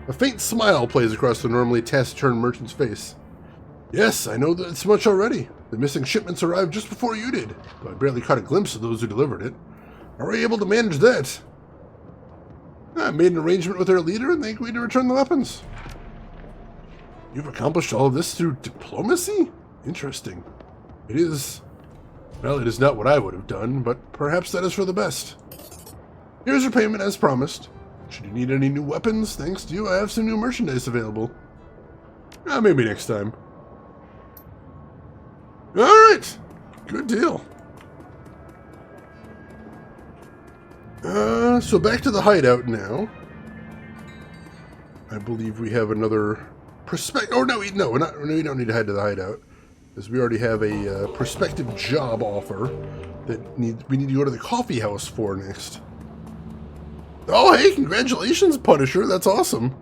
Speaker 1: A faint smile plays across the normally taciturn merchant's face. Yes, I know that much already. The missing shipments arrived just before you did, but I barely caught a glimpse of those who delivered it. How were you able to manage that? I made an arrangement with our leader and they agreed to return the weapons. You've accomplished all of this through diplomacy? Interesting. It is... well, it is not what I would have done, but perhaps that is for the best. Here's your payment as promised. Should you need any new weapons, thanks to you, I have some new merchandise available. Maybe next time. Alright! Good deal. So back to the hideout now. I believe we have another prospect... oh, no, we don't need to head to the hideout. Because we already have a prospective job offer that we need to go to the coffee house for next. Oh, hey, congratulations, Punisher. That's awesome.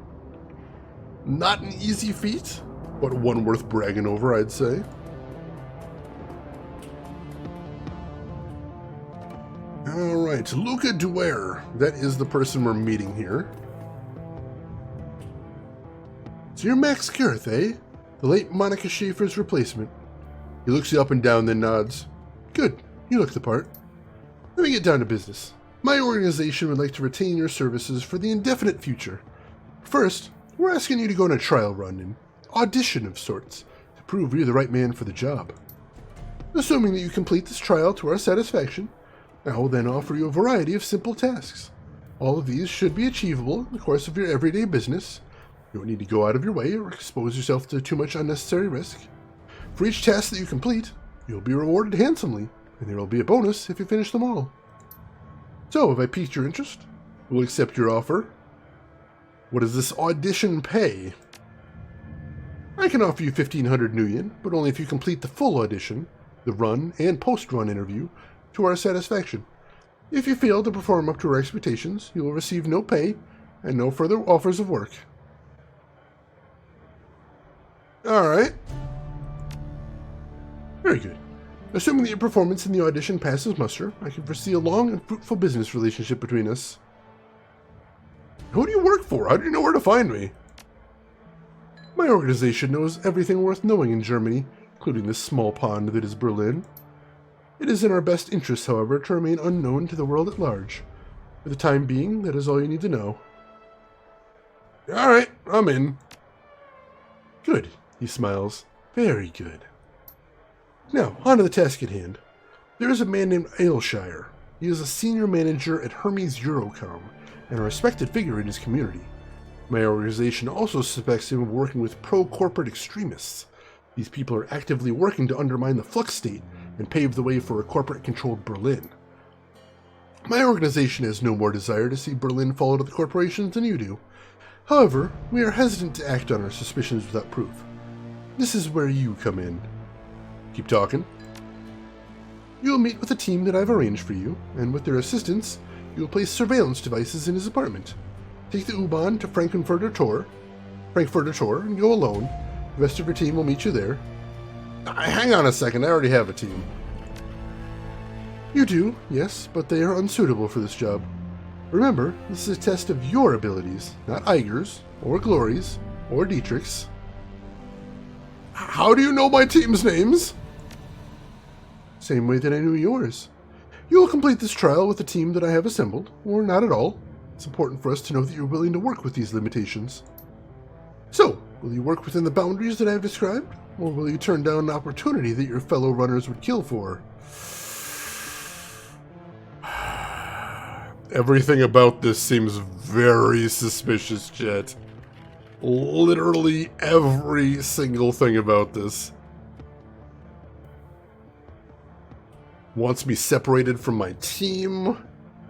Speaker 1: Not an easy feat, but one worth bragging over, I'd say. Alright, Luca Duer. That is the person we're meeting here. So you're Max Gareth, eh? The late Monica Schaefer's replacement. He looks you up and down, then nods. Good. You look the part. Let me get down to business. My organization would like to retain your services for the indefinite future. First, we're asking you to go on a trial run, an audition of sorts, to prove you're the right man for the job. Assuming that you complete this trial to our satisfaction, I will then offer you a variety of simple tasks. All of these should be achievable in the course of your everyday business. You don't need to go out of your way or expose yourself to too much unnecessary risk. For each task that you complete, you'll be rewarded handsomely, and there will be a bonus if you finish them all. So, have I piqued your interest? We'll accept your offer. What does this audition pay? I can offer you 1,500 nuyen, but only if you complete the full audition, the run and post-run interview, to our satisfaction. If you fail to perform up to our expectations, you will receive no pay and no further offers of work. Alright. Very good. Assuming that your performance in the audition passes muster, I can foresee a long and fruitful business relationship between us. Who do you work for? How do you know where to find me? My organization knows everything worth knowing in Germany, including this small pond that is Berlin. It is in our best interest, however, to remain unknown to the world at large. For the time being, that is all you need to know. Alright, I'm in. Good, he smiles. Very good. Now, on to the task at hand. There is a man named Ailshire. He is a senior manager at Hermes Eurocom, and a respected figure in his community. My organization also suspects him of working with pro-corporate extremists. These people are actively working to undermine the Flux state and pave the way for a corporate-controlled Berlin. My organization has no more desire to see Berlin fall to the corporations than you do. However, we are hesitant to act on our suspicions without proof. This is where you come in. Keep talking. You will meet with a team that I've arranged for you, and with their assistance, you will place surveillance devices in his apartment. Take the U-Bahn to Frankfurter Tor, and go alone. The rest of your team will meet you there. Hang on a second, I already have a team. You do, yes, but they are unsuitable for this job. Remember, this is a test of your abilities, not Iger's, or Glory's, or Dietrich's. How do you know my team's names? Same way that I knew yours. You will complete this trial with the team that I have assembled, or not at all. It's important for us to know that you're willing to work with these limitations. So, will you work within the boundaries that I have described, or will you turn down an opportunity that your fellow runners would kill for? Everything about this seems very suspicious, Jet. Literally every single thing about this. Wants me separated from my team.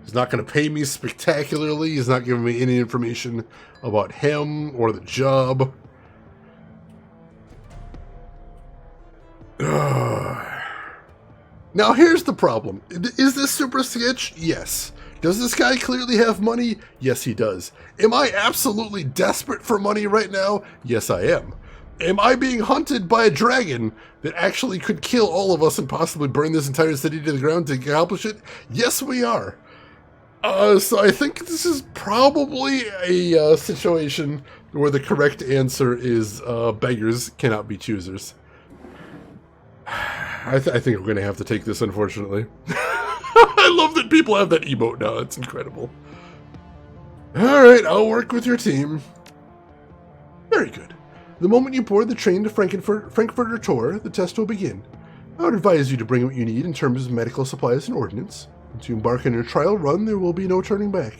Speaker 1: He's not going to pay me spectacularly. He's not giving me any information about him or the job. Now here's the problem. Is this super sketch? Yes. Does this guy clearly have money? Yes, he does. Am I absolutely desperate for money right now? Yes, I am. Am I being hunted by a dragon that actually could kill all of us and possibly burn this entire city to the ground to accomplish it? Yes, we are. So I think this is probably a situation where the correct answer is beggars cannot be choosers. I think we're going to have to take this, unfortunately. I love that people have that emote now. It's incredible. Alright, I'll work with your team. Very good. The moment you board the train to Frankfurter Tor, the test will begin. I would advise you to bring what you need in terms of medical supplies and ordnance. Once you embark on your trial run, there will be no turning back.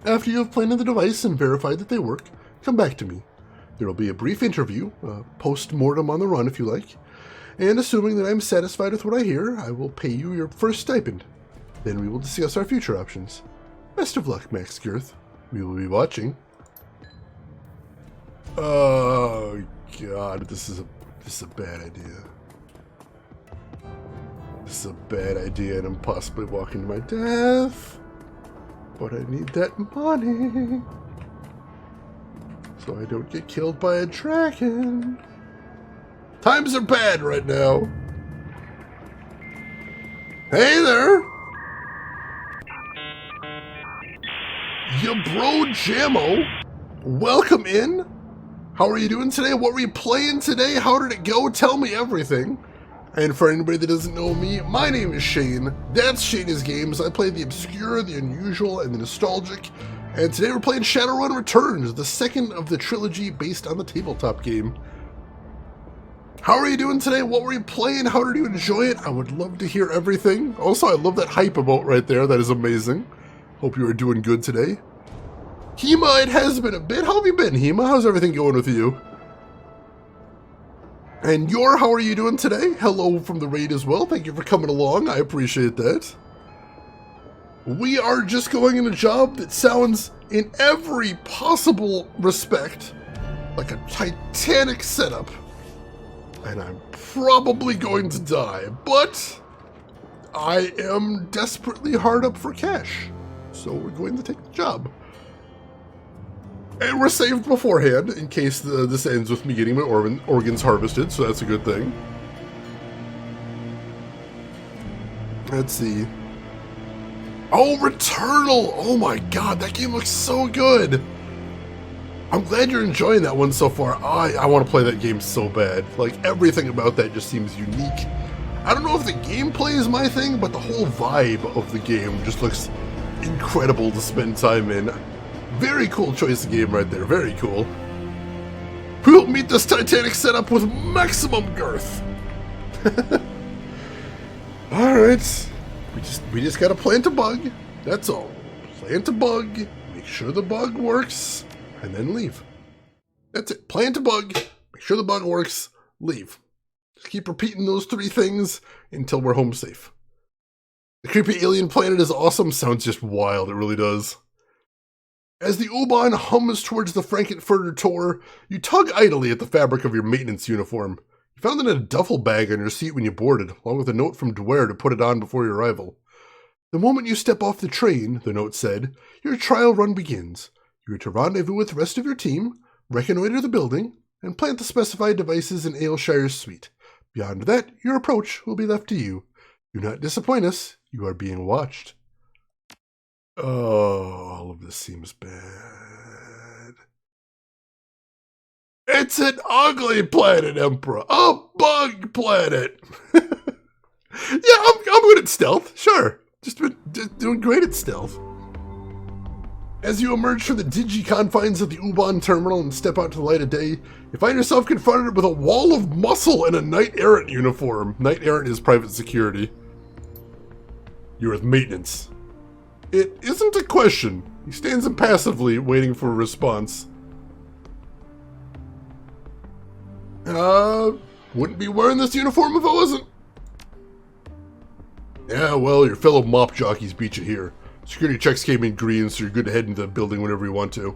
Speaker 1: After you have planted the device and verified that they work, come back to me. There will be a brief interview, post-mortem on the run if you like, and assuming that I'm satisfied with what I hear, I will pay you your first stipend. Then we will discuss our future options. Best of luck, Max Girth. We will be watching. Oh god, this is a bad idea. This is a bad idea, and I'm possibly walking to my death. But I need that money, so I don't get killed by a dragon. Times are bad right now. Hey there! Ya bro Jammo! Welcome in! How are you doing today? What were you playing today? How did it go? Tell me everything. And for anybody that doesn't know me, my name is Shane. That's Shane's Games. I play the obscure, the unusual, and the nostalgic. And today we're playing Shadowrun Returns, the second of the trilogy based on the tabletop game. How are you doing today? What were you playing? How did you enjoy it? I would love to hear everything. Also, I love that hype emote right there. That is amazing. Hope you are doing good today. Hema, it has been a bit. How have you been, Hema? How's everything going with you? And how are you doing today? Hello from the raid as well. Thank you for coming along. I appreciate that. We are just going in a job that sounds, in every possible respect, like a Titanic setup. And I'm probably going to die, but I am desperately hard up for cash. So we're going to take the job. And we're saved beforehand in case this ends with me getting my organs harvested, so that's a good thing. Let's see. Oh, Returnal! Oh my god, that game looks so good! I'm glad you're enjoying that one so far. I want to play that game so bad. Like, everything about that just seems unique. I don't know if the gameplay is my thing, but the whole vibe of the game just looks incredible to spend time in. Very cool choice of game right there. Very cool. We'll meet this Titanic setup with maximum girth. Alright. We just gotta plant a bug. That's all. Plant a bug. Make sure the bug works. And then leave. That's it. Plant a bug. Make sure the bug works. Leave. Just keep repeating those three things until we're home safe. The creepy alien planet is awesome. Sounds just wild. It really does. As the U-Bahn hums towards the Frankfurter Tor, you tug idly at the fabric of your maintenance uniform. You found it in a duffel bag on your seat when you boarded, along with a note from Dwyer to put it on before your arrival. The moment you step off the train, the note said, your trial run begins. You are to rendezvous with the rest of your team, reconnoiter the building, and plant the specified devices in Ayleshire's suite. Beyond that, your approach will be left to you. Do not disappoint us. You are being watched. Oh, all of this seems bad. It's an ugly planet, Emperor. A bug planet. Yeah, I'm good at stealth. Sure. Just doing great at stealth. As you emerge from the dingy confines of the U-Bahn terminal and step out to the light of day, you find yourself confronted with a wall of muscle and a knight-errant uniform. Knight-errant is private security. You're with maintenance. It isn't a question. He stands impassively, waiting for a response. Wouldn't be wearing this uniform if I wasn't. Yeah, well, your fellow mop jockeys beat you here. Security checks came in green, so you're good to head into the building whenever you want to.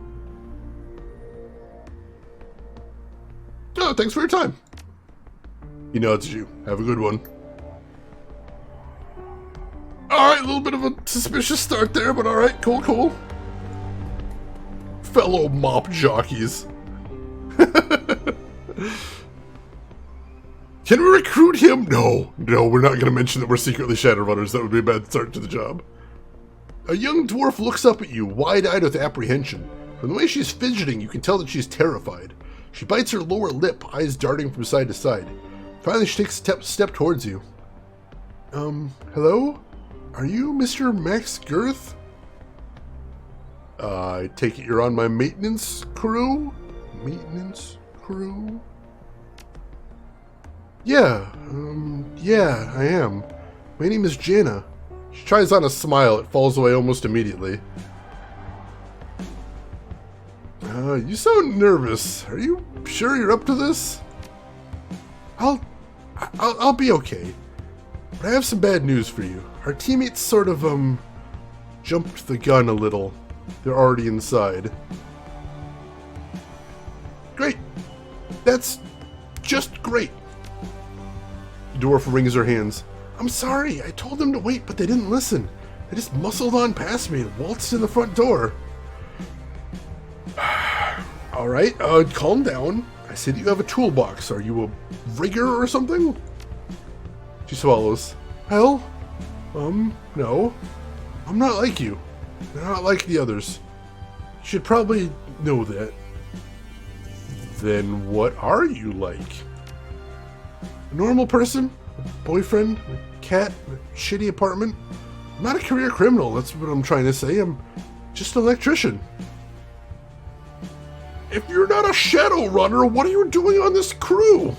Speaker 1: Oh, thanks for your time. He nods at you. Have a good one. Alright, a little bit of a suspicious start there, but alright, cool. Fellow mop jockeys. Can we recruit him? No, we're not going to mention that we're secretly Shadowrunners. That would be a bad start to the job. A young dwarf looks up at you, wide-eyed with apprehension. From the way she's fidgeting, you can tell that she's terrified. She bites her lower lip, eyes darting from side to side. Finally, she takes a step towards you. Hello? Are you Mr. Max Girth? I take it you're on my maintenance crew? Maintenance crew? Yeah, I am. My name is Jana. She tries on a smile. It falls away almost immediately. You sound nervous. Are you sure you're up to this? I'll be okay. But I have some bad news for you. Our teammates sort of, jumped the gun a little. They're already inside. Great. That's just great. The dwarf wrings her hands. I'm sorry, I told them to wait, but they didn't listen. They just muscled on past me and waltzed in the front door. Alright, calm down. I see that you have a toolbox. Are you a rigger or something? She swallows. Well, no. I'm not like you. I'm not like the others. You should probably know that. Then what are you like? A normal person? A boyfriend, a cat, a shitty apartment. I'm not a career criminal, that's what I'm trying to say. I'm just an electrician. If you're not a Shadowrunner, what are you doing on this crew?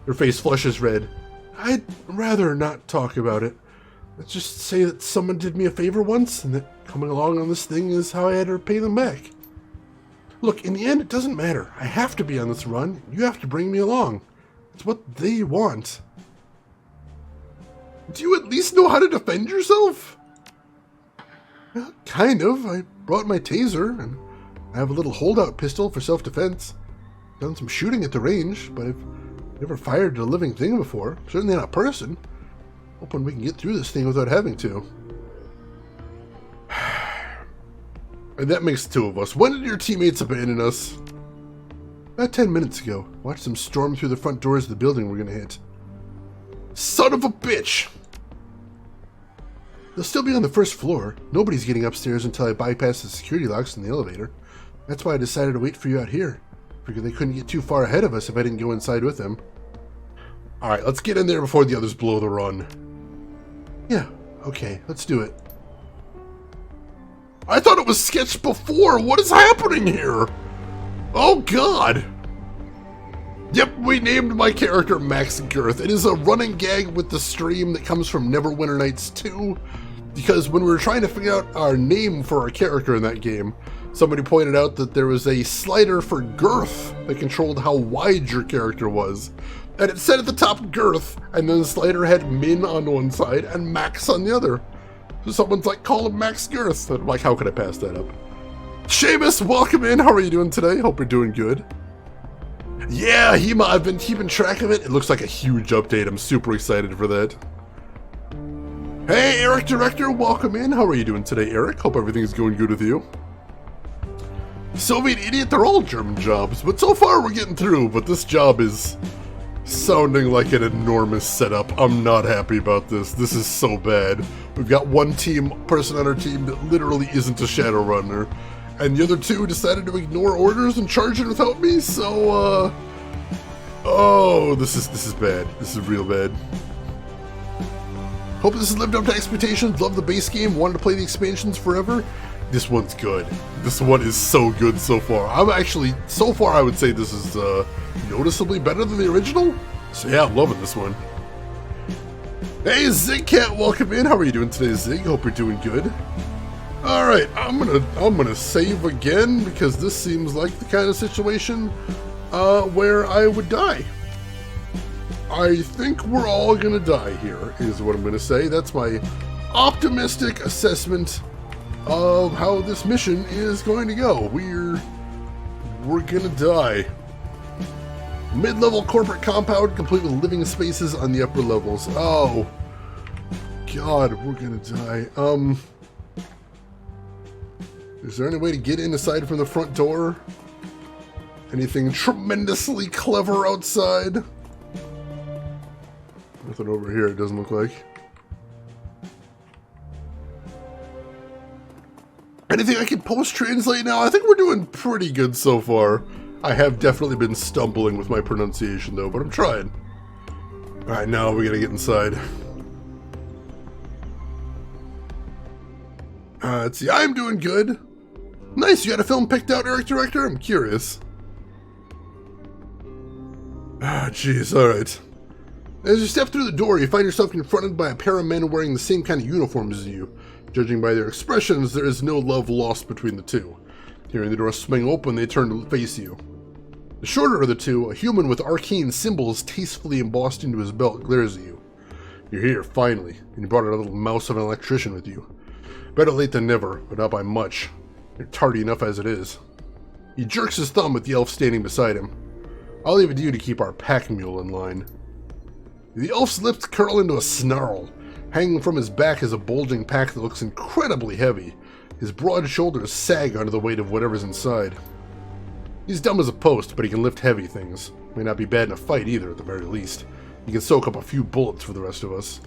Speaker 1: Her face flushes red. I'd rather not talk about it. Let's just say that someone did me a favor once, and that coming along on this thing is how I had to repay them back. Look, in the end, it doesn't matter. I have to be on this run. You have to bring me along. It's what they want. Do you at least know how to defend yourself? Well, kind of. I brought my taser, and I have a little holdout pistol for self-defense. Done some shooting at the range, but I've never fired at a living thing before. Certainly not a person. Hoping we can get through this thing without having to. And that makes the two of us. When did your teammates abandon us? About 10 minutes ago. Watched them storm through the front doors of the building we're gonna hit. Son of a bitch! They'll still be on the first floor. Nobody's getting upstairs until I bypass the security locks in the elevator. That's why I decided to wait for you out here. Figured they couldn't get too far ahead of us if I didn't go inside with them. Alright, let's get in there before the others blow the run. Yeah, okay, let's do it. I thought it was sketched before! What is happening here? Oh god! Yep, we named my character Max Girth. It is a running gag with the stream that comes from Neverwinter Nights 2. Because when we were trying to figure out our name for our character in that game, somebody pointed out that there was a slider for girth that controlled how wide your character was. And it said at the top girth, and then the slider had min on one side and max on the other. So someone's like, call him Max Girth. And I'm like, how could I pass that up? Seamus, welcome in. How are you doing today? Hope you're doing good. Yeah, Hema, I've been keeping track of it. It looks like a huge update. I'm super excited for that. Hey, Eric Director, welcome in. How are you doing today, Eric? Hope everything's going good with you. Soviet Idiot, they're all German jobs, but so far we're getting through, but this job is sounding like an enormous setup. I'm not happy about this. This is so bad. We've got one person on our team that literally isn't a Shadowrunner, and the other two decided to ignore orders and charge in without me, so, oh, this is bad. This is real bad. Hope this has lived up to expectations. Love the base game. Wanted to play the expansions forever. This one's good. This one is so good so far. I'm actually, so far I would say this is noticeably better than the original. So yeah, I'm loving this one. Hey, Zigcat, welcome in. How are you doing today, Zig? Hope you're doing good. All right, I'm gonna save again because this seems like the kind of situation where I would die. I think we're all gonna die here, is what I'm gonna say. That's my optimistic assessment of how this mission is going to go. We're gonna die. Mid-level corporate compound complete with living spaces on the upper levels. Oh god, we're gonna die. Is there any way to get in aside from the front door? Anything tremendously clever outside? Nothing over here, it doesn't look like. Anything I can post-translate now? I think we're doing pretty good so far. I have definitely been stumbling with my pronunciation though, but I'm trying. Alright, now we gotta get inside. Let's see, I'm doing good. Nice, you got a film picked out, Eric Director? I'm curious. Ah, jeez, alright. As you step through the door, you find yourself confronted by a pair of men wearing the same kind of uniforms as you. Judging by their expressions, there is no love lost between the two. Hearing the door swing open, they turn to face you. The shorter of the two, a human with arcane symbols tastefully embossed into his belt, glares at you. You're here, finally, and you brought a little mouse of an electrician with you. Better late than never, but not by much. You're tardy enough as it is. He jerks his thumb at the elf standing beside him. I'll leave it to you to keep our pack mule in line. The elf's lips curl into a snarl. Hanging from his back is a bulging pack that looks incredibly heavy. His broad shoulders sag under the weight of whatever's inside. He's dumb as a post, but he can lift heavy things. May not be bad in a fight either, at the very least. He can soak up a few bullets for the rest of us.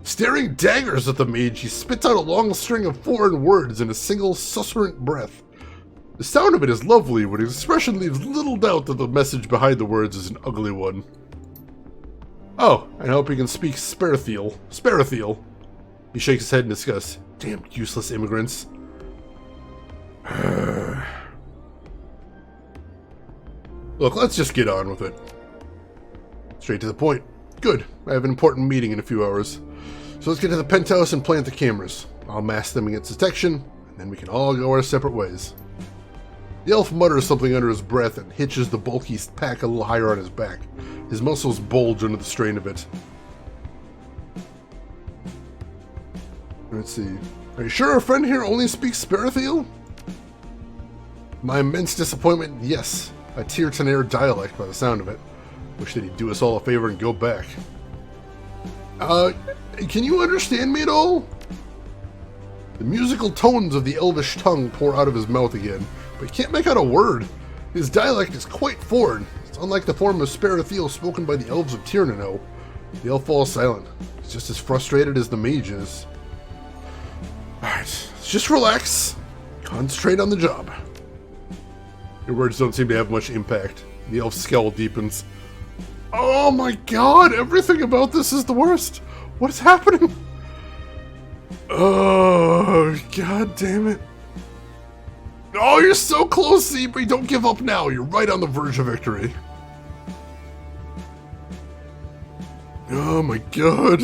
Speaker 1: Staring daggers at the mage, he spits out a long string of foreign words in a single susurrant breath. The sound of it is lovely, but his expression leaves little doubt that the message behind the words is an ugly one. Oh, and I hope you can speak Sparathiel. Sparathiel. He shakes his head in disgust. Damn useless immigrants. Look, let's just get on with it. Straight to the point. Good. I have an important meeting in a few hours. So let's get to the penthouse and plant the cameras. I'll mask them against detection, and then we can all go our separate ways. The elf mutters something under his breath and hitches the bulky pack a little higher on his back. His muscles bulge under the strain of it. Let's see. Are you sure our friend here only speaks Sparathiel? My immense disappointment, yes. A Tirtaner dialect by the sound of it. Wish that he'd do us all a favor and go back. Can you understand me at all? The musical tones of the elvish tongue pour out of his mouth again, but he can't make out a word. His dialect is quite foreign. It's unlike the form of Sparathiel spoken by the elves of Tirnano. The elf falls silent. He's just as frustrated as the mage is. Alright, just relax. Concentrate on the job. Your words don't seem to have much impact. The elf's scowl deepens. Oh my god, everything about this is the worst. What is happening? Oh, god damn it. Oh, you're so close, Zebra. Don't give up now. You're right on the verge of victory. Oh my god.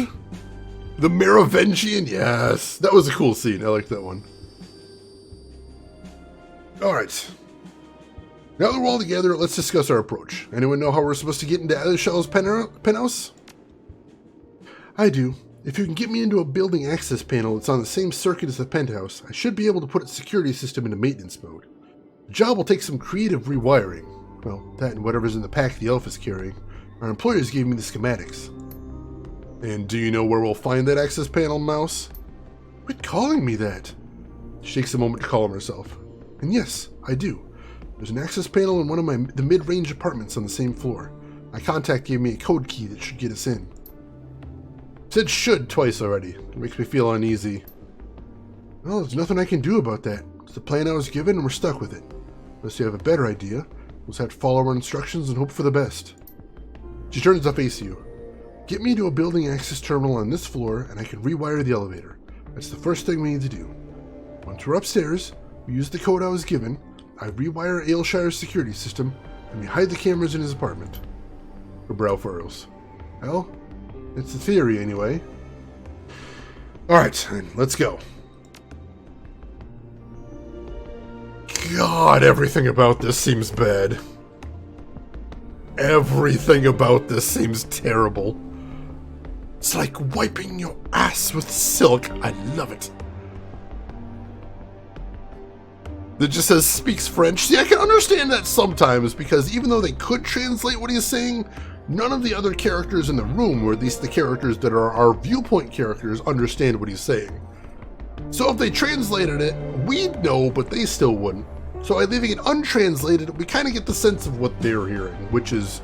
Speaker 1: The Merovingian, yes. That was a cool scene. I like that one. Alright. Now that we're all together, let's discuss our approach. Anyone know how we're supposed to get into Adishal's penthouse? I do. If you can get me into a building access panel that's on the same circuit as the penthouse, I should be able to put its security system into maintenance mode. The job will take some creative rewiring. Well, that and whatever's in the pack the elf is carrying. Our employers gave me the schematics. And do you know where we'll find that access panel, Mouse? Quit calling me that. She takes a moment to calm herself. And yes, I do. There's an access panel in one of the mid-range apartments on the same floor. My contact gave me a code key that should get us in. Said should twice already. It makes me feel uneasy. Well, there's nothing I can do about that. It's the plan I was given and we're stuck with it. Unless you have a better idea, we'll just have to follow our instructions and hope for the best. She turns to face you. Get me to a building access terminal on this floor and I can rewire the elevator. That's the first thing we need to do. Once we're upstairs, we use the code I was given, I rewire Ailshire's security system, and we hide the cameras in his apartment. Her brow furrows. Well, it's the theory anyway. Alright, let's go. God, everything about this seems bad. Everything about this seems terrible. It's like wiping your ass with silk. I love it. That just says speaks French. See, I can understand that sometimes because even though they could translate what he's saying, none of the other characters in the room, or at least the characters that are our viewpoint characters, understand what he's saying. So if they translated it, we'd know, but they still wouldn't. So by leaving it untranslated, we kind of get the sense of what they're hearing, which is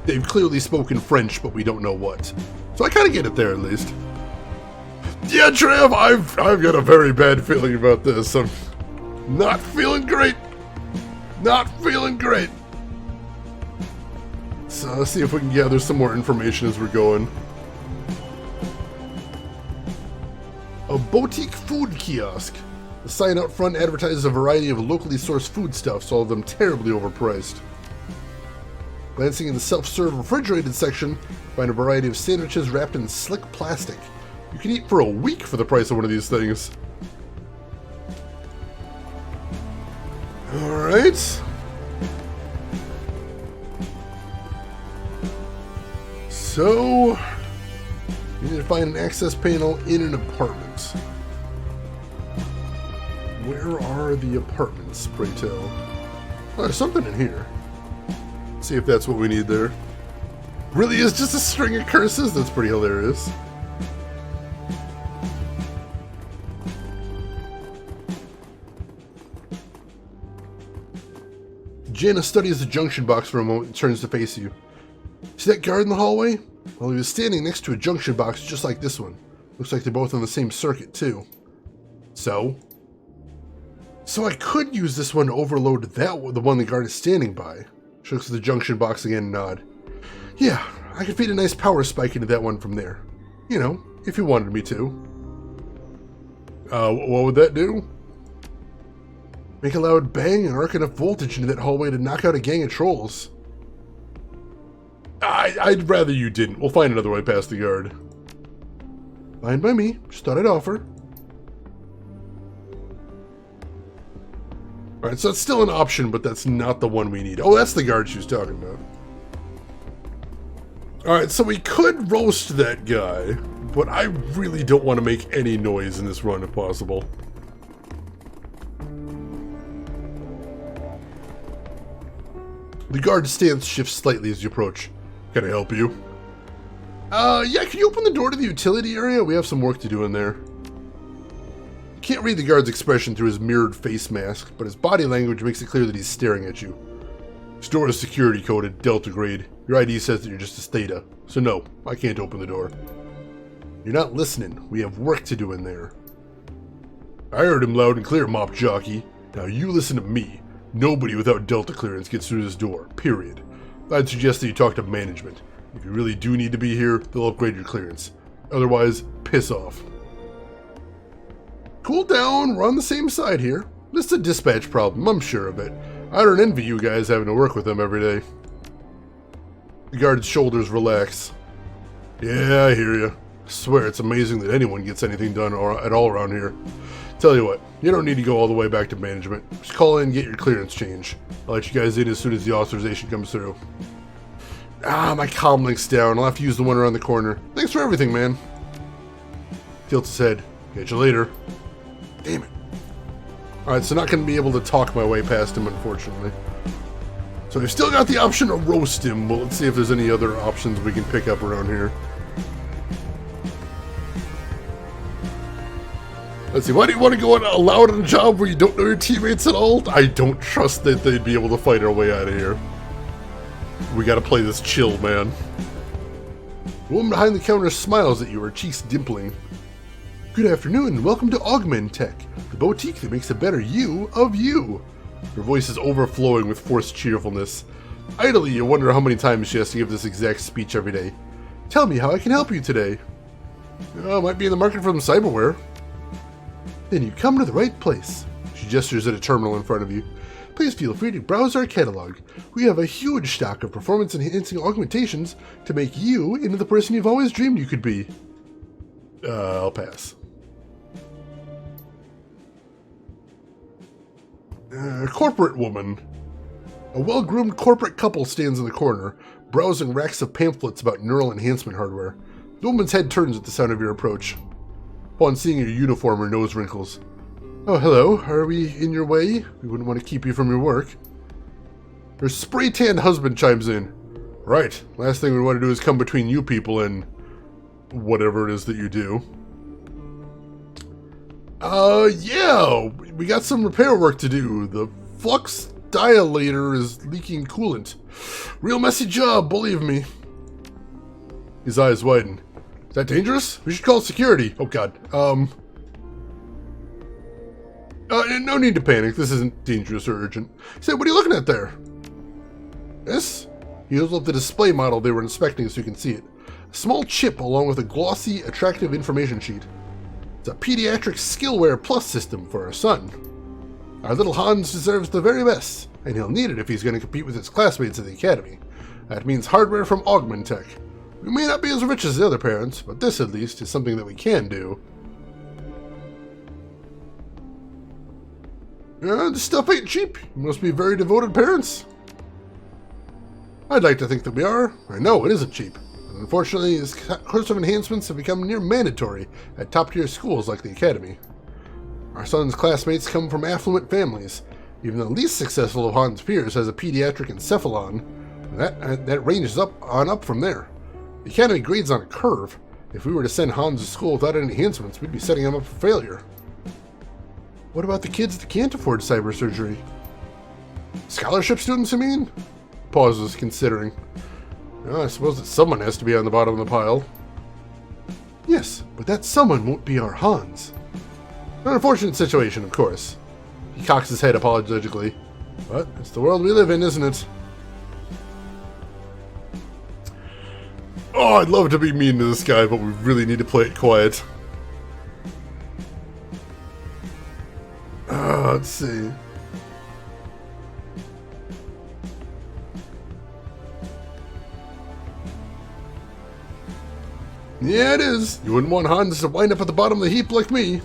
Speaker 1: they've clearly spoken French, but we don't know what. So I kind of get it there at least. Yeah, Trev, I've got a very bad feeling about this. I'm not feeling great. Not feeling great. So let's see if we can gather some more information as we're going. A boutique food kiosk. The sign out front advertises a variety of locally sourced foodstuffs, all of them terribly overpriced. Glancing in the self-serve refrigerated section, find a variety of sandwiches wrapped in slick plastic. You can eat for a week for the price of one of these things. Alright. So, you need to find an access panel in an apartment. Where are the apartments, pray tell? Oh, there's something in here. Let's see if that's what we need there. Really is just a string of curses? That's pretty hilarious. Jana studies the junction box for a moment and turns to face you. See that guard in the hallway? Well, he was standing next to a junction box just like this one. Looks like they're both on the same circuit, too. So I could use this one to overload that one, the one the guard is standing by. She looks at the junction box again and nod. Yeah, I could feed a nice power spike into that one from there. You know, if you wanted me to. What would that do? Make a loud bang and arc enough voltage into that hallway to knock out a gang of trolls. I'd rather you didn't. We'll find another way past the guard. Fine by me. Just thought I'd offer. Alright, so it's still an option, but that's not the one we need. Oh, that's the guard she was talking about. Alright, so we could roast that guy, but I really don't want to make any noise in this run if possible. The guard's stance shifts slightly as you approach. Can I help you? Yeah, can you open the door to the utility area? We have some work to do in there. You can't read the guard's expression through his mirrored face mask, but his body language makes it clear that he's staring at you. This door is security coded, Delta grade. Your ID says that you're just a Theta, so no, I can't open the door. You're not listening. We have work to do in there. I heard him loud and clear, Mop Jockey. Now you listen to me. Nobody without Delta clearance gets through this door, period. I'd suggest that you talk to management. If you really do need to be here, they'll upgrade your clearance. Otherwise, piss off. Cool down, we're on the same side here. This is a dispatch problem, I'm sure of it. I don't envy you guys having to work with them every day. The guard's shoulders relax. Yeah, I hear you. I swear it's amazing that anyone gets anything done at all around here. Tell you what, you don't need to go all the way back to management. Just call in and get your clearance change. I'll let you guys in as soon as the authorization comes through. My comm link's down. I'll have to use the one around the corner. Thanks for everything, man. Tilts his head. Catch you later. Damn it. Alright, so not going to be able to talk my way past him, unfortunately. So we've still got the option to roast him, but let's see if there's any other options we can pick up around here. Let's see, why do you want to go allowed on a job where you don't know your teammates at all? I don't trust that they'd be able to fight our way out of here. We gotta play this chill, man. The woman behind the counter smiles at you, her cheeks dimpling. Good afternoon, and welcome to Augment Tech, the boutique that makes a better you of you. Her voice is overflowing with forced cheerfulness. Idly, you wonder how many times she has to give this exact speech every day. Tell me how I can help you today. Might be in the market for some cyberware. Then you come to the right place. She gestures at a terminal in front of you. Please feel free to browse our catalog. We have a huge stock of performance-enhancing augmentations to make you into the person you've always dreamed you could be. I'll pass. Corporate woman. A well-groomed corporate couple stands in the corner, browsing racks of pamphlets about neural enhancement hardware. The woman's head turns at the sound of your approach. Upon seeing your uniform, her nose wrinkles. Oh, hello. Are we in your way? We wouldn't want to keep you from your work. Her spray-tanned husband chimes in. Right. Last thing we want to do is come between you people and whatever it is that you do. Yeah. We got some repair work to do. The flux dilator is leaking coolant. Real messy job, believe me. His eyes widen. Is that dangerous? We should call security. Oh, God. No need to panic. This isn't dangerous or urgent. Say, what are you looking at there? This? He holds up the display model they were inspecting so you can see it. A small chip along with a glossy, attractive information sheet. It's a pediatric skillware plus system for our son. Our little Hans deserves the very best, and he'll need it if he's going to compete with his classmates at the academy. That means hardware from Augment Tech. We may not be as rich as the other parents, but this at least is something that we can do. This stuff ain't cheap. You must be very devoted parents. I'd like to think that we are. I know it isn't cheap. Unfortunately, this course of enhancements have become near mandatory at top-tier schools like the Academy. Our son's classmates come from affluent families. Even the least successful of Han's peers has a pediatric encephalon. That ranges up from there. The Academy grades on a curve. If we were to send Hans to school without any enhancements, we'd be setting him up for failure. What about the kids that can't afford cyber surgery? Scholarship students, I mean? Pauses, considering. I suppose that someone has to be on the bottom of the pile. Yes, but that someone won't be our Hans. An unfortunate situation, of course. He cocks his head apologetically. But it's the world we live in, isn't it? Oh, I'd love to be mean to this guy, but we really need to play it quiet. Let's see. Yeah, it is. You wouldn't want Hans to wind up at the bottom of the heap like me.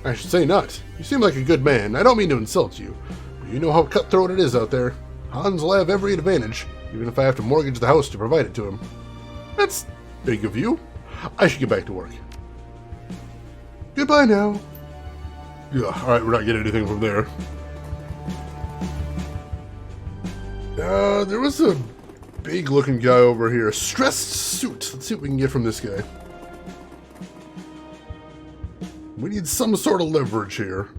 Speaker 1: I should say not. You seem like a good man. I don't mean to insult you, but you know how cutthroat it is out there. Hans will have every advantage, even if I have to mortgage the house to provide it to him. That's big of you. I should get back to work. Goodbye now. Yeah, alright, we're not getting anything from there. There was a big looking guy over here. A stressed suit. Let's see what we can get from this guy. We need some sort of leverage here.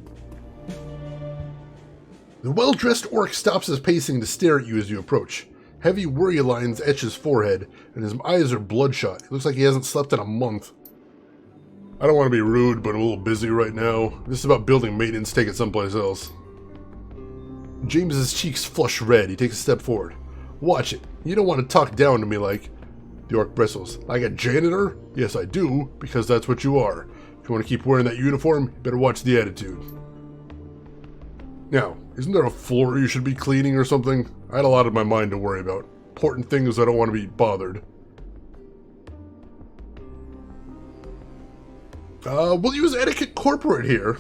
Speaker 1: The well-dressed orc stops his pacing to stare at you as you approach. Heavy worry lines etch his forehead, and his eyes are bloodshot. It looks like he hasn't slept in a month. I don't want to be rude, but I'm a little busy right now. This is about building maintenance, take it someplace else. James's cheeks flush red. He takes a step forward. Watch it. You don't want to talk down to me like... The orc bristles. Like a janitor? Yes, I do, because that's what you are. If you want to keep wearing that uniform, you better watch the attitude. Now, isn't there a floor you should be cleaning or something? I had a lot on my mind to worry about. Important things I don't want to be bothered. We'll use etiquette corporate here.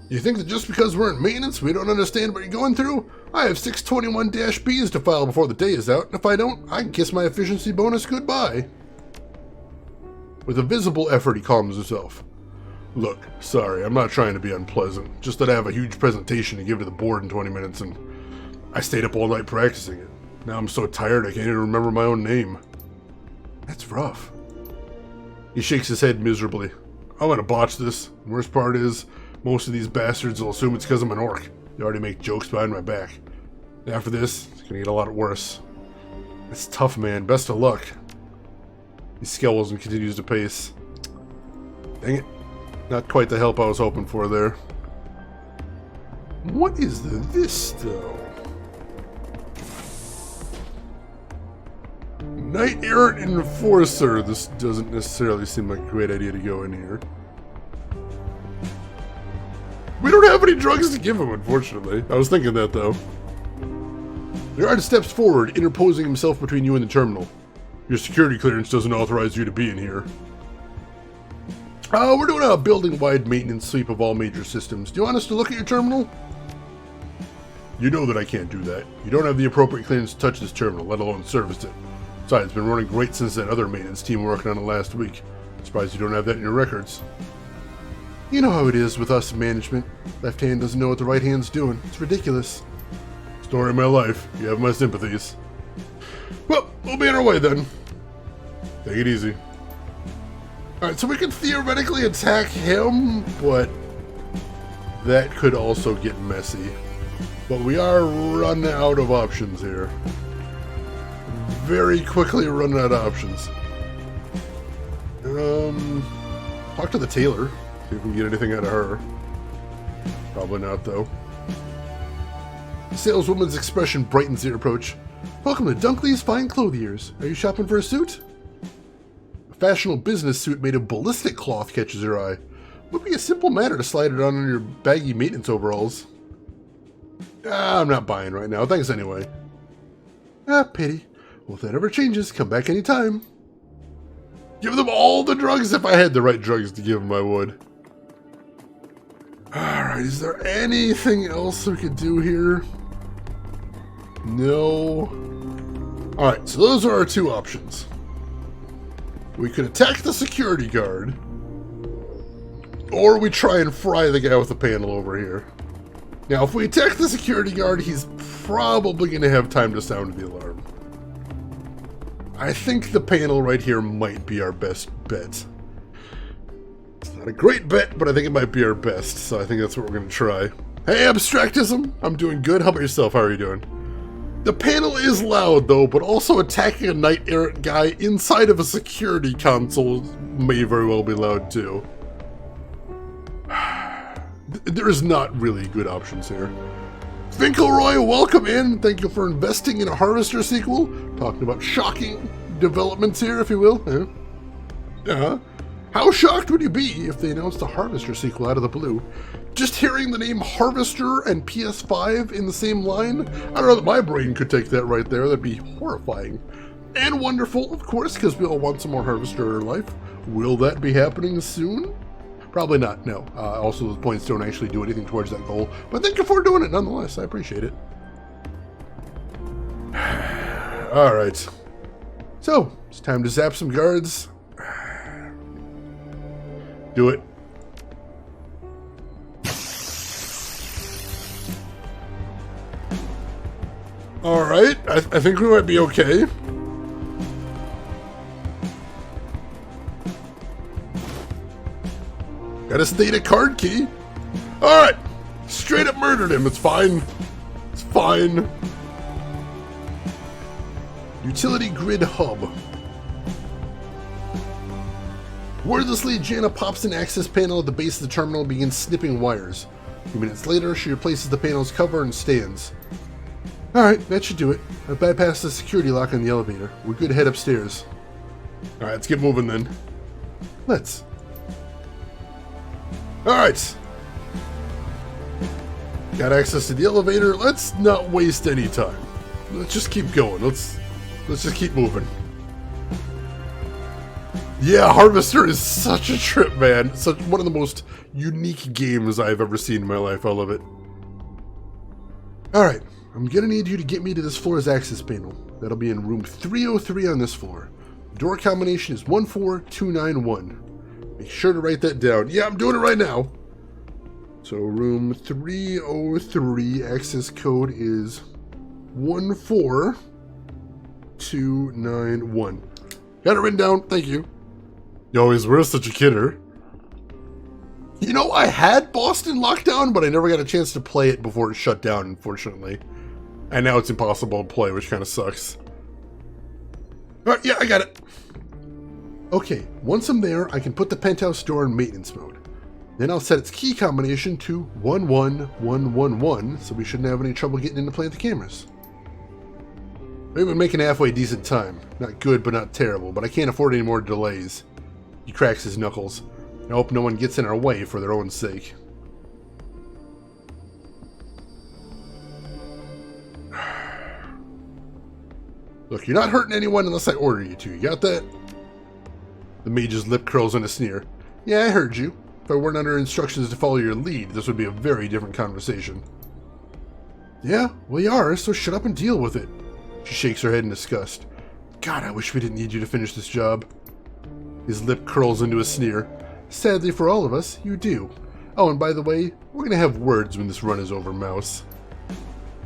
Speaker 1: You think that just because we're in maintenance, we don't understand what you're going through? I have 621-Bs to file before the day is out, and if I don't, I can kiss my efficiency bonus goodbye. With a visible effort, he calms himself. Look, sorry, I'm not trying to be unpleasant. Just that I have a huge presentation to give to the board in 20 minutes, and I stayed up all night practicing it. Now I'm so tired I can't even remember my own name. That's rough. He shakes his head miserably. I'm gonna botch this. The worst part is, most of these bastards will assume it's because I'm an orc. They already make jokes behind my back. After this, it's gonna get a lot worse. It's tough, man. Best of luck. He scowls and continues to pace. Dang it. Not quite the help I was hoping for there. What is this, though? Knight Errant Enforcer. This doesn't necessarily seem like a great idea to go in here. We don't have any drugs to give him, unfortunately. I was thinking that, though. The guard steps forward, interposing himself between you and the terminal. Your security clearance doesn't authorize you to be in here. We're doing a building-wide maintenance sweep of all major systems. Do you want us to look at your terminal? You know that I can't do that. You don't have the appropriate clearance to touch this terminal, let alone service it. Besides, it's been running great since that other maintenance team working on it last week. I'm surprised you don't have that in your records. You know how it is with us in management. Left hand doesn't know what the right hand's doing. It's ridiculous. Story of my life. You have my sympathies. Well, we'll be on our way then. Take it easy. Alright, so we could theoretically attack him, but that could also get messy. But we are running out of options here. Very quickly running out of options. Talk to the tailor. See if we can get anything out of her. Probably not, though. The saleswoman's expression brightens at your approach. Welcome to Dunkley's Fine Clothiers. Are you shopping for a suit? A fashionable business suit made of ballistic cloth catches your eye. Would be a simple matter to slide it on in your baggy maintenance overalls. I'm not buying right now. Thanks anyway. Pity. Well, if that ever changes, come back anytime. Give them all the drugs. If I had the right drugs to give them, I would. Alright, is there anything else we could do here? No. Alright, so those are our two options. We could attack the security guard, or we try and fry the guy with the panel over here. Now, if we attack the security guard, he's probably going to have time to sound the alarm. I think the panel right here might be our best bet. It's not a great bet, but I think it might be our best, so I think that's what we're going to try. Hey, Abstractism! I'm doing good. How about yourself? How are you doing? The panel is loud, though, but also attacking a Knight Errant guy inside of a security console may very well be loud, too. There is not really good options here. Finkelroy, welcome in. Thank you for investing in a Harvester sequel. Talking about shocking developments here, if you will. How shocked would you be if they announced a Harvester sequel out of the blue? Just hearing the name Harvester and PS5 in the same line? I don't know that my brain could take that right there. That'd be horrifying. And wonderful, of course, because we all want some more Harvester in our life. Will that be happening soon? Probably not, no. Also, those points don't actually do anything towards that goal. But thank you for doing it nonetheless. I appreciate it. Alright. So, it's time to zap some guards. Do it. Alright, I think we might be okay. Gotta state a card key. Alright, straight up murdered him. It's fine. It's fine. Utility Grid Hub. Wordlessly, Jana pops an access panel at the base of the terminal and begins snipping wires. A few minutes later, she replaces the panel's cover and stands. Alright, that should do it. I bypassed the security lock on the elevator. We're good to head upstairs. Alright, let's get moving then. Let's. Alright. Got access to the elevator. Let's not waste any time. Let's just keep going. Let's just keep moving. Yeah, Harvester is such a trip, man. Such one of the most unique games I've ever seen in my life. I love it. Alright, I'm gonna need you to get me to this floor's access panel. That'll be in room 303 on this floor. Door combination is 14291. Make sure to write that down. Yeah, I'm doing it right now. So room 303, access code is 14291. Got it written down, thank you. You always were such a kidder. You know, I had Boston Lockdown, but I never got a chance to play it before it shut down, unfortunately. And now it's impossible to play, which kind of sucks. Alright, yeah, I got it. Okay, once I'm there, I can put the penthouse door in maintenance mode. Then I'll set its key combination to 11111, so we shouldn't have any trouble getting in to play with the cameras. We've been making halfway decent time. Not good, but not terrible, but I can't afford any more delays. He cracks his knuckles. I hope no one gets in our way for their own sake. Look, you're not hurting anyone unless I order you to. You got that? The mage's lip curls in a sneer. Yeah, I heard you. If I weren't under instructions to follow your lead, this would be a very different conversation. Yeah, well you are, so shut up and deal with it. She shakes her head in disgust. God, I wish we didn't need you to finish this job. His lip curls into a sneer. Sadly for all of us, you do. Oh, and by the way, we're gonna have words when this run is over, Mouse.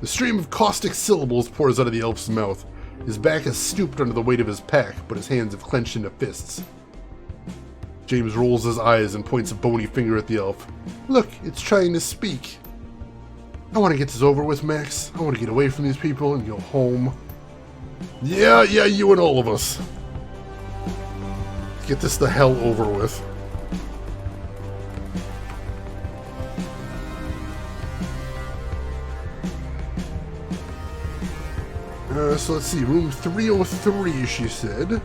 Speaker 1: The stream of caustic syllables pours out of the elf's mouth. His back is stooped under the weight of his pack, but his hands have clenched into fists. James rolls his eyes and points a bony finger at the elf. Look, it's trying to speak. I want to get this over with, Max. I want to get away from these people and go home. Yeah, you and all of us. Get this the hell over with. So let's see, room 303, she said.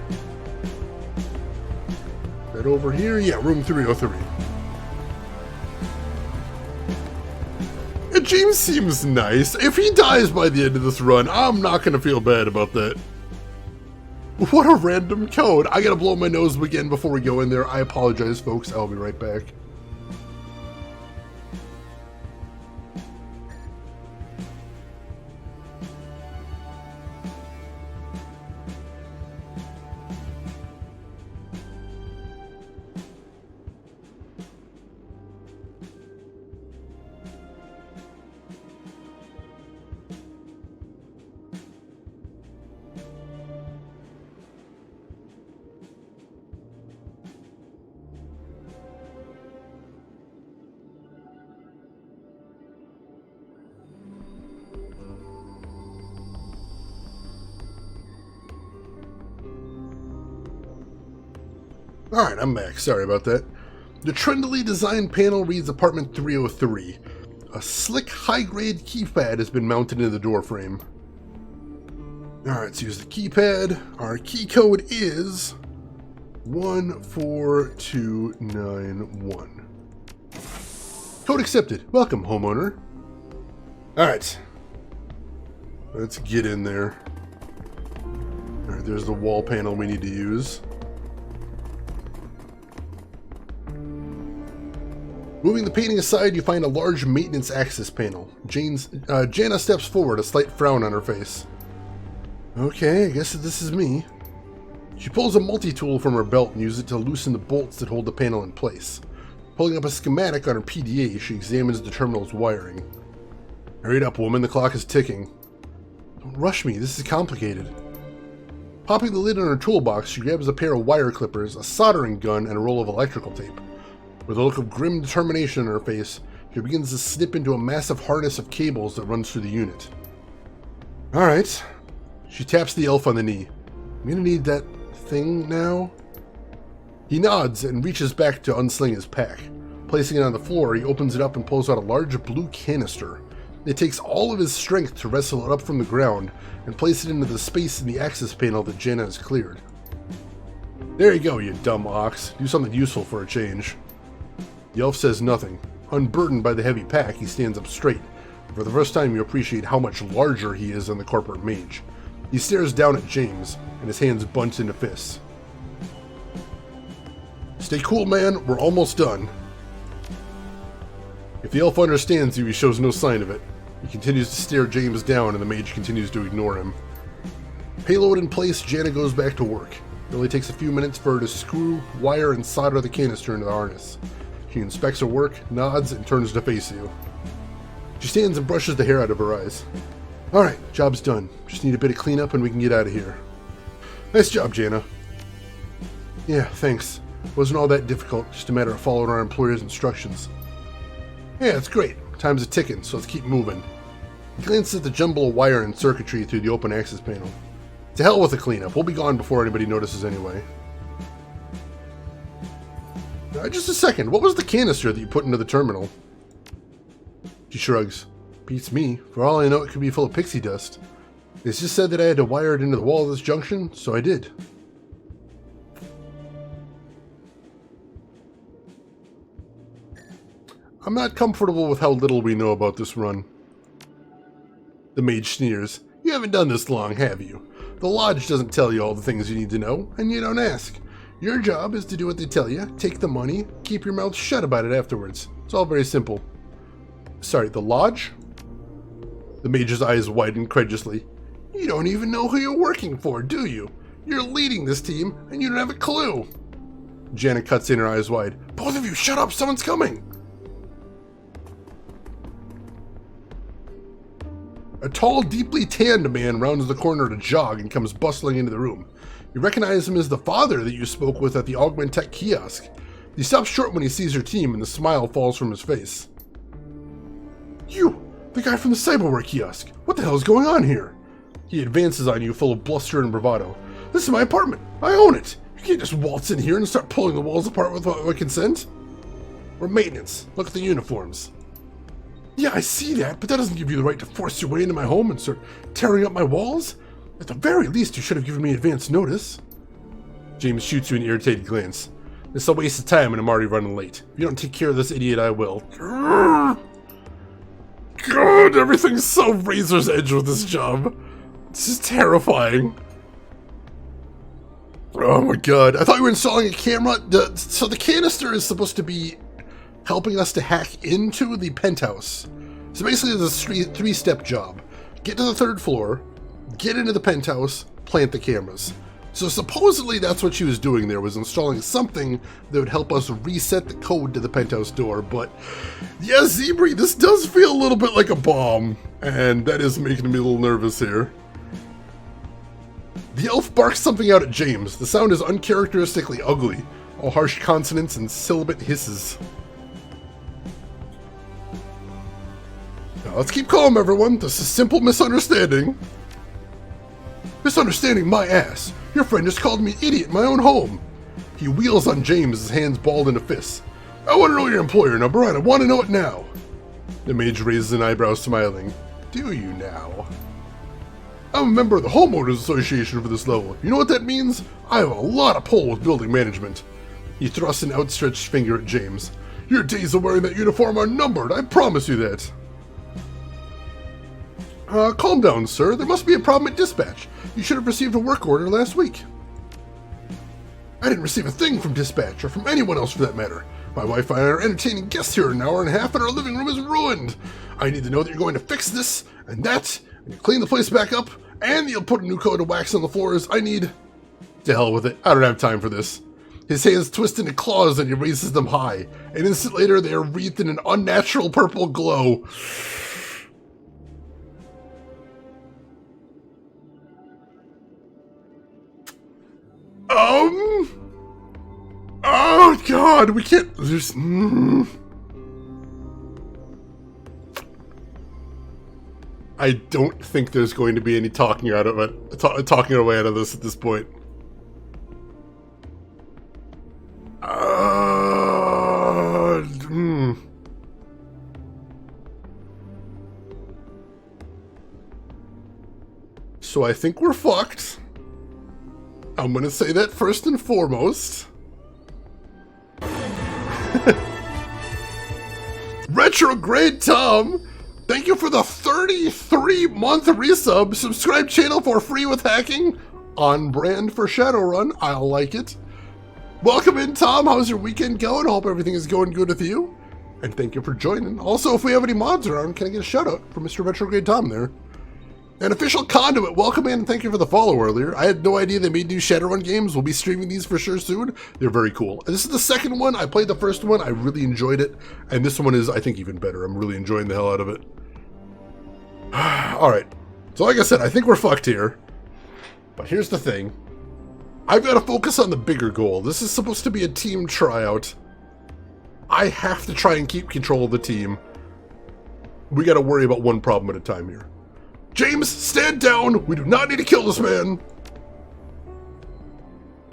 Speaker 1: That over here? Yeah, room 303. And James seems nice. If he dies by the end of this run, I'm not going to feel bad about that. What a random code. I gotta blow my nose again before we go in there. I apologize, folks. I'll be right back. Alright, I'm back. Sorry about that. The trendily designed panel reads Apartment 303. A slick, high-grade keypad has been mounted into the doorframe. Alright, let's use the keypad. Our key code is 14291. Code accepted. Welcome, homeowner. Alright. Let's get in there. Alright, there's the wall panel we need to use. Moving the painting aside, you find a large maintenance access panel. Jana steps forward, a slight frown on her face. Okay, I guess this is me. She pulls a multi-tool from her belt and uses it to loosen the bolts that hold the panel in place. Pulling up a schematic on her PDA, she examines the terminal's wiring. Hurry it up, woman, the clock is ticking. Don't rush me, this is complicated. Popping the lid on her toolbox, she grabs a pair of wire clippers, a soldering gun, and a roll of electrical tape. With a look of grim determination on her face, she begins to snip into a massive harness of cables that runs through the unit. Alright. She taps the elf on the knee. I'm gonna need that thing now? He nods and reaches back to unsling his pack. Placing it on the floor, he opens it up and pulls out a large blue canister. It takes all of his strength to wrestle it up from the ground and place it into the space in the access panel that Jana has cleared. There you go, you dumb ox. Do something useful for a change. The elf says nothing. Unburdened by the heavy pack, he stands up straight. For the first time, you appreciate how much larger he is than the corporate mage. He stares down at James, and his hands bunch into fists. Stay cool, man. We're almost done. If the elf understands you, he shows no sign of it. He continues to stare James down, and the mage continues to ignore him. Payload in place, Jana goes back to work. It only takes a few minutes for her to screw, wire, and solder the canister into the harness. She inspects her work, nods, and turns to face you. She stands and brushes the hair out of her eyes. Alright, job's done. Just need a bit of cleanup and we can get out of here. Nice job, Jana. Yeah, thanks. Wasn't all that difficult, just a matter of following our employer's instructions. Yeah, it's great. Time's a ticking, so let's keep moving. He glances at the jumble of wire and circuitry through the open access panel. To hell with the cleanup. We'll be gone before anybody notices anyway. Just a second. What was the canister that you put into the terminal? She shrugs. Beats me. For all I know, it could be full of pixie dust. It's just said that I had to wire it into the wall of this junction, so I did. I'm not comfortable with how little we know about this run. The mage sneers. You haven't done this long, have you? The lodge doesn't tell you all the things you need to know, and you don't ask. Your job is to do what they tell you, take the money, keep your mouth shut about it afterwards. It's all very simple. Sorry, the lodge? The mage's eyes widen incredulously. You don't even know who you're working for, do you? You're leading this team, and you don't have a clue. Janet cuts in, her eyes wide. Both of you, shut up, someone's coming! A tall, deeply tanned man rounds the corner to jog and comes bustling into the room. You recognize him as the father that you spoke with at the Augmentech kiosk. He stops short when he sees your team, and the smile falls from his face. You! The guy from the cyberware kiosk! What the hell is going on here? He advances on you, full of bluster and bravado. This is my apartment! I own it! You can't just waltz in here and start pulling the walls apart without my consent. We're maintenance. Look at the uniforms. Yeah, I see that, but that doesn't give you the right to force your way into my home and start tearing up my walls. At the very least, you should have given me advance notice. James shoots you an irritated glance. This is a waste of time and I'm already running late. If you don't take care of this idiot, I will. God, everything's so razor's edge with this job. This is terrifying. Oh my god, I thought you were installing a camera. So the canister is supposed to be helping us to hack into the penthouse. So basically there's a three-step job. Get to the third floor, get into the penthouse, plant the cameras. So supposedly that's what she was doing there, was installing something that would help us reset the code to the penthouse door. But yeah, Zebri, this does feel a little bit like a bomb, and that is making me a little nervous here. The elf barks something out at James. The sound is uncharacteristically ugly, all harsh consonants and sibilant hisses. Now let's keep calm, everyone. This is a simple misunderstanding. Misunderstanding my ass. Your friend just called me an idiot in my own home. He wheels on James, his hands balled into fists. I want to know your employer number, and I want to know it now. The mage raises an eyebrow, smiling. Do you now? I'm a member of the Homeowners Association for this level. You know what that means? I have a lot of pull with building management. He thrusts an outstretched finger at James. Your days of wearing that uniform are numbered, I promise you that. Calm down, sir. There must be a problem at dispatch. You should have received a work order last week. I didn't receive a thing from dispatch, or from anyone else for that matter. My wife and I are entertaining guests here in an hour and a half, and our living room is ruined. I need to know that you're going to fix this, and that, and you clean the place back up, and you'll put a new coat of wax on the floors. I need... To hell with it. I don't have time for this. His hands twist into claws, and he raises them high. An instant later, they are wreathed in an unnatural purple glow. Oh God, we can't. There's. I don't think there's going to be any talking out of it, talking our way out of this at this point. So I think we're fucked. I'm gonna say that first and foremost. Retrograde Tom, thank you for the 33-month resub. Subscribe channel for free with hacking. On brand for Shadowrun. I like it. Welcome in, Tom. How's your weekend going? Hope everything is going good with you. And thank you for joining. Also, if we have any mods around, can I get a shout out from Mr. Retrograde Tom there? An official conduit, welcome in and thank you for the follow earlier. I had no idea they made new Shadowrun games. We'll be streaming these for sure soon. They're very cool. This is the second one. I played the first one. I really enjoyed it. And this one is, I think, even better. I'm really enjoying the hell out of it. Alright. So like I said, I think we're fucked here. But here's the thing. I've got to focus on the bigger goal. This is supposed to be a team tryout. I have to try and keep control of the team. We got to worry about one problem at a time here. James, stand down! We do not need to kill this man!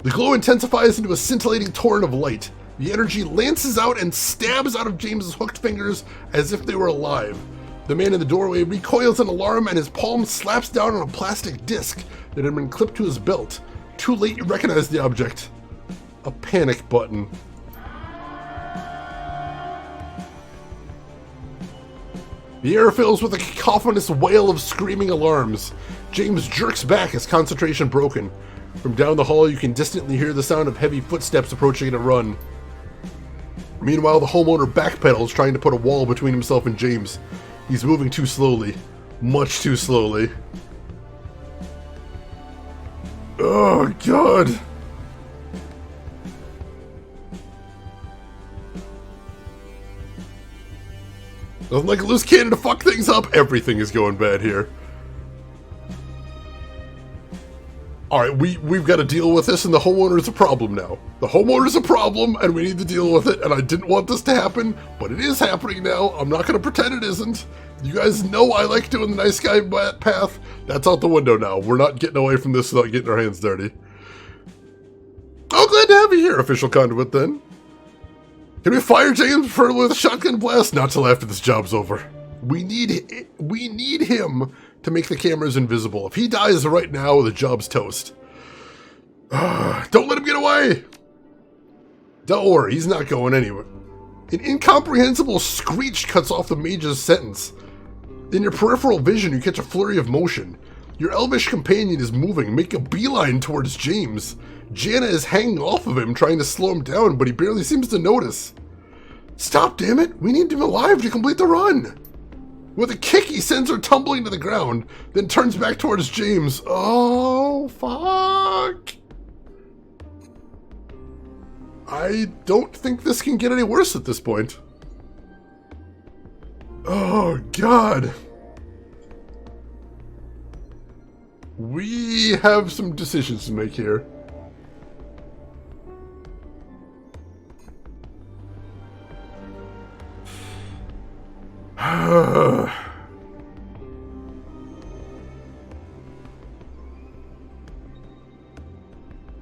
Speaker 1: The glow intensifies into a scintillating torrent of light. The energy lances out and stabs out of James's hooked fingers as if they were alive. The man in the doorway recoils in alarm and his palm slaps down on a plastic disc that had been clipped to his belt. Too late, you recognize the object. A panic button. The air fills with a cacophonous wail of screaming alarms. James jerks back, his concentration broken. From down the hall, you can distantly hear the sound of heavy footsteps approaching at a run. Meanwhile, the homeowner backpedals, trying to put a wall between himself and James. He's moving too slowly. Much too slowly. Oh, God. Nothing like a loose cannon to fuck things up. Everything is going bad here. Alright, we've got to deal with this, and the homeowner's a problem now. The homeowner's a problem, and we need to deal with it, and I didn't want this to happen, but it is happening now. I'm not going to pretend it isn't. You guys know I like doing the nice guy path. That's out the window now. We're not getting away from this without getting our hands dirty. Oh, glad to have you here, official conduit, then. Can we fire James with a shotgun blast? Not till after this job's over. We need him to make the cameras invisible. If he dies right now, the job's toast. Don't let him get away! Don't worry, he's not going anywhere. An incomprehensible screech cuts off the mage's sentence. In your peripheral vision, you catch a flurry of motion. Your elvish companion is moving, make a beeline towards James. Jana is hanging off of him, trying to slow him down, but he barely seems to notice. Stop, damn it! We need him alive to complete the run! With a kick, he sends her tumbling to the ground, then turns back towards James. Oh, fuck! I don't think this can get any worse at this point. Oh, God. We have some decisions to make here.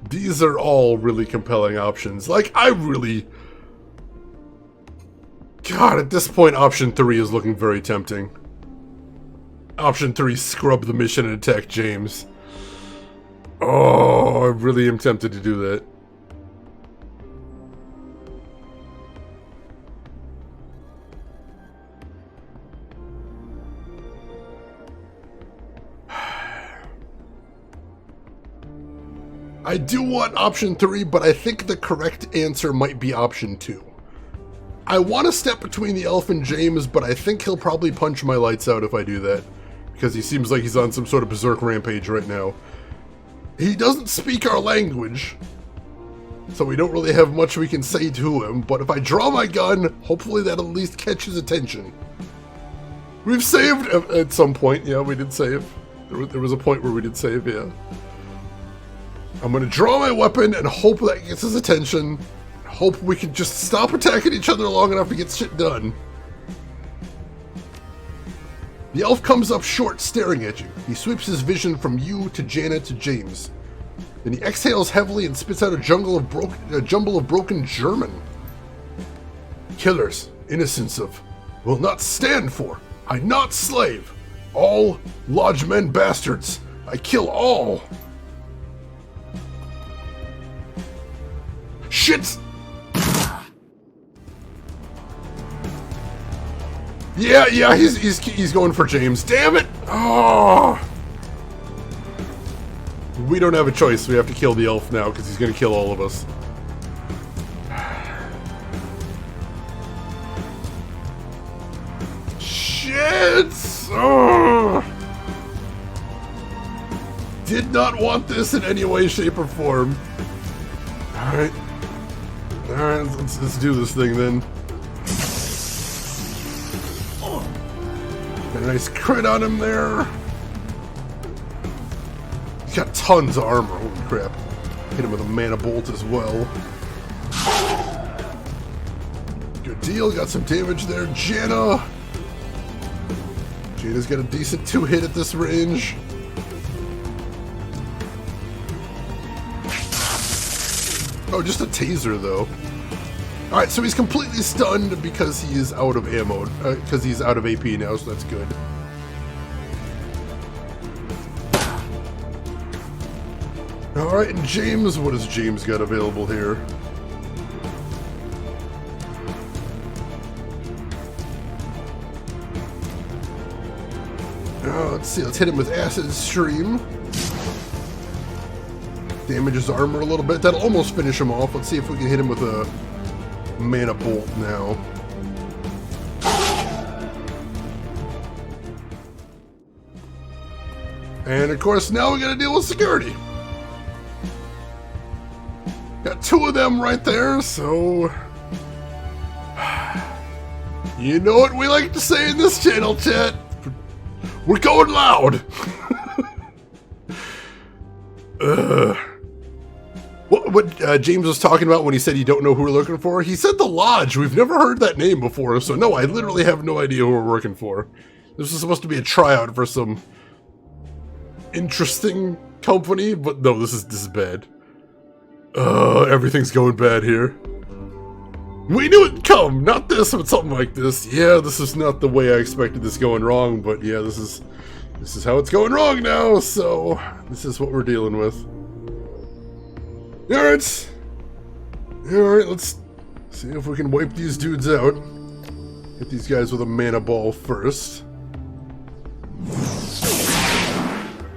Speaker 1: These are all really compelling options. Like, God, at this point, option 3 is looking very tempting. Option 3, scrub the mission and attack James. Oh, I really am tempted to do that. I do want option 3, but I think the correct answer might be option 2. I want to step between the elf and James, but I think he'll probably punch my lights out if I do that. Because he seems like he's on some sort of berserk rampage right now. He doesn't speak our language, so we don't really have much we can say to him, but if I draw my gun, hopefully that'll at least catch his attention. We've saved at some point, yeah, we did save. There was a point where we did save, yeah. I'm gonna draw my weapon and hope that gets his attention. Hope we can just stop attacking each other long enough to get shit done. The elf comes up short, staring at you. He sweeps his vision from you to Janet to James. Then he exhales heavily and spits out a jumble of broken German. Killers, innocence of, will not stand for. I not slave. All lodgemen bastards. I kill all. Shit! Yeah, he's going for James. Damn it! Oh! We don't have a choice. We have to kill the elf now because he's going to kill all of us. Shit! Oh! Did not want this in any way, shape, or form. Alright, let's do this thing then. Got a nice crit on him there. He's got tons of armor, holy crap. Hit him with a mana bolt as well. Good deal, got some damage there. Janna's got a decent 2-hit at this range. Oh, just a taser, though. Alright, so he's completely stunned because he is out of ammo. Because he's out of AP now, so that's good. Alright, and James, what has James got available here? Let's see, let's hit him with Acid Stream. Damage his armor a little bit. That'll almost finish him off. Let's see if we can hit him with a mana bolt now. And of course, now we gotta deal with security. Got 2 of them right there, so... You know what we like to say in this channel, chat? We're going loud! What James was talking about when he said you don't know who we're looking for? He said the Lodge. We've never heard that name before, so no, I literally have no idea who we're working for. This is supposed to be a tryout for some interesting company, but no, this is bad. Everything's going bad here. We knew it'd come! Not this, but something like this. Yeah, this is not the way I expected this going wrong, but yeah, this is how it's going wrong now, so this is what we're dealing with. Alright, let's see if we can wipe these dudes out. Hit these guys with a mana ball first.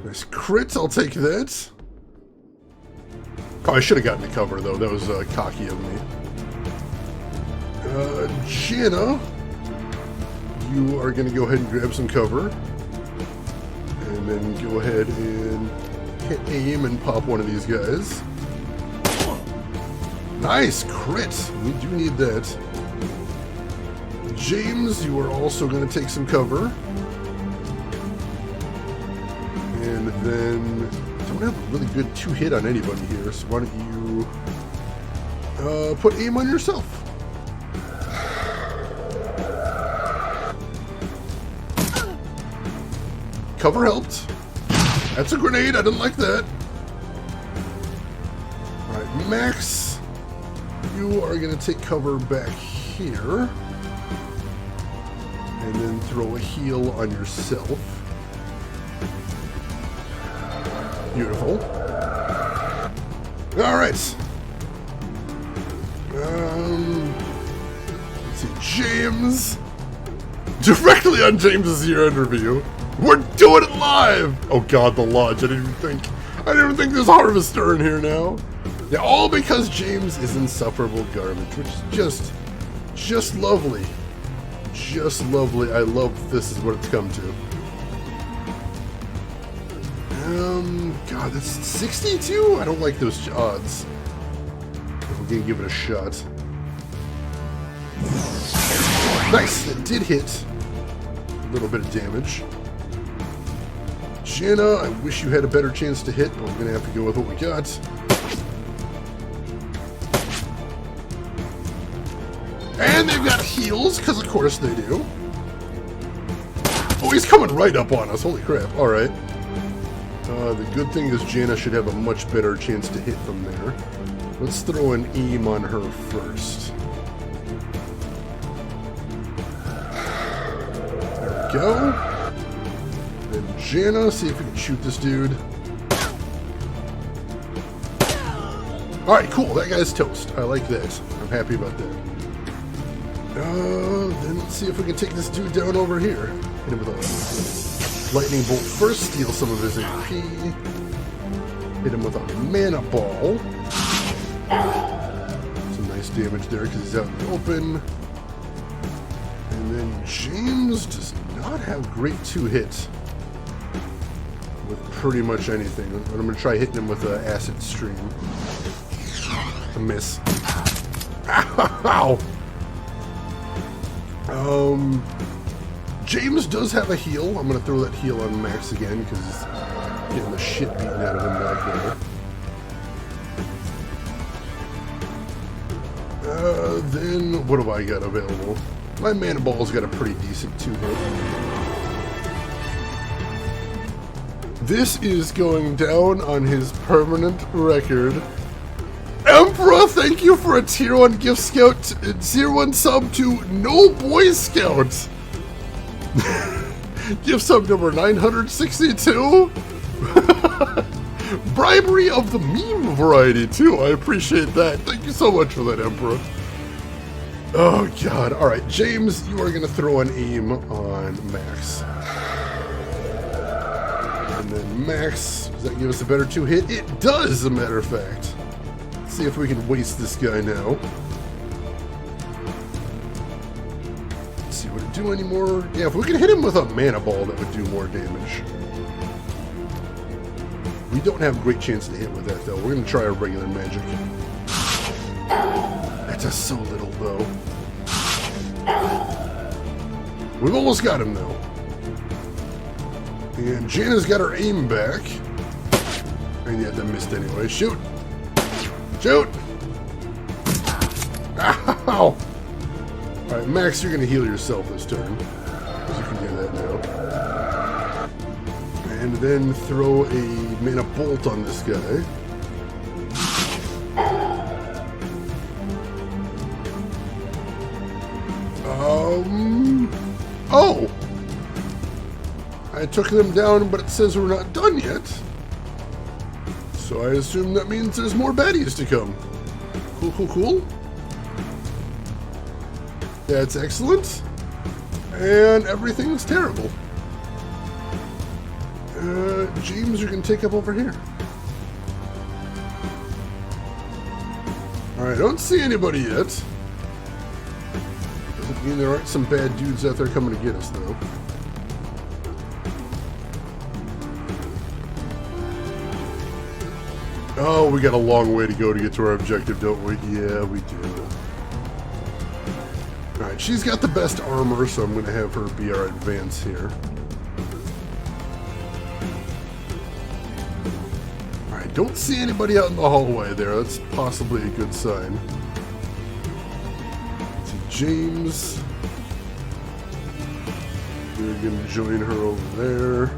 Speaker 1: Nice crit, I'll take that. Oh, I should have gotten the cover though, that was cocky of me. Janna, you are going to go ahead and grab some cover. And then go ahead and hit aim and pop one of these guys. Nice crit! We do need that. James, you are also going to take some cover. And then... I don't have a really good 2-hit on anybody here, so why don't you... put aim on yourself. Cover helped. That's a grenade, I didn't like that. Alright, Max... You are going to take cover back here. And then throw a heal on yourself. Beautiful. Alright. Let's see. James. Directly on James's year-end review. We're doing it live! Oh god, the lodge. I didn't even think there's Harvester in here now. Yeah, all because James is insufferable garbage, which is just lovely. Just lovely. I love this is what it's come to. God, that's 62? I don't like those odds. We're gonna give it a shot. Nice, that did hit. A little bit of damage. Jenna, I wish you had a better chance to hit, but we're gonna have to go with what we got. And they've got heals, because of course they do. Oh, he's coming right up on us. Holy crap. Alright. The good thing is Jana should have a much better chance to hit from there. Let's throw an aim on her first. There we go. Then Jana, see if we can shoot this dude. Alright, cool. That guy's toast. I like that. I'm happy about that. Then let's see if we can take this dude down over here. Hit him with a lightning bolt first, steal some of his AP. Hit him with a mana ball. Some nice damage there because he's out in the open. And then James does not have great 2-hit with pretty much anything. I'm going to try hitting him with an acid stream. A miss. Ow! James does have a heal. I'm going to throw that heal on Max again because he's getting the shit beaten out of him back there. Then what have I got available? My mana ball's got a pretty decent 2-hit. This is going down on his permanent record. Emperor, thank you for a tier 1 gift scout, tier 1 sub to No Boy Scout. Gift sub number 962. Bribery of the meme variety too. I appreciate that. Thank you so much for that, Emperor. Oh god. Alright, James, you are going to throw an aim on Max. And then Max, does that give us a better 2-hit? It does, as a matter of fact. Let's see if we can waste this guy now. Let's see, would it do any more? Yeah, if we can hit him with a mana ball, that would do more damage. We don't have a great chance to hit with that, though. We're going to try our regular magic. That does so little, though. We've almost got him, though. And Jana's got her aim back. And yeah, that missed anyway. Shoot! Shoot! Ow! Alright, Max, you're going to heal yourself this turn. Because you can do that now. And then throw a mana bolt on this guy. Oh! I took them down, but it says we're not done yet. So I assume that means there's more baddies to come. Cool, cool, cool. That's excellent. And everything's terrible. James, you can take up over here. Alright, I don't see anybody yet. Doesn't mean there aren't some bad dudes out there coming to get us, though. Oh, we got a long way to go to get to our objective, don't we? Yeah, we do. Alright, she's got the best armor, so I'm going to have her be our advance here. Alright, don't see anybody out in the hallway there. That's possibly a good sign. See James. We're going to join her over there.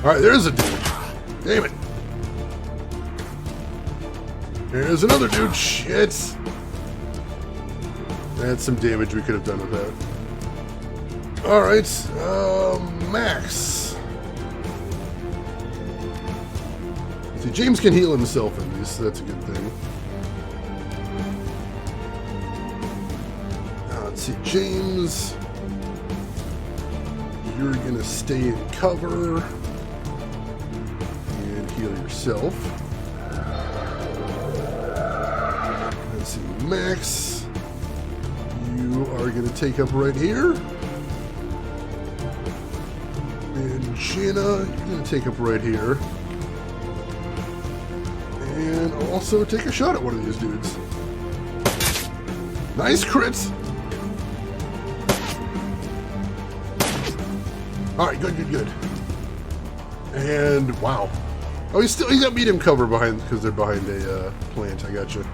Speaker 1: Alright, there's a dude. Damn it. There's another dude. Shit. That's some damage we could have done with that. Alright, Max. See, James can heal himself at least, so that's a good thing. Let's see, James. You're gonna stay in cover and heal yourself. Let's see, Max. You are gonna take up right here. And Jenna, you're gonna take up right here. And also take a shot at one of these dudes. Nice crits! Alright, good. And, wow. Oh, he's got medium cover behind, because they're behind a plant, I gotcha.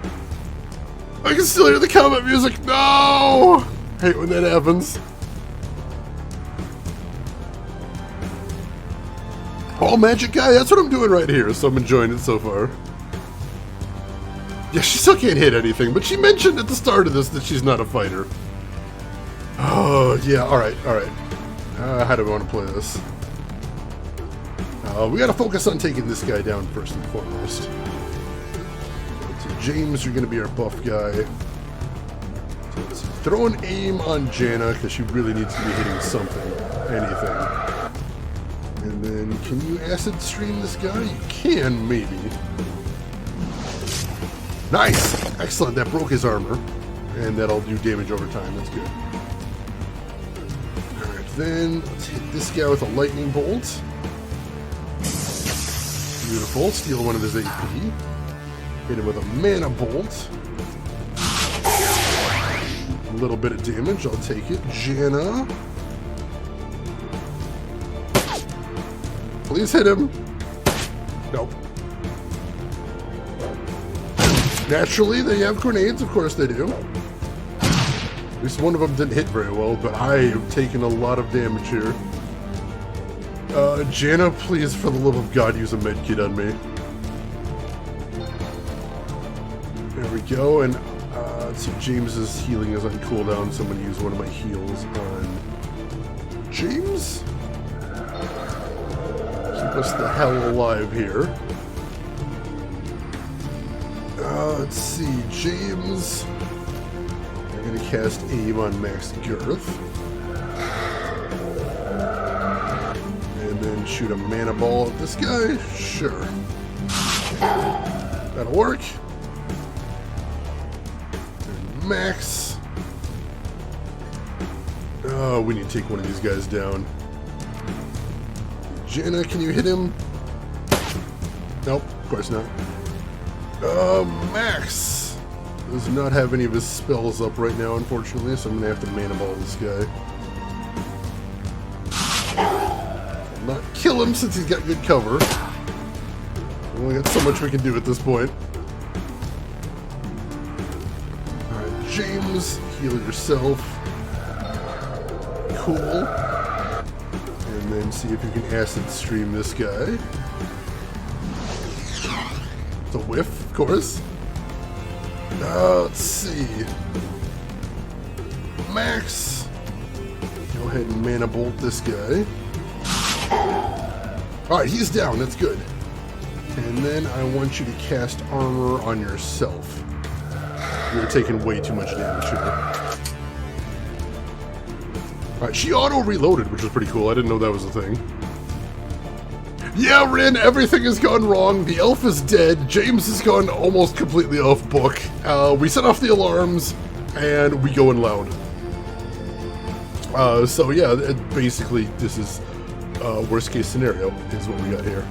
Speaker 1: I can still hear the combat music! No! Hate when that happens. Oh, magic guy, that's what I'm doing right here, so I'm enjoying it so far. Yeah, she still can't hit anything, but she mentioned at the start of this that she's not a fighter. Oh, yeah, alright. How do we want to play this? We gotta focus on taking this guy down first and foremost. So James, you're gonna be our buff guy. So let's throw an aim on Jana, because she really needs to be hitting something. Anything. And then, can you acid stream this guy? You can, maybe. Nice! Excellent, that broke his armor. And that'll do damage over time, that's good. Alright, then, let's hit this guy with a lightning bolt. Beautiful, steal one of his AP. Hit him with a mana bolt. A little bit of damage, I'll take it. Jana. Please hit him. Nope. Naturally, they have grenades. Of course they do. At least one of them didn't hit very well, but I have taken a lot of damage here. Jana, please, for the love of God, use a medkit on me. There we go, and let's see, James's healing is on cooldown, so I'm going to use one of my heals on James. Keep us the hell alive here. Let's see, James. I'm going to cast aim on Max Girth. And then shoot a mana ball at this guy. Sure. That'll work. And Max. Oh, we need to take one of these guys down. Jana, can you hit him? Nope, of course not. Max does not have any of his spells up right now, unfortunately, so I'm going to have to mana ball this guy. I'll not kill him since he's got good cover. We've only got so much we can do at this point. Alright, James, heal yourself. Cool. And then see if you can acid stream this guy. It's a whiff, of course. Let's see. Max. Go ahead and mana bolt this guy. Alright, he's down. That's good. And then I want you to cast armor on yourself. You're taking way too much damage here. Alright, she auto-reloaded, which was pretty cool. I didn't know that was a thing. Yeah, Rin, everything has gone wrong. The elf is dead. James has gone almost completely off book. We set off the alarms, and we go in loud. So yeah, basically, this is worst case scenario, is what we got here.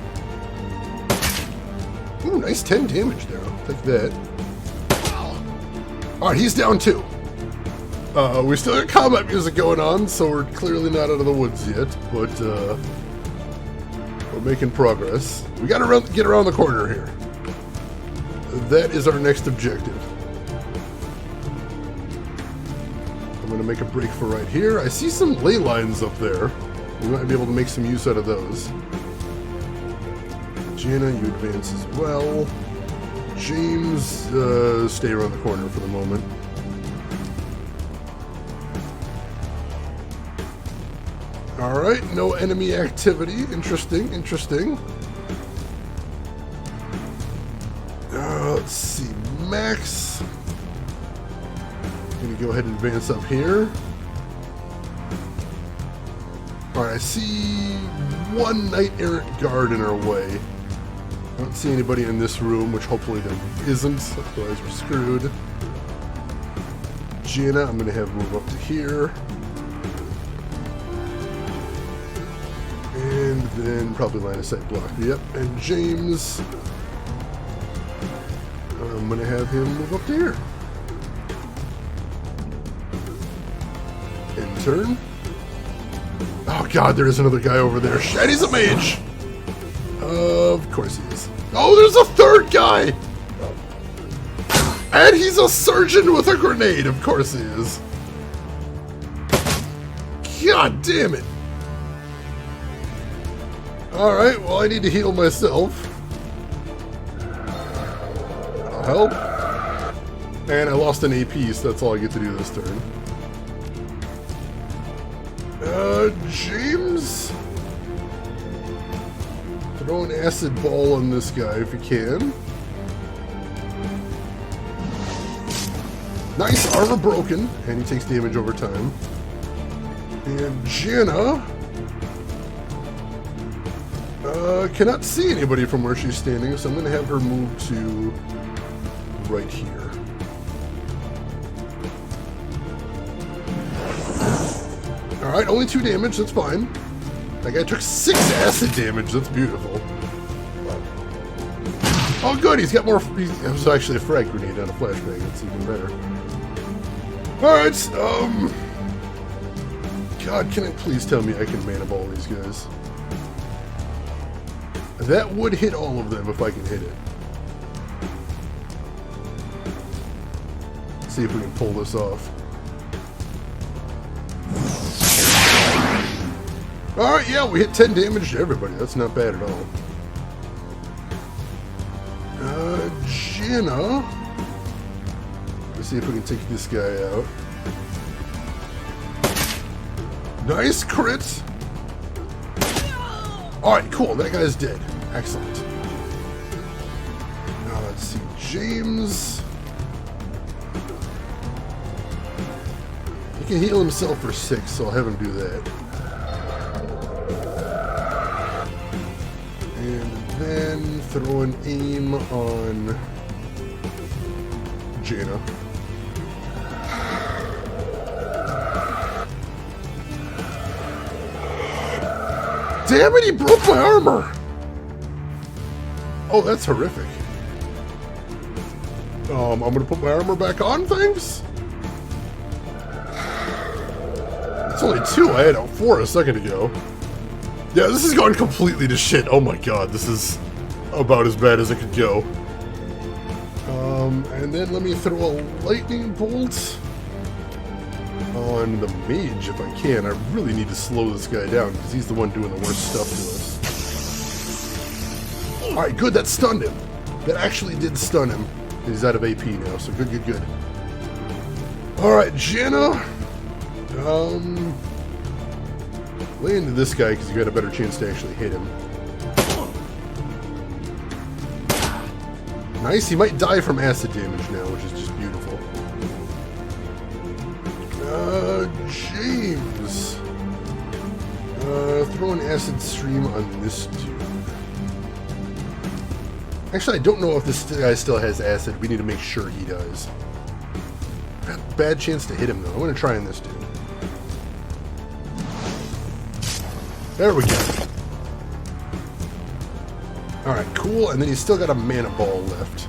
Speaker 1: Ooh, nice 10 damage there. I'll take that. Alright, he's down too. We still got combat music going on, so we're clearly not out of the woods yet, but we're making progress. We gotta get around the corner here. That is our next objective. I'm gonna make a break for right here. I see some ley lines up there. We might be able to make some use out of those. Jana, you advance as well. James, stay around the corner for the moment. Alright, no enemy activity. Interesting, interesting. Let's see, Max. Gonna go ahead and advance up here. Alright, I see one Knight Errant Guard in our way. I don't see anybody in this room, which hopefully there isn't, otherwise we're screwed. Jenna, I'm gonna have move up to here. And then probably line of sight block. Yep, and James, I'm gonna have him move up to here. End turn. Oh god, there is another guy over there. Shit, he's a mage! Of course he is. Oh, there's a third guy! And he's a surgeon with a grenade! Of course he is. God damn it! Alright, well I need to heal myself. That'll help. And I lost an AP, so that's all I get to do this turn. James? Throw an acid ball on this guy if you can. Nice, armor broken, and he takes damage over time. And Jenna cannot see anybody from where she's standing, so I'm going to have her move to right here. Alright, only 2 damage, that's fine. That guy took 6 acid damage, that's beautiful. Oh good, he's got more... It was actually a frag grenade on a flashbang, that's even better. Alright, God, can it please tell me I can mana ball these guys? That would hit all of them if I can hit it. Let's see if we can pull this off. Alright, yeah, we hit 10 damage to everybody. That's not bad at all. Jenna. Let's see if we can take this guy out. Nice crit! Alright, cool. That guy's dead. Excellent. Now let's see. James. He can heal himself for 6, so I'll have him do that. And then throw an aim on Jaina. Damn it, he broke my armor! Oh, that's horrific. I'm gonna put my armor back on, thanks? It's only 2, I had out 4 a second ago. Yeah, this is going completely to shit. Oh my god, this is about as bad as it could go. And then let me throw a lightning bolt on the mage if I can. I really need to slow this guy down because he's the one doing the worst stuff to us. Alright, good, that stunned him. That actually did stun him. He's out of AP now, so good, good, good. Alright, Jenna. Lay into this guy because you got a better chance to actually hit him. Nice, he might die from acid damage now, which is just beautiful. James. Throw an acid stream on this dude. Actually, I don't know if this guy still has acid. We need to make sure he does. Got a bad chance to hit him, though. I'm going to try on this dude. There we go. Alright, cool. And then he's still got a mana ball left.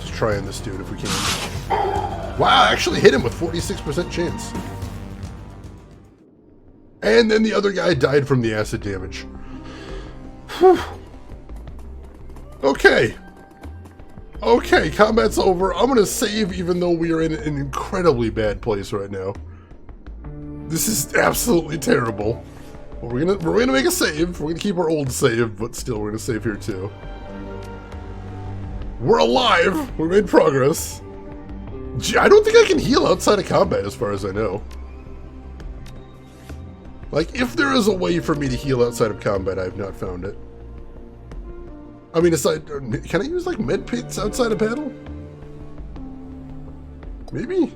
Speaker 1: Just try on this dude if we can. Wow, I actually hit him with 46% chance. And then the other guy died from the acid damage. Whew. Okay. Okay, combat's over. I'm gonna save even though we are in an incredibly bad place right now. This is absolutely terrible. But we're gonna make a save. We're gonna keep our old save, but still we're gonna save here too. We're alive! We made progress. Gee, I don't think I can heal outside of combat as far as I know. Like, if there is a way for me to heal outside of combat, I have not found it. I mean, aside, can I use, like, med pits outside of battle? Maybe?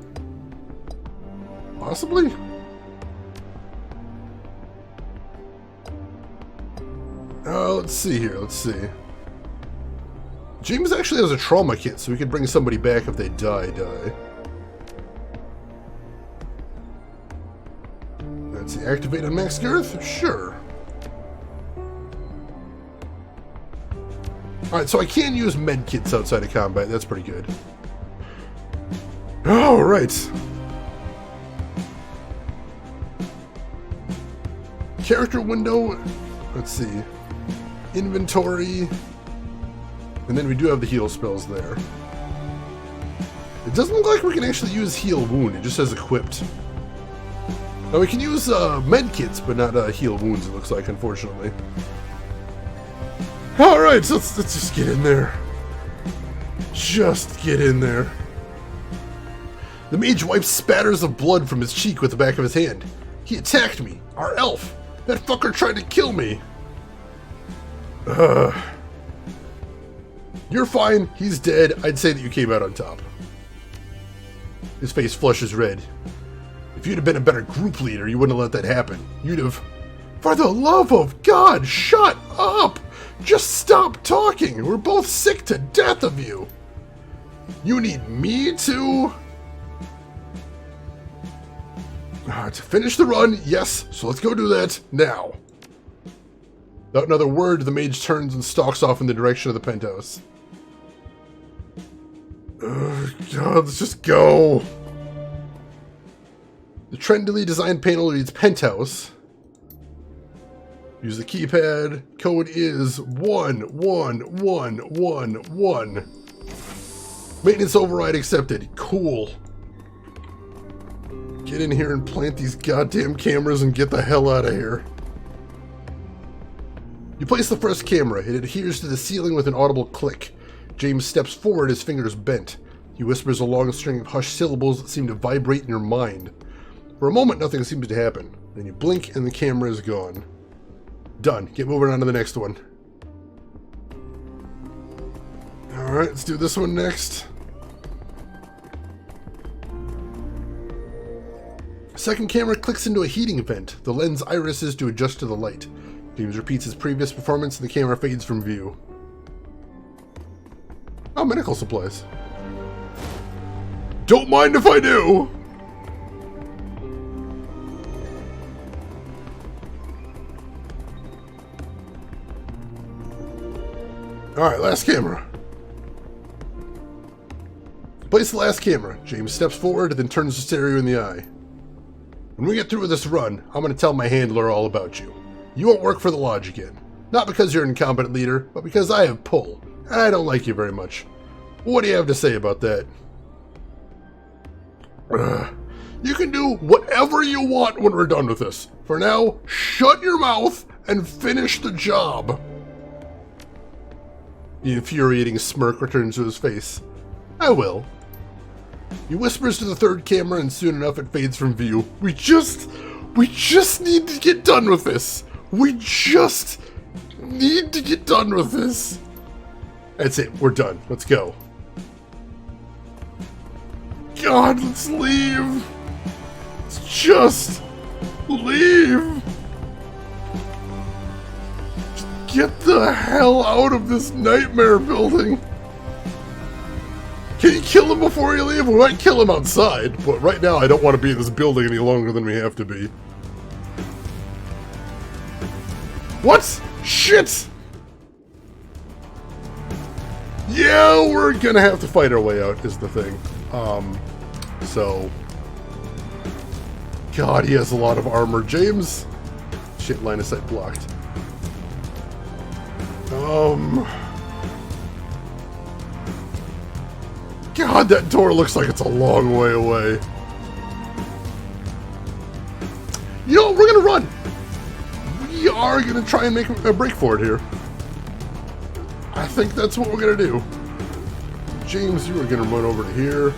Speaker 1: Possibly? Let's see here, let's see. James actually has a trauma kit, so we can bring somebody back if they die. Let's see, activate on Max Girth? Sure. Alright, so I can use med kits outside of combat, that's pretty good. Alright. Character window, let's see. Inventory. And then we do have the heal spells there. It doesn't look like we can actually use heal wound, it just says equipped. Now we can use med kits, but not heal wounds, it looks like, unfortunately. Alright, so let's just get in there. Just get in there. The mage wipes spatters of blood from his cheek with the back of his hand. He attacked me, our elf. That fucker tried to kill me. You're fine, he's dead. I'd say that you came out on top. His face flushes red. If you'd have been a better group leader, you wouldn't have let that happen. You'd have... For the love of God, shut up! Just stop talking! We're both sick to death of you! You need me to... to finish the run, yes, so let's go do that now. Without another word, the mage turns and stalks off in the direction of the penthouse. God, let's just go. The trendily designed panel reads penthouse. Use the keypad. Code is 11111. Maintenance override accepted. Cool. Get in here and plant these goddamn cameras and get the hell out of here. You place the first camera. It adheres to the ceiling with an audible click. James steps forward, his fingers bent. He whispers a long string of hushed syllables that seem to vibrate in your mind. For a moment, nothing seems to happen. Then you blink and the camera is gone. Done. Get moving on to the next one. Alright, let's do this one next. Second camera clicks into a heating vent. The lens irises to adjust to the light. James repeats his previous performance and the camera fades from view. Oh, medical supplies. Don't mind if I do! Alright, last camera. Place the last camera. James steps forward, then turns to stare you in the eye. When we get through with this run, I'm going to tell my handler all about you. You won't work for the lodge again. Not because you're an incompetent leader, but because I have pull, and I don't like you very much. What do you have to say about that? You can do whatever you want when we're done with this. For now, shut your mouth and finish the job. The infuriating smirk returns to his face. I will. He whispers to the third camera and soon enough it fades from view. We just need to get done with this. We just need to get done with this. That's it, we're done. Let's go. God, let's leave. Let's just leave. Just get the hell out of this nightmare building. Can you kill him before you leave? We might kill him outside, but right now I don't want to be in this building any longer than we have to be. What? Shit! Yeah, we're gonna have to fight our way out, is the thing. So... God, he has a lot of armor. James? Shit, line of sight blocked. God, that door looks like it's a long way away. You know, we're gonna run! We are gonna try and make a break for it here. I think that's what we're gonna do. James, you are gonna run over to here.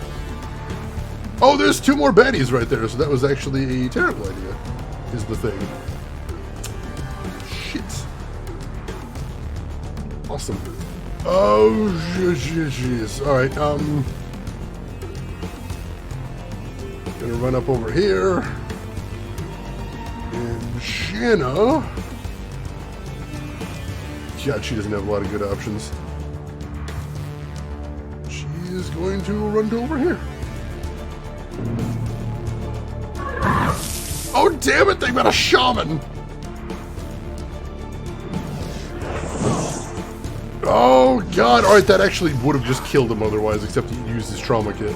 Speaker 1: Oh, there's two more baddies right there, so that was actually a terrible idea. is the thing. Shit. Awesome. Oh, jeez. Alright, gonna run up over here. And Shanna... God, she doesn't have a lot of good options. She is going to run to over here. Oh, damn it, they got a shaman! Oh, God. Alright, that actually would have just killed him otherwise, except he used his trauma kit.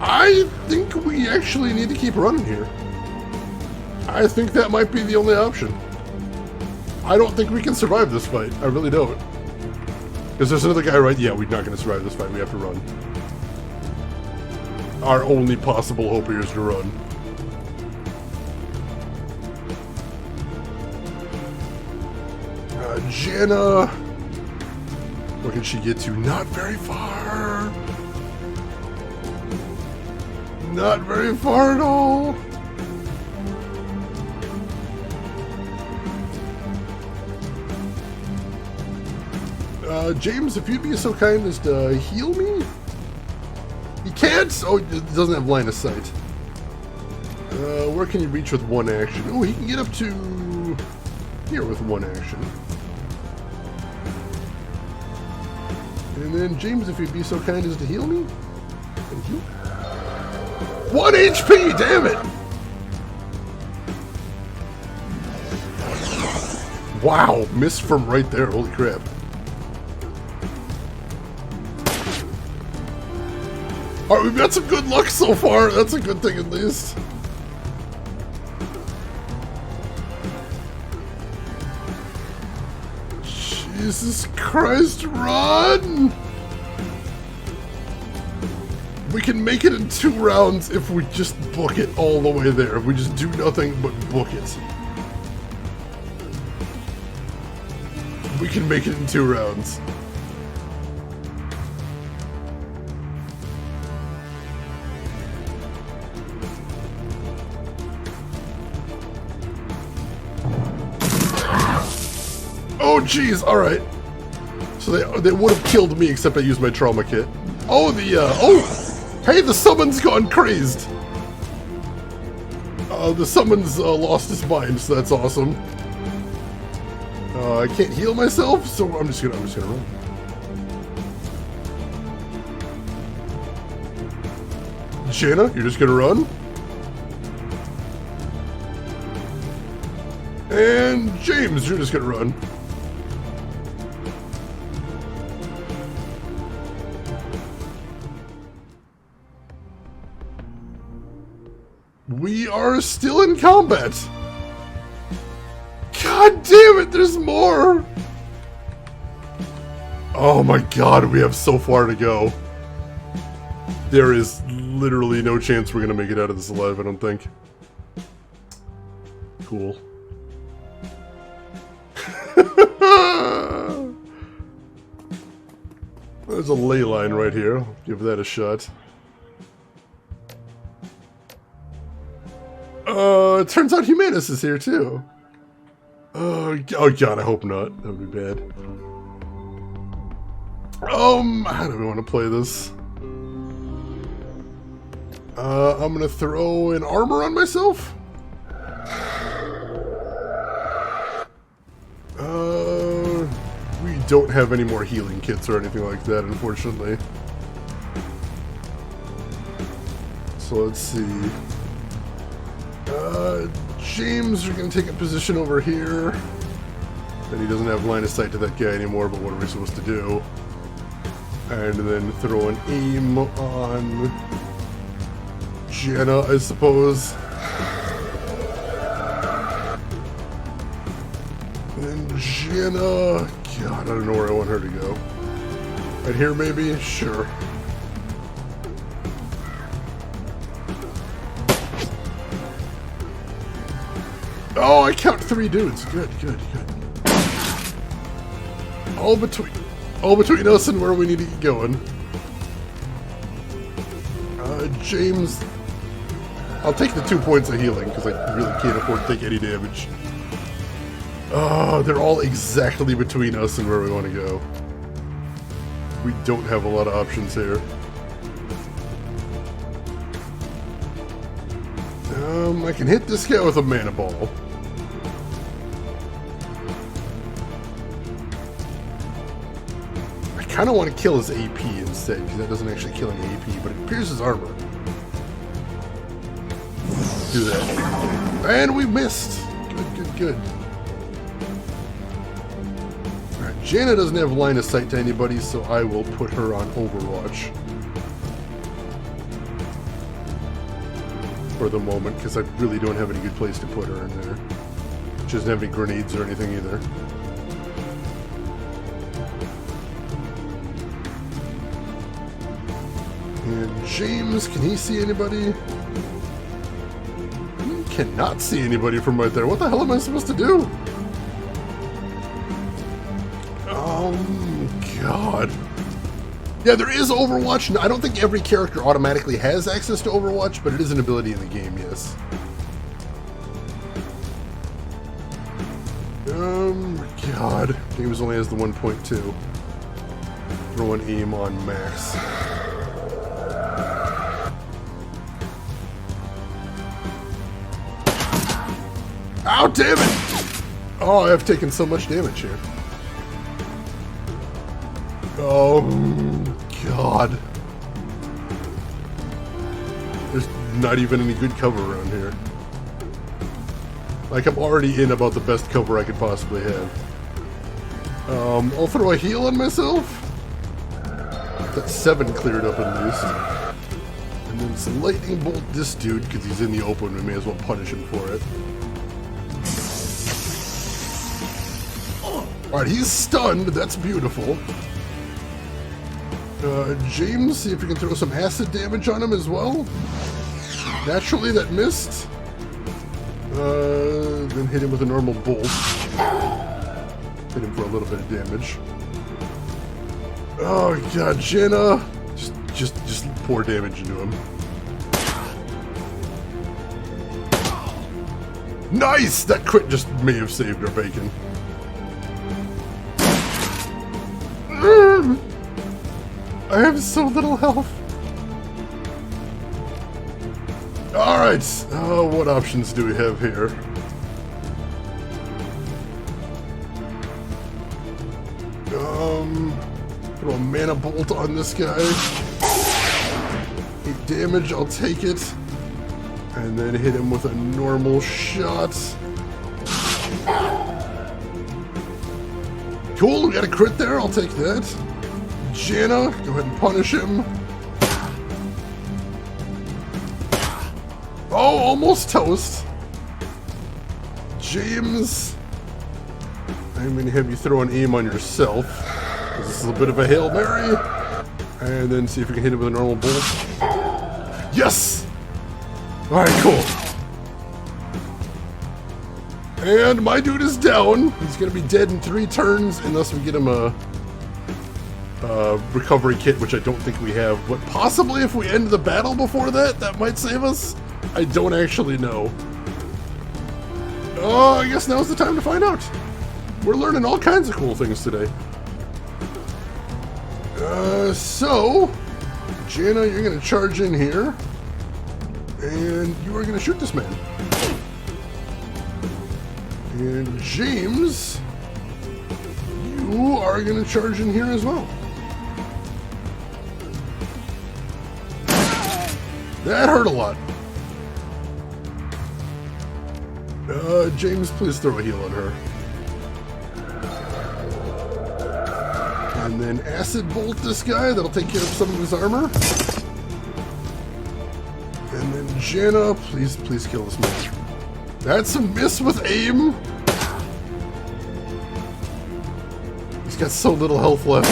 Speaker 1: I think we actually need to keep running here. I think that might be the only option. I don't think we can survive this fight. I really don't. Because there's another guy right... Yeah, we're not going to survive this fight. We have to run. Our only possible hope here is to run. Janna... Where can she get to? Not very far. Not very far at all. James, if you'd be so kind as to heal me? He can't? Oh, it doesn't have line of sight. Where can you reach with one action? Oh, he can get up to here with one action. And then, James, if you'd be so kind as to heal me? Thank you. 1 HP, damn it! Wow, missed from right there, holy crap. Alright, we've got some good luck so far, that's a good thing at least. Jesus Christ, run! We can make it in 2 rounds if we just book it all the way there. If we just do nothing but book it. We can make it in 2 rounds. Oh jeez, alright. So they would have killed me except I used my trauma kit. Oh, hey, the summon's gone crazed. The summon's lost his mind, so that's awesome. I can't heal myself, so I'm just gonna run. Janna, you're just gonna run? And James, you're just gonna run. We are still in combat! God damn it, there's more! Oh my god, we have so far to go. There is literally no chance we're gonna make it out of this alive, I don't think. Cool. There's a ley line right here. I'll give that a shot. It turns out Humanus is here too. Oh god, I hope not. That would be bad. How do we want to play this? I'm gonna throw an armor on myself. We don't have any more healing kits or anything like that, unfortunately. So let's see. James, we're gonna take a position over here. And he doesn't have line of sight to that guy anymore, but what are we supposed to do? And then throw an aim on Janna, I suppose. And Janna... God, I don't know where I want her to go. Right here, maybe? Sure. Oh, I count 3 dudes. Good. All between us and where we need to get going. James, I'll take the 2 points of healing because I really can't afford to take any damage. They're all exactly between us and where we want to go. We don't have a lot of options here. I can hit this guy with a mana ball. I kind of want to kill his AP instead, because that doesn't actually kill any AP, but it pierces armor. Do that. And we missed! Good. Alright, Janna doesn't have line of sight to anybody, so I will put her on Overwatch. For the moment, because I really don't have any good place to put her in there. She doesn't have any grenades or anything either. And James, can he see anybody? He cannot see anybody from right there. What the hell am I supposed to do? Oh, God. Yeah, there is Overwatch. I don't think every character automatically has access to Overwatch, but it is an ability in the game, yes. God. James only has the 1.2. Throw an aim on max. Ow, damn it! Oh, I have taken so much damage here. Oh, God. There's not even any good cover around here. Like, I'm already in about the best cover I could possibly have. I'll throw a heal on myself. That 7 cleared up at least. And then some lightning bolt this dude, because he's in the open. We may as well punish him for it. Alright, he's stunned. That's beautiful. James, see if you can throw some acid damage on him as well. Naturally, that missed. Then hit him with a normal bolt. Hit him for a little bit of damage. Oh God, Janna! Just pour damage into him. Nice! That crit just may have saved our bacon. I have so little health. Alright, what options do we have here? Throw a mana bolt on this guy. 8 damage, I'll take it. And then hit him with a normal shot. Cool, we got a crit there, I'll take that. Janna, go ahead and punish him. Oh, almost toast. James, I'm going to have you throw an aim on yourself. This is a bit of a Hail Mary. And then see if we can hit him with a normal bolt. Yes! Alright, cool. And my dude is down. He's going to be dead in 3 turns unless we get him a recovery kit, which I don't think we have. But possibly if we end the battle before that, that might save us. I don't actually know. Oh, I guess now's the time to find out. We're learning all kinds of cool things today. So, Janna, you're going to charge in here. And you are going to shoot this man. And James, you are going to charge in here as well. That hurt a lot. James, please throw a heal on her. And then acid bolt this guy. That'll take care of some of his armor. And then Janna, please kill this man. That's a miss with aim. He's got so little health left.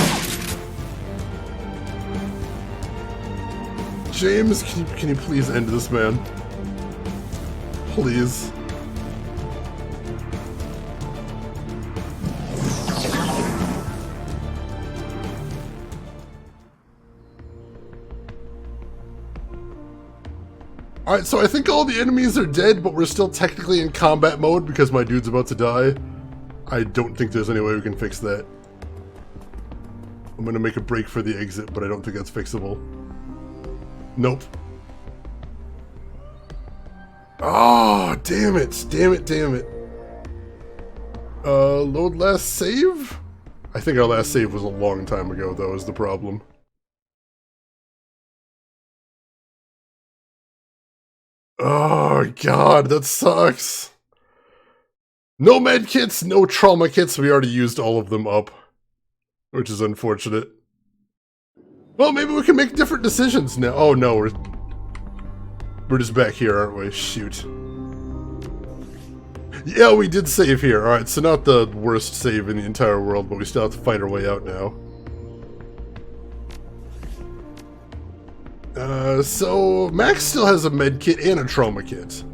Speaker 1: James, can you please end this man? Please. Alright, so I think all the enemies are dead, but we're still technically in combat mode because my dude's about to die. I don't think there's any way we can fix that. I'm gonna make a break for the exit, but I don't think that's fixable. Nope. Oh, damn it. Damn it, damn it. Load last save? I think our last save was a long time ago, though, is the problem. Oh, God, that sucks. No med kits, no trauma kits. We already used all of them up, which is unfortunate. Well, maybe we can make different decisions now. Oh, no, we're just back here, aren't we? Shoot. Yeah, we did save here. Alright, so not the worst save in the entire world, but we still have to fight our way out now. So Max still has a med kit and a trauma kit.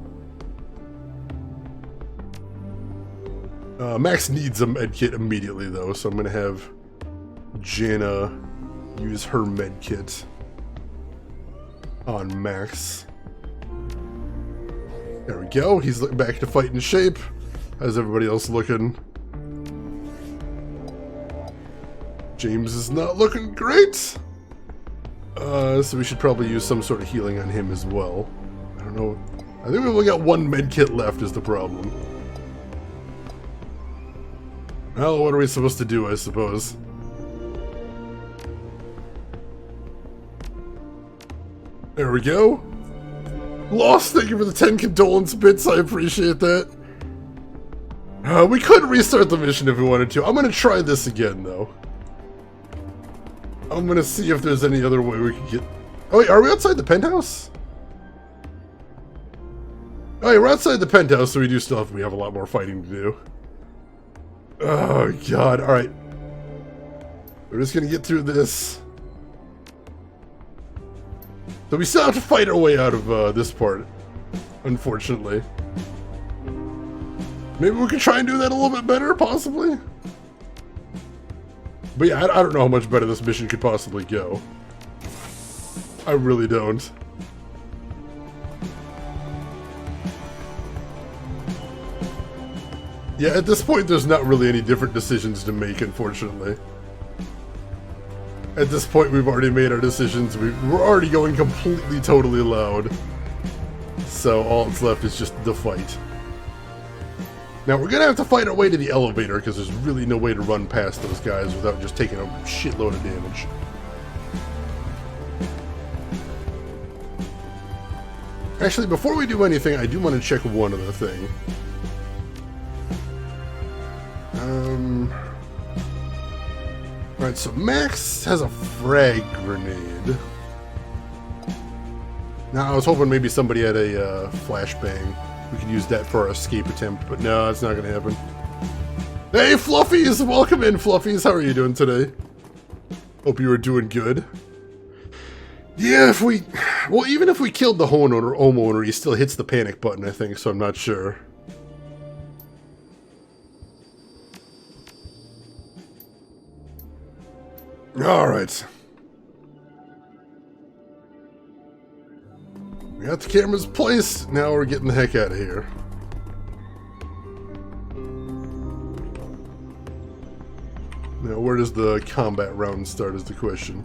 Speaker 1: Max needs a med kit immediately, though, so I'm gonna have Jana use her med kit on Max. There we go. He's looking back to fighting shape. How's everybody else looking? James is not looking great. So we should probably use some sort of healing on him as well. I don't know. I think we've only got one med kit left is the problem. Well, what are we supposed to do, I suppose? There we go. Lost, thank you for the 10 condolence bits, I appreciate that. We could restart the mission if we wanted to. I'm gonna try this again, though. I'm gonna see if there's any other way we can get... Oh wait, are we outside the penthouse? Oh yeah, we're outside the penthouse, so we do still we have a lot more fighting to do. Oh god, alright. We're just gonna get through this. So we still have to fight our way out of this part, unfortunately. Maybe we could try and do that a little bit better, possibly? But yeah, I don't know how much better this mission could possibly go. I really don't. Yeah, at this point there's not really any different decisions to make, unfortunately. At this point we've already made our decisions, we're already going completely, totally loud. So all that's left is just the fight. Now we're gonna have to fight our way to the elevator because there's really no way to run past those guys without just taking a shitload of damage. Actually, before we do anything, I do want to check one other thing. Alright, so Max has a frag grenade. Now, I was hoping maybe somebody had a flashbang. We could use that for our escape attempt, but no, it's not going to happen. Hey, Fluffies! Welcome in, Fluffies! How are you doing today? Hope you are doing good. Yeah, if we... Well, even if we killed the homeowner, he still hits the panic button, I think, so I'm not sure. Alright. We got the cameras placed, now we're getting the heck out of here. Now, where does the combat round start is the question.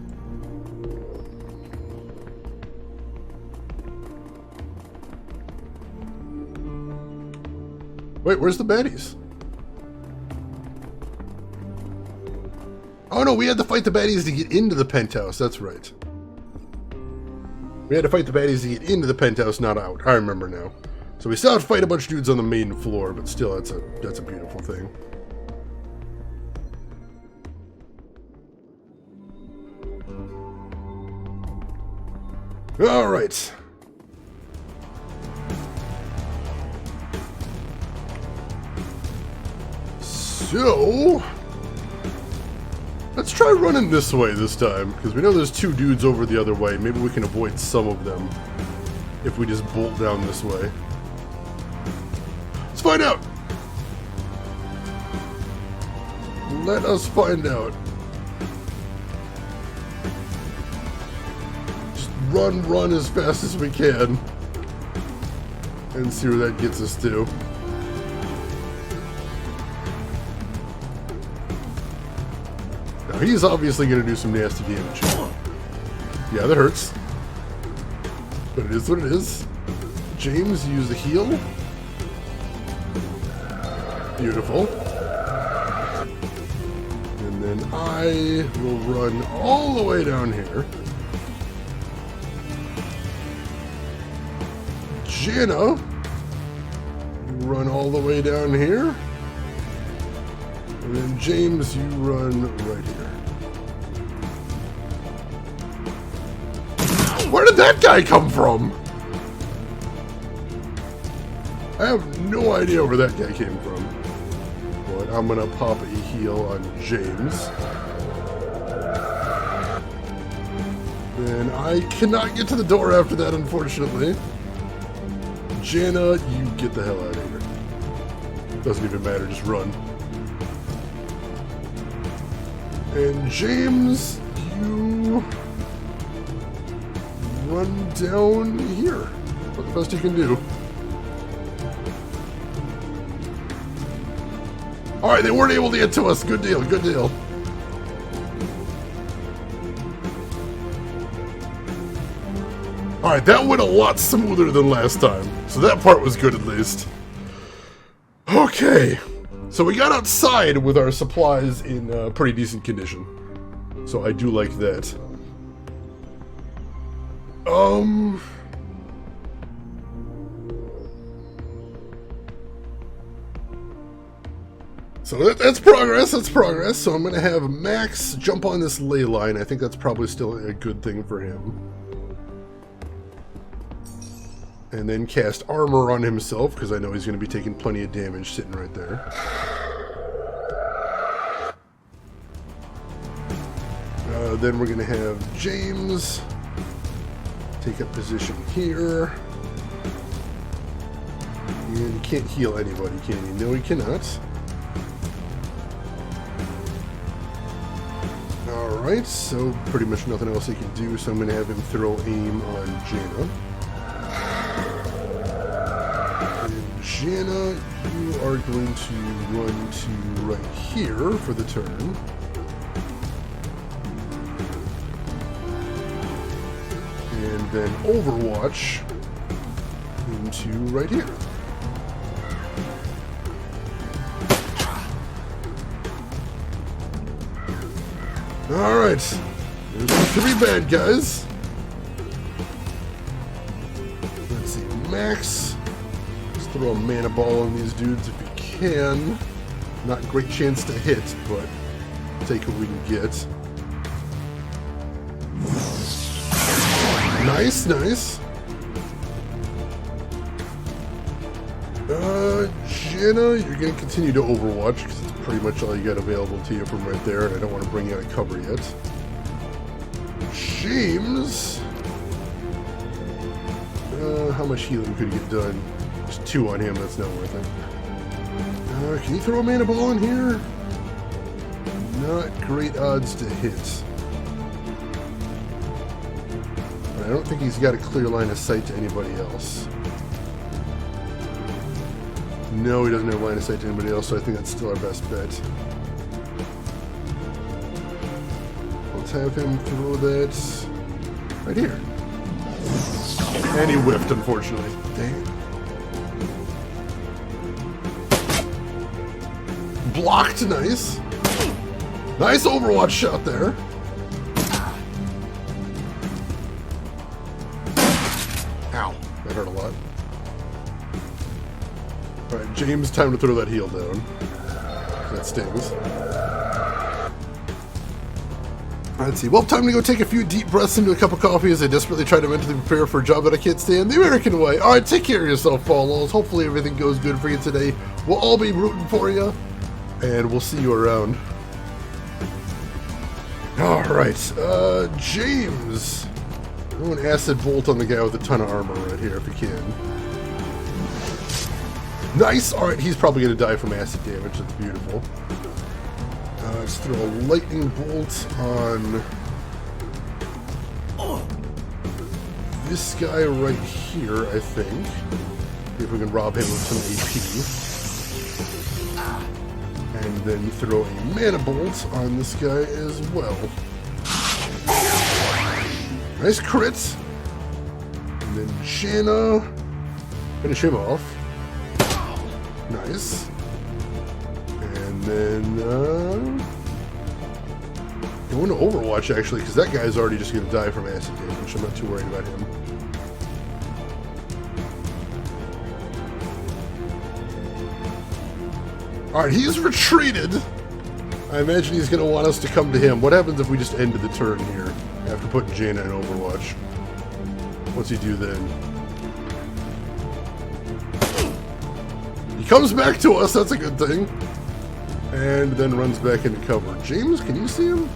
Speaker 1: Wait, where's the baddies? Oh no, we had to fight the baddies to get into the penthouse, that's right. We had to fight the baddies to get into the penthouse, not out. I remember now. So we still have to fight a bunch of dudes on the main floor, but still, that's a beautiful thing. Alright. So... let's try running this way this time, because we know there's two dudes over the other way. Maybe we can avoid some of them if we just bolt down this way. Let's find out! Let us find out. Just run as fast as we can. and see where that gets us to. Now he's obviously going to do some nasty damage. Yeah, that hurts. But it is what it is. James, use the heal. Beautiful. And then I will run all the way down here. Jana, you run all the way down here. And then James, you run right here. Where did that guy come from? I have no idea where that guy came from. But I'm gonna pop a heal on James. And I cannot get to the door after that, unfortunately. Jana, you get the hell out of here. Doesn't even matter, just run. And James, you run down here. What the best you can do. Alright, they weren't able to get to us. Good deal, good deal. Alright, that went a lot smoother than last time. So that part was good at least. Okay. So we got outside with our supplies in pretty decent condition. So I do like that. So that's progress, that's progress. So I'm going to have Max jump on this ley line. I think that's probably still a good thing for him. And then cast armor on himself, because I know he's going to be taking plenty of damage sitting right there. Then we're going to have James take up position here. And he can't heal anybody, can he? No, he cannot. Alright, so pretty much nothing else he can do, so I'm going to have him throw aim on Jana. And Jana, you are going to run to right here for the turn. And then Overwatch into right here. Alright, there's the 3 bad guys. Let's see, Max. Let's throw a mana ball on these dudes if we can. Not great chance to hit, but take what we can get. Nice, nice. Jana, you're going to continue to Overwatch because it's pretty much all you got available to you from right there, and I don't want to bring you out of cover yet. James, how much healing could you get done? Just 2 on him, that's not worth it. Can you throw a mana ball in here? Not great odds to hit. But I don't think he's got a clear line of sight to anybody else. No, he doesn't have line of sight to anybody else, so I think that's still our best bet. Let's have him throw that right here. And he whiffed, unfortunately. Dang it. Blocked, nice. Nice Overwatch shot there. Ow, that hurt a lot. Alright, James, time to throw that heal down. That stings. Let's see. Well, time to go take a few deep breaths into a cup of coffee as I desperately try to mentally prepare for a job that I can't stand, the American way. Alright, take care of yourself, follows. Hopefully everything goes good for you today. We'll all be rooting for you, and we'll see you around. Alright, James. Throw an acid bolt on the guy with a ton of armor right here if you can. Nice! Alright, he's probably going to die from acid damage. That's beautiful. Let's throw a lightning bolt on this guy right here, I think. See if we can rob him of some AP. And then throw a mana bolt on this guy as well. Nice crits. And then Janna. Finish him off. Nice. And then going to Overwatch actually, because that guy's already just going to die from acid damage. I'm not too worried about him. Alright, he's retreated. I imagine he's going to want us to come to him. What happens if we just ended the turn here after putting Janna in Overwatch? What's he do then? He comes back to us, that's a good thing. And then runs back into cover. James, can you see him?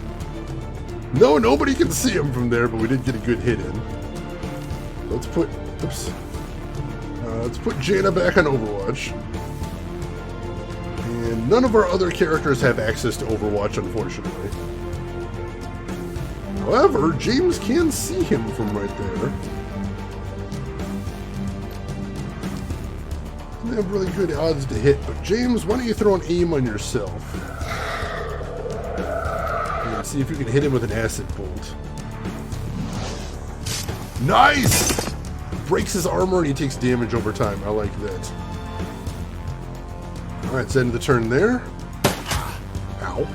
Speaker 1: No, nobody can see him from there, but we did get a good hit in. Let's put, oops. Let's put Janna back on Overwatch. And none of our other characters have access to Overwatch, unfortunately. However, James can see him from right there. Doesn't have really good odds to hit, but James, why don't you throw an aim on yourself? And see if you can hit him with an acid bolt. Nice! Breaks his armor and he takes damage over time. I like that. Alright, it's end of the turn there. Ow.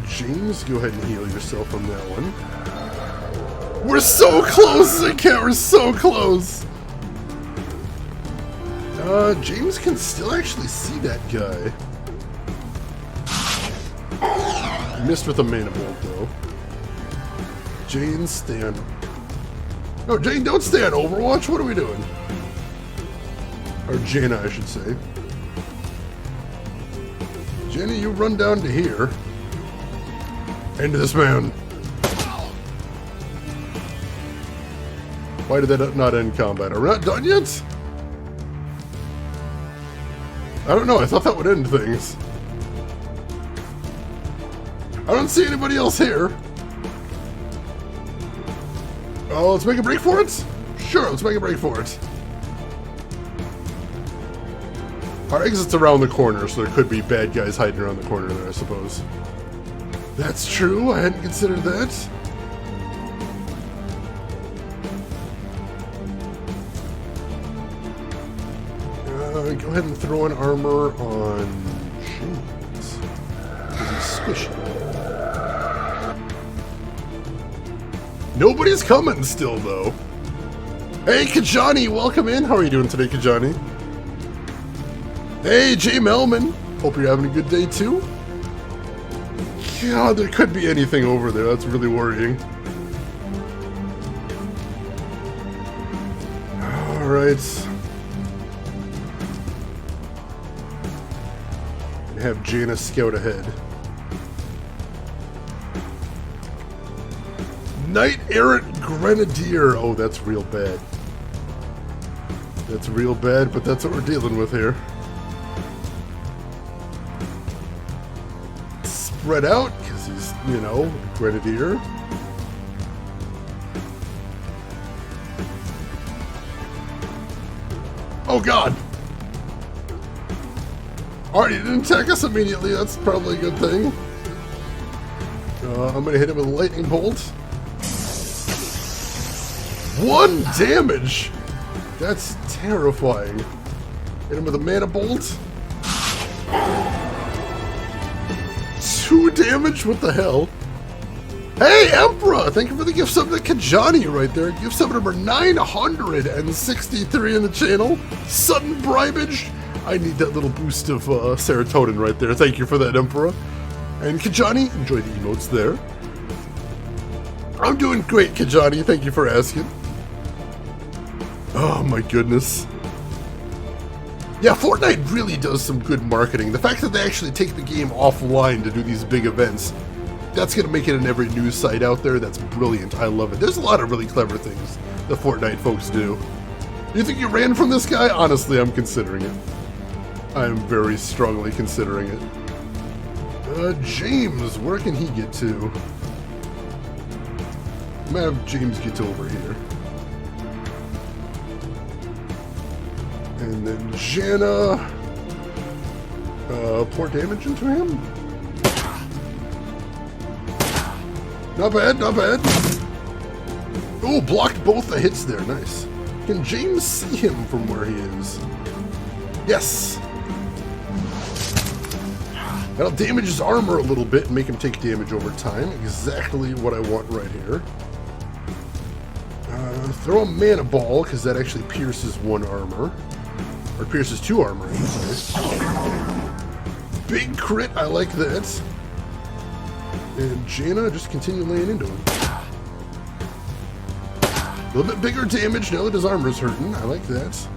Speaker 1: James, go ahead and heal yourself on that one. We're so close, Cat, we're so close! James can still actually see that guy. Missed with a mana bolt, though. Jane, stay on... No, Jane, don't stay on Overwatch, what are we doing? Or Janna, I should say. Janna, you run down to here. Into this man. Why did that not end combat? Are we not done yet? I don't know, I thought that would end things. I don't see anybody else here. Oh, let's make a break for it? Sure, let's make a break for it. Our exit's around the corner, so there could be bad guys hiding around the corner there, I suppose. That's true, I hadn't considered that. Go ahead and throw an armor on James. Because he's squishy. Nobody's coming still, though. Hey, Kajani, welcome in. How are you doing today, Kajani? Hey, Jay Melman. Hope you're having a good day, too. God, there could be anything over there. That's really worrying. Alright. Have Janna scout ahead. Knight Errant Grenadier. Oh, that's real bad. That's real bad, but that's what we're dealing with here. Spread out, because he's, you know, Grenadier. Oh, God! Alright, he didn't attack us immediately. That's probably a good thing. I'm gonna hit him with a lightning bolt. 1 damage! That's terrifying. Hit him with a mana bolt. 2 damage? What the hell? Hey, Emperor! Thank you for the gift sub to Kajani right there. Gift sub number 963 in the channel. Sudden bribage. I need that little boost of serotonin right there. Thank you for that, Emperor. And Kajani, enjoy the emotes there. I'm doing great, Kajani. Thank you for asking. Oh my goodness. Yeah, Fortnite really does some good marketing. The fact that they actually take the game offline to do these big events, that's going to make it in every news site out there. That's brilliant. I love it. There's a lot of really clever things the Fortnite folks do. You think you ran from this guy? Honestly, I'm considering it. I'm very strongly considering it. James, where can he get to? I'm gonna have James get over here. And then Janna. Pour damage into him. Not bad, not bad. Oh, blocked both the hits there. Nice. Can James see him from where he is? Yes. That'll damage his armor a little bit and make him take damage over time. Exactly what I want right here. Throw a mana ball, because that actually pierces one armor. Or pierces two armor, I should say. Big crit, I like that. And Janna, just continue laying into him. A little bit bigger damage now that his armor's hurting. I like that.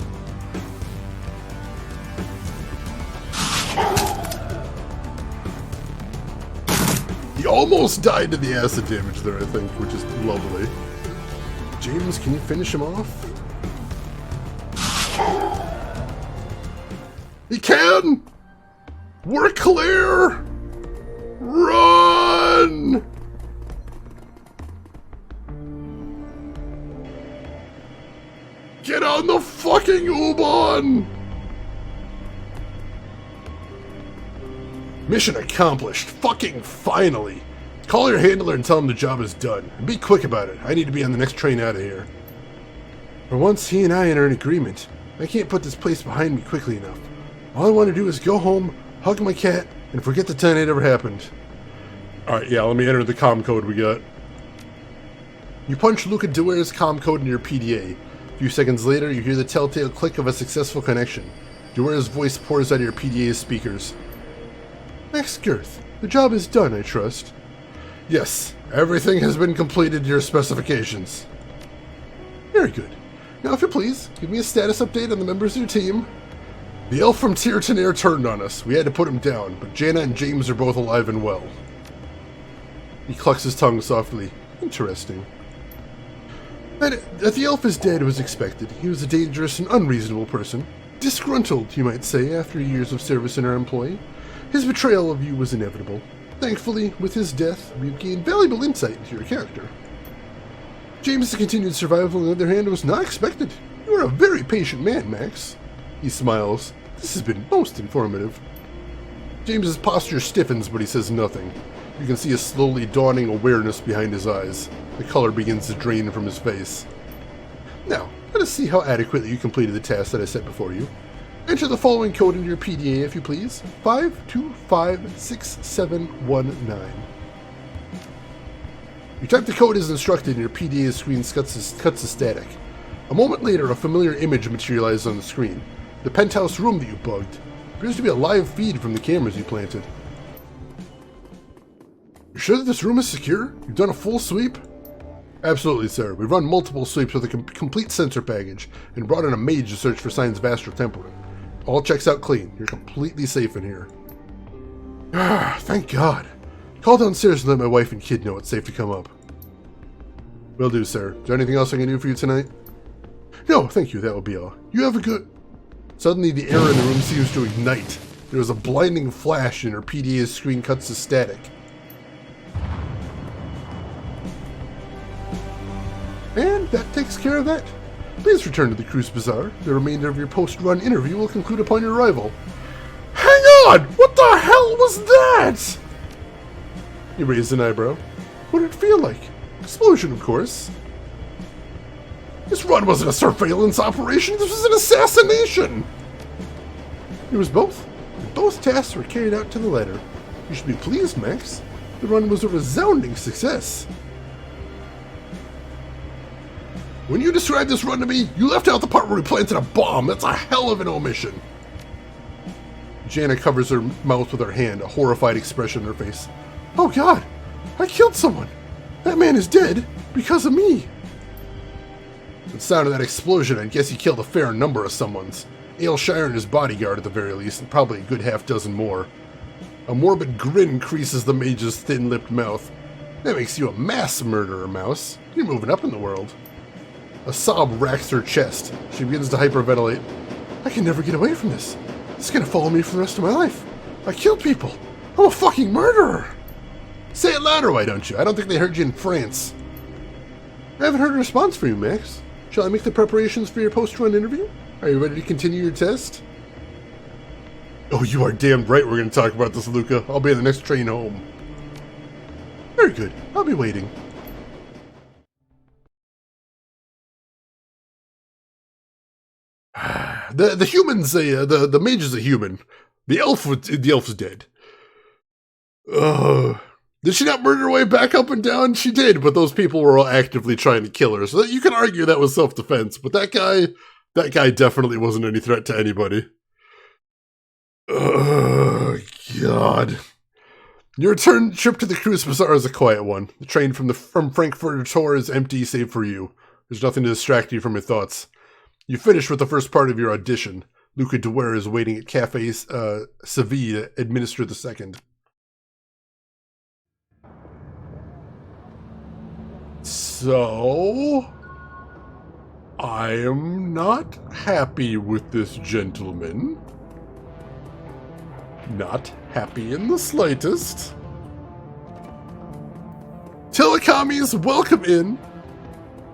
Speaker 1: He almost died to the acid damage there, I think, which is lovely. James, can you finish him off? He can! We're clear! Run! Get on the fucking U-Bahn! Mission accomplished. Fucking finally. Call your handler and tell him the job is done. And be quick about it. I need to be on the next train out of here. For once he and I are in agreement, I can't put this place behind me quickly enough. All I want to do is go home, hug my cat, and forget the time it ever happened. Alright, yeah, let me enter the comm code we got. You punch Luca DeWare's comm code in your PDA. A few seconds later, you hear the telltale click of a successful connection. DeWare's voice pours out of your PDA's speakers. Max Girth, the job is done, I trust. Yes, everything has been completed to your specifications. Very good. Now, if you please, give me a status update on the members of your team. The elf from Tirtaner turned on us. We had to put him down, but Janna and James are both alive and well. He clucks his tongue softly. Interesting. That the elf is dead was expected. He was a dangerous and unreasonable person. Disgruntled, you might say, after years of service in our employ. His betrayal of you was inevitable. Thankfully, with his death, we've gained valuable insight into your character. James' continued survival, on the other hand, was not expected. You are a very patient man, Max. He smiles. This has been most informative. James's posture stiffens, but he says nothing. You can see a slowly dawning awareness behind his eyes. The color begins to drain from his face. Now, let us see how adequately you completed the task that I set before you. Enter the following code into your PDA, if you please. 5256719. You type the code as instructed, and your PDA screen cuts to static. A moment later, a familiar image materializes on the screen. The penthouse room that you bugged appears to be a live feed from the cameras you planted. You sure that this room is secure? You've done a full sweep? Absolutely, sir. We've run multiple sweeps with a complete sensor package and brought in a mage to search for signs of astral temporal. All checks out clean. You're completely safe in here. Ah, thank God. Call downstairs and let my wife and kid know it's safe to come up. Will do, sir. Is there anything else I can do for you tonight? No, thank you. That will be all. You have a good... Suddenly, the air in the room seems to ignite. There was a blinding flash and her PDA's screen cuts to static. And that takes care of that. Please return to the Cruise Bazaar. The remainder of your post-run interview will conclude upon your arrival. Hang on! What the hell was that? He raised an eyebrow. What did it feel like? Explosion, of course. This run wasn't a surveillance operation. This was an assassination. It was both. And both tasks were carried out to the letter. You should be pleased, Max. The run was a resounding success. When you described this run to me, you left out the part where we planted a bomb. That's a hell of an omission. Janna covers her mouth with her hand, a horrified expression on her face. Oh God, I killed someone. That man is dead because of me. The sound of that explosion, I guess he killed a fair number of someones. Ailshire and his bodyguard at the very least, and probably a good half-dozen more. A morbid grin creases the mage's thin-lipped mouth. That makes you a mass murderer, Mouse. You're moving up in the world. A sob racks her chest. She begins to hyperventilate. I can never get away from this. It's gonna follow me for the rest of my life. I killed people. I'm a fucking murderer. Say it louder, why don't you? I don't think they heard you in France. I haven't heard a response from you, Max. Shall I make the preparations for your post-run interview? Are you ready to continue your test? Oh, you are damn right we're going to talk about this, Luca. I'll be on the next train home. Very good. I'll be waiting. The human's the mage is a human. The elf's dead. Did she not murder her way back up and down? She did, but those people were all actively trying to kill her. So you can argue that was self-defense, but that guy definitely wasn't any threat to anybody. Oh, God. Your return trip to the Cruise Bazaar is a quiet one. The train from Frankfurt to Tor is empty save for you. There's nothing to distract you from your thoughts. You finish with the first part of your audition. Luca DeWare is waiting at Cafe Seville to administer the second. So, I am not happy with this gentleman. Not happy in the slightest. Telekamis, welcome in.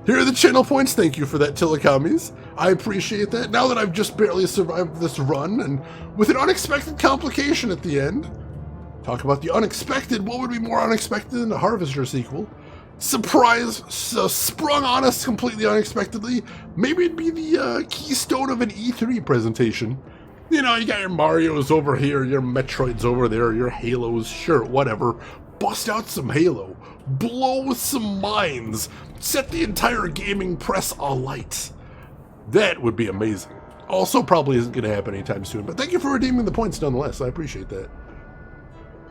Speaker 1: Here are the channel points. Thank you for that, Telekamis. I appreciate that. Now that I've just barely survived this run, and with an unexpected complication at the end. Talk about the unexpected. What would be more unexpected than a Harvester sequel? Surprise, sprung on us completely unexpectedly. Maybe it'd be the keystone of an E3 presentation. You know, you got your Marios over here, your Metroids over there, your Halos, sure, whatever. Bust out some Halo. Blow some minds. Set the entire gaming press alight. That would be amazing. Also, probably isn't going to happen anytime soon, but thank you for redeeming the points nonetheless. I appreciate that.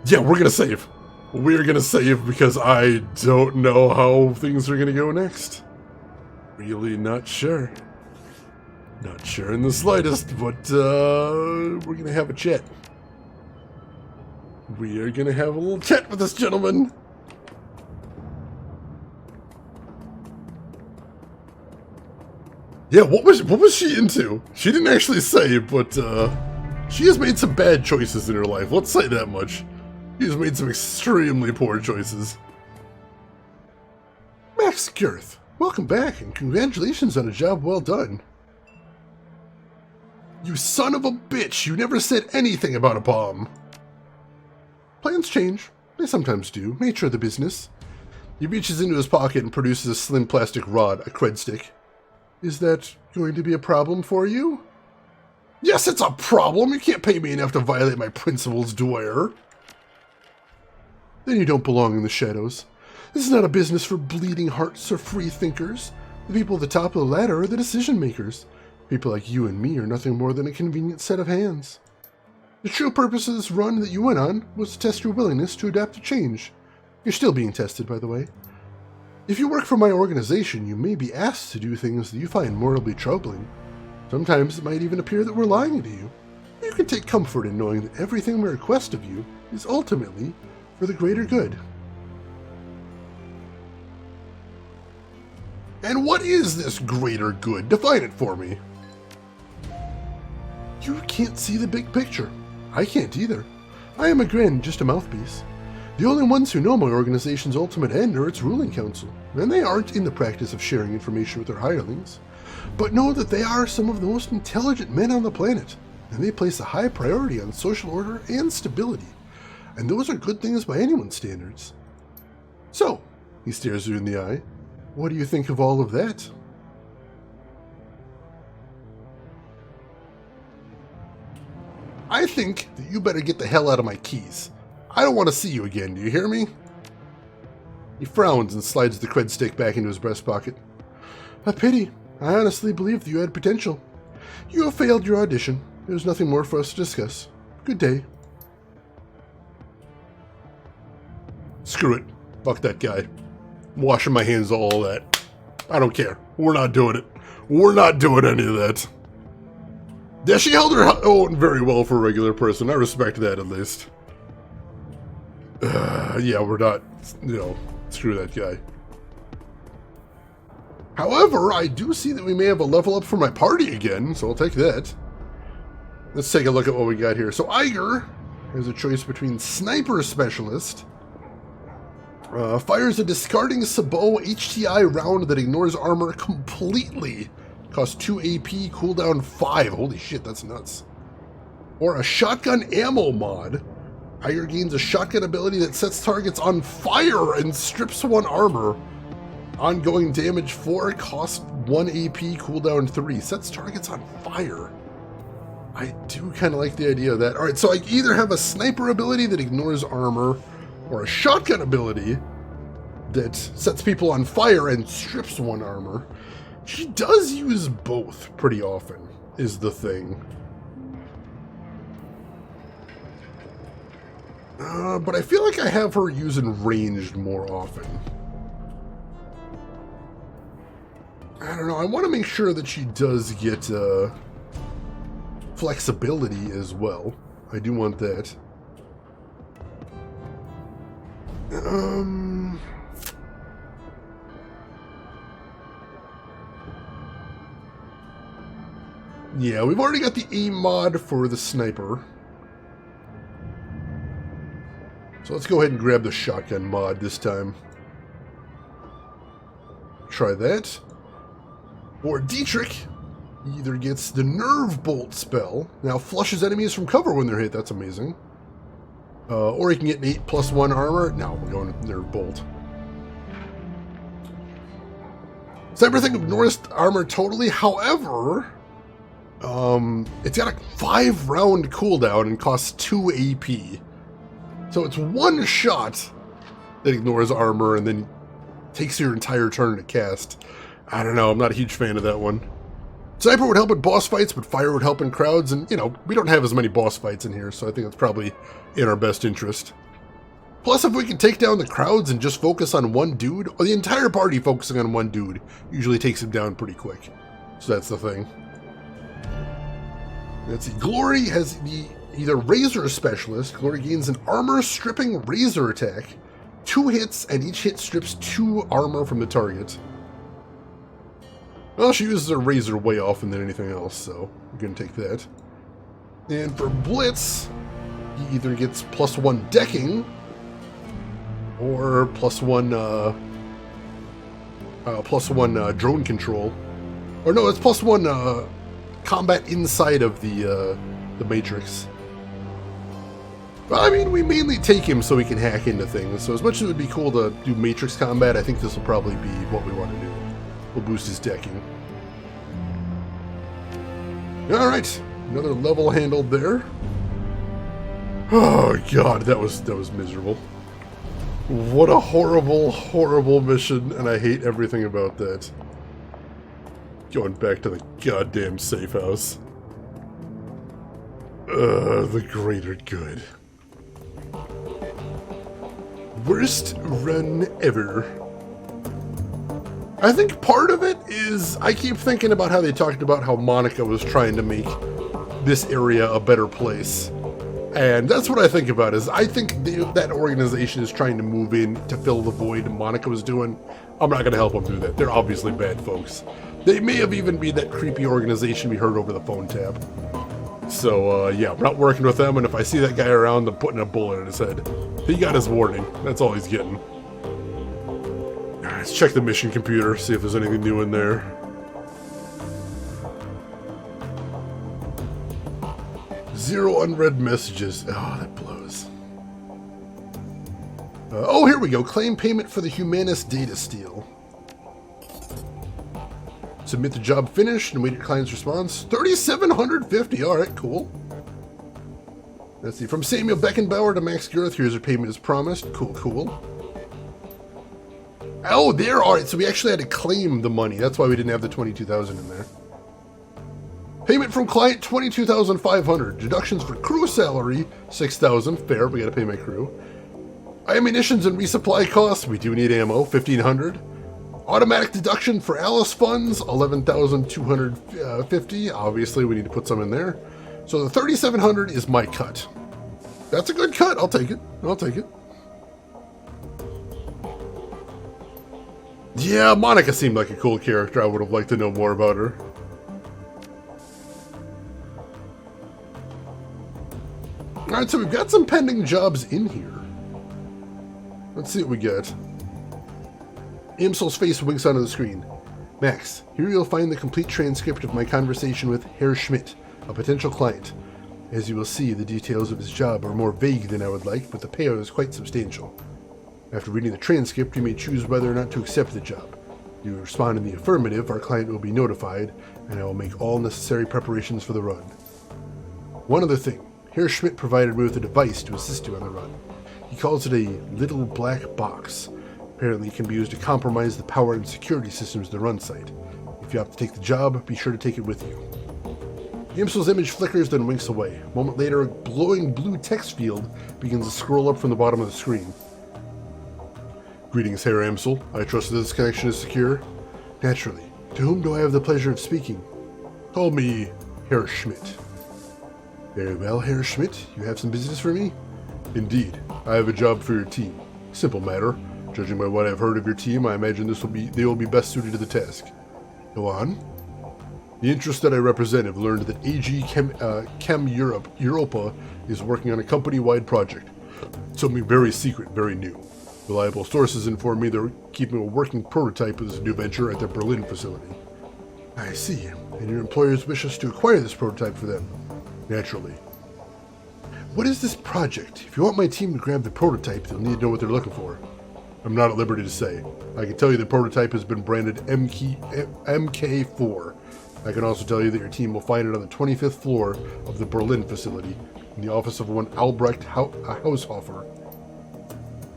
Speaker 1: Yeah, we're going to save. We're going to save because I don't know how things are going to go next. Really not sure. Not sure in the slightest, but we're going to have a chat. We are going to have a little chat with this gentleman. Yeah, what was she into? She didn't actually say, but she has made some bad choices in her life. Let's say that much. She has made some extremely poor choices. Max Girth, welcome back and congratulations on a job well done. You son of a bitch, you never said anything about a bomb. Plans change. They sometimes do. Nature of the business. He reaches into his pocket and produces a slim plastic rod, a cred stick. Is that going to be a problem for you? Yes, it's a problem. You can't pay me enough to violate my principles, Dwyer. Then you don't belong in the shadows. This is not a business for bleeding hearts or free thinkers. The people at the top of the ladder are the decision makers. People like you and me are nothing more than a convenient set of hands. The true purpose of this run that you went on was to test your willingness to adapt to change. You're still being tested, by the way. If you work for my organization, you may be asked to do things that you find morally troubling. Sometimes it might even appear that we're lying to you. You can take comfort in knowing that everything we request of you is ultimately for the greater good. And what is this greater good? Define it for me. You can't see the big picture. I can't either. I am again just a mouthpiece. The only ones who know my organization's ultimate end are its ruling council, and they aren't in the practice of sharing information with their hirelings. But know that they are some of the most intelligent men on the planet, and they place a high priority on social order and stability. And those are good things by anyone's standards. So, he stares you in the eye. What do you think of all of that? I think that you better get the hell out of my keys. I don't want to see you again, do you hear me? He frowns and slides the cred stick back into his breast pocket. A pity. I honestly believed you had potential. You have failed your audition. There's nothing more for us to discuss. Good day. Screw it. Fuck that guy. I'm washing my hands of all that. I don't care. We're not doing it. We're not doing any of that. Yeah, she held her own very well for a regular person. I respect that at least. Yeah, we're not, screw that guy. However, I do see that we may have a level up for my party again, so I'll take that. Let's take a look at what we got here. So Iger has a choice between Sniper Specialist, fires a discarding Sabot HTI round that ignores armor completely. Costs 2 AP, cooldown 5. Holy shit, that's nuts. Or a shotgun ammo mod. Higher gains a shotgun ability that sets targets on fire and strips 1 armor. Ongoing damage 4, cost 1 AP, cooldown 3. Sets targets on fire. I do kind of like the idea of that. Alright, so I either have a sniper ability that ignores armor, or a shotgun ability that sets people on fire and strips 1 armor. She does use both pretty often, is the thing. But I feel like I have her using ranged more often. I don't know, I want to make sure that she does get flexibility as well. I do want that. Yeah, we've already got the aim mod for the sniper. So let's go ahead and grab the shotgun mod this time. Try that. Or Dietrich either gets the Nerve Bolt spell. Now flushes enemies from cover when they're hit. That's amazing. Or he can get an 8+1 armor. No, we're going with Nerve Bolt. Sniper thing ignores armor totally. However, it's got a 5-round cooldown and costs 2 AP. So it's 1 shot that ignores armor and then takes your entire turn to cast. I don't know, I'm not a huge fan of that one. Sniper would help in boss fights, but fire would help in crowds, and, you know, we don't have as many boss fights in here, so I think that's probably in our best interest. Plus, if we can take down the crowds and just focus on 1 dude, or the entire party focusing on 1 dude, usually takes him down pretty quick. So that's the thing. Let's see, Glory has the either Razor Specialist. Glory gains an armor-stripping Razor attack. 2 hits, and each hit strips 2 armor from the target. Well, she uses her Razor way often than anything else, so we're going to take that. And for Blitz, he either gets +1 decking, or +1 drone control. Or no, it's +1 combat inside of the Matrix. But I mean, we mainly take him so we can hack into things, so as much as it would be cool to do Matrix combat, I think this will probably be what we want to do. We'll boost his decking. Alright, another level handled there. Oh god, that was miserable. What a horrible, horrible mission, and I hate everything about that. Going back to the goddamn safe house. The greater good. Worst run ever. I think part of it is, I keep thinking about how they talked about how Monica was trying to make this area a better place. And that's what I think about, is I think that organization is trying to move in to fill the void Monica was doing. I'm not going to help them do that. They're obviously bad folks. They may have even been that creepy organization we heard over the phone tab. So, yeah, I'm not working with them, and if I see that guy around, I'm putting a bullet in his head. He got his warning. That's all he's getting. Alright, let's check the mission computer, see if there's anything new in there. Zero unread messages. Oh, that blows. Oh, here we go. Claim payment for the Humanist data steal. Submit the job finished and wait your client's response. 3,750. All right, cool. Let's see. From Samuel Beckenbauer to Max Girth, here's your payment as promised. Cool, cool. Oh, there. All right, so we actually had to claim the money. That's why we didn't have the 22,000 in there. Payment from client, 22,500. Deductions for crew salary, 6,000. Fair, we got to pay my crew. Ammunitions and resupply costs, we do need ammo, 1,500. Automatic deduction for Alice funds, 11,250. Obviously, we need to put some in there. So the 3,700 is my cut. That's a good cut. I'll take it. I'll take it. Yeah, Monica seemed like a cool character. I would have liked to know more about her. Alright, so we've got some pending jobs in here. Let's see what we get. Imsol's face winks onto the screen. Max, here you'll find the complete transcript of my conversation with Herr Schmidt, a potential client. As you will see, the details of his job are more vague than I would like, but the payout is quite substantial. After reading the transcript, you may choose whether or not to accept the job. If you respond in the affirmative, our client will be notified, and I will make all necessary preparations for the run. One other thing, Herr Schmidt provided me with a device to assist you on the run. He calls it a little black box. Apparently it can be used to compromise the power and security systems of the run site. If you opt to take the job, be sure to take it with you. Amsel's image flickers, then winks away. A moment later, a glowing blue text field begins to scroll up from the bottom of the screen. Greetings, Herr Amsel. I trust that this connection is secure? Naturally. To whom do I have the pleasure of speaking? Call me Herr Schmidt. Very well, Herr Schmidt. You have some business for me? Indeed. I have a job for your team. Simple matter. Judging by what I've heard of your team, I imagine they will be best suited to the task. Go on. The interests that I represent have learned that AG Chem Europa is working on a company-wide project. Something very secret, very new. Reliable sources inform me they're keeping a working prototype of this new venture at their Berlin facility. I see. And your employers wish us to acquire this prototype for them? Naturally. What is this project? If you want my team to grab the prototype, they'll need to know what they're looking for. I'm not at liberty to say. I can tell you the prototype has been branded MK4. I can also tell you that your team will find it on the 25th floor of the Berlin facility, in the office of one Albrecht Haushofer.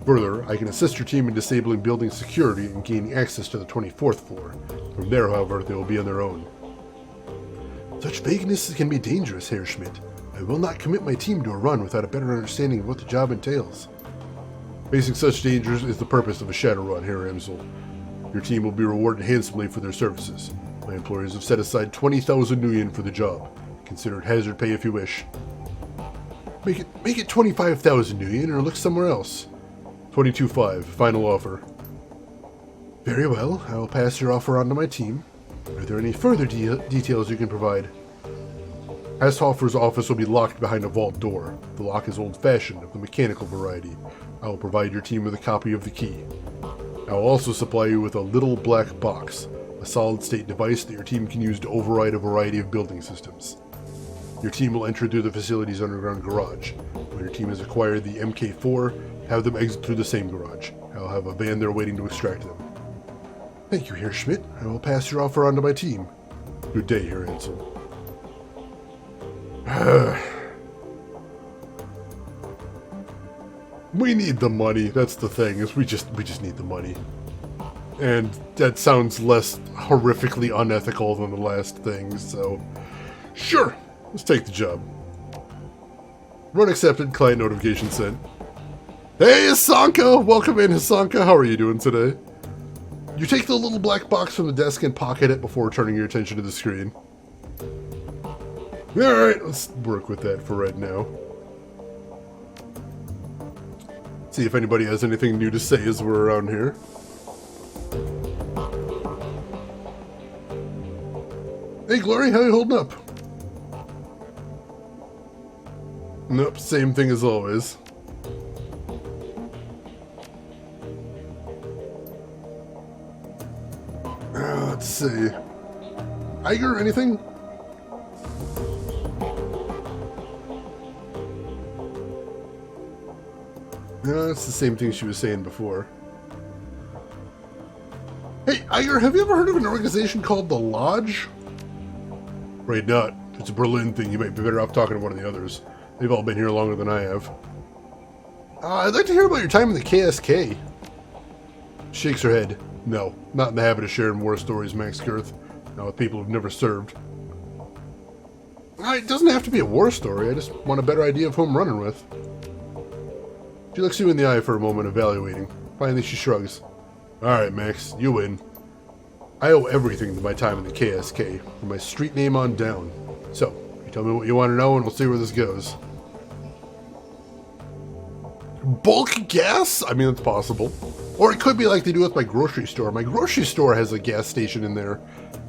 Speaker 1: Further, I can assist your team in disabling building security and gaining access to the 24th floor. From there, however, they will be on their own. Such vagueness can be dangerous, Herr Schmidt. I will not commit my team to a run without a better understanding of what the job entails. Facing such dangers is the purpose of a Shadowrun, Herr Amsel. Your team will be rewarded handsomely for their services. My employers have set aside 20,000 nuyen for the job. Consider it hazard pay if you wish. Make it 25,000 nuyen or look somewhere else. 22.5, final offer. Very well, I will pass your offer on to my team. Are there any further details you can provide? Haushofer's office will be locked behind a vault door. The lock is old-fashioned, of the mechanical variety. I will provide your team with a copy of the key. I will also supply you with a little black box, a solid-state device that your team can use to override a variety of building systems. Your team will enter through the facility's underground garage. When your team has acquired the MK4, have them exit through the same garage. I will have a van there waiting to extract them. Thank you, Herr Schmidt. I will pass your offer on to my team. Good day, Herr Ansel. We need the money. That's the thing. Is we just need the money. And that sounds less horrifically unethical than the last thing, so sure, let's take the job. Run accepted, client notification sent. Hey, Hasanka! Welcome in, Hasanka. How are you doing today? You take the little black box from the desk and pocket it before turning your attention to the screen. Alright, let's work with that for right now. See if anybody has anything new to say as we're around here. Hey, Glory, how you holding up? Nope, same thing as always. Let's see. Iger, anything? No, it's the same thing she was saying before. Hey, Iger, have you ever heard of an organization called The Lodge? Right, not. It's a Berlin thing. You might be better off talking to one of the others. They've all been here longer than I have. I'd like to hear about your time in the KSK. Shakes her head. No, not in the habit of sharing war stories, Max Girth. Not with people who've never served. It doesn't have to be a war story. I just want a better idea of who I'm running with. She looks you in the eye for a moment, evaluating. Finally, she shrugs. Alright, Max, you win. I owe everything to my time in the KSK, from my street name on down. So, you tell me what you want to know and we'll see where this goes. Bulk gas? I mean, it's possible. Or it could be like they do with my grocery store. My grocery store has a gas station in there.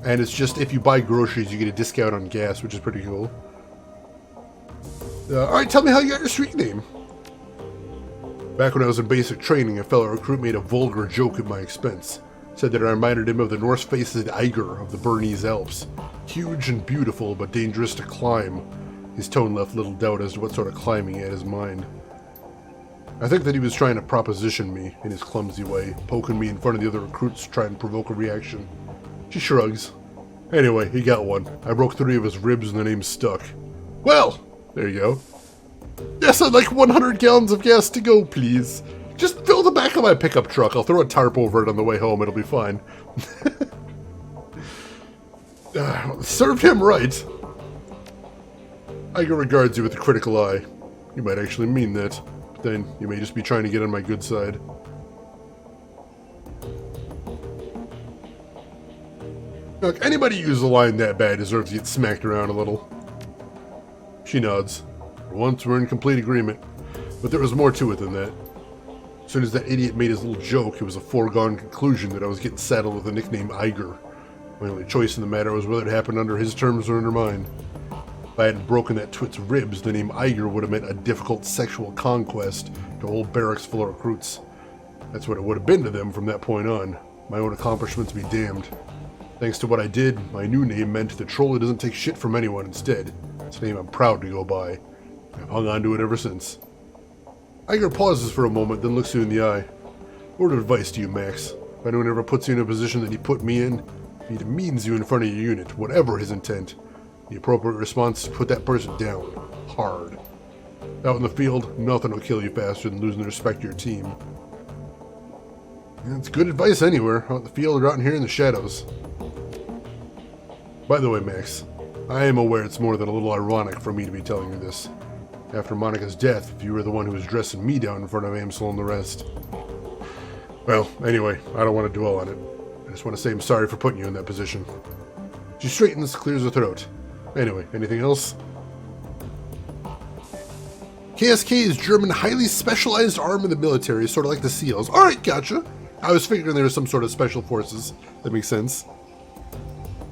Speaker 1: And it's just, if you buy groceries, you get a discount on gas, which is pretty cool. Alright, tell me how you got your street name. Back when I was in basic training, a fellow recruit made a vulgar joke at my expense. Said that it reminded him of the North-faced Eiger of the Bernese Alps. Huge and beautiful, but dangerous to climb. His tone left little doubt as to what sort of climbing he had in his mind. I think that he was trying to proposition me in his clumsy way, poking me in front of the other recruits to try and provoke a reaction. She shrugs. Anyway, he got one. I broke 3 of his ribs and the name stuck. Well, there you go. Yes, I'd like 100 gallons of gas to go, please. Just fill the back of my pickup truck. I'll throw a tarp over it on the way home. It'll be fine. Served him right. Iger regards you with a critical eye. You might actually mean that. But then, you may just be trying to get on my good side. Look, anybody who uses a line that bad deserves to get smacked around a little. She nods. For once, we're in complete agreement. But there was more to it than that. As soon as that idiot made his little joke, it was a foregone conclusion that I was getting saddled with the nickname Iger. My only choice in the matter was whether it happened under his terms or under mine. If I hadn't broken that twit's ribs, the name Iger would have meant a difficult sexual conquest to a whole barracks full of recruits. That's what it would have been to them from that point on. My own accomplishments be damned. Thanks to what I did, my new name meant the troll who doesn't take shit from anyone instead. It's a name I'm proud to go by. I've hung on to it ever since. Iger pauses for a moment, then looks you in the eye. Word of advice to you, Max. If anyone ever puts you in a position that he put me in, if he demeans you in front of your unit, whatever his intent, the appropriate response is to put that person down. Hard. Out in the field, nothing will kill you faster than losing the respect of your team. It's good advice anywhere, out in the field or out in here in the shadows. By the way, Max, I am aware it's more than a little ironic for me to be telling you this. After Monica's death, you were the one who was dressing me down in front of Amsel and the rest. Well, anyway, I don't want to dwell on it. I just want to say I'm sorry for putting you in that position. She straightens, clears her throat. Anyway, anything else? KSK is German highly specialized arm of the military, sort of like the SEALs. Alright, gotcha. I was figuring there was some sort of special forces. That makes sense.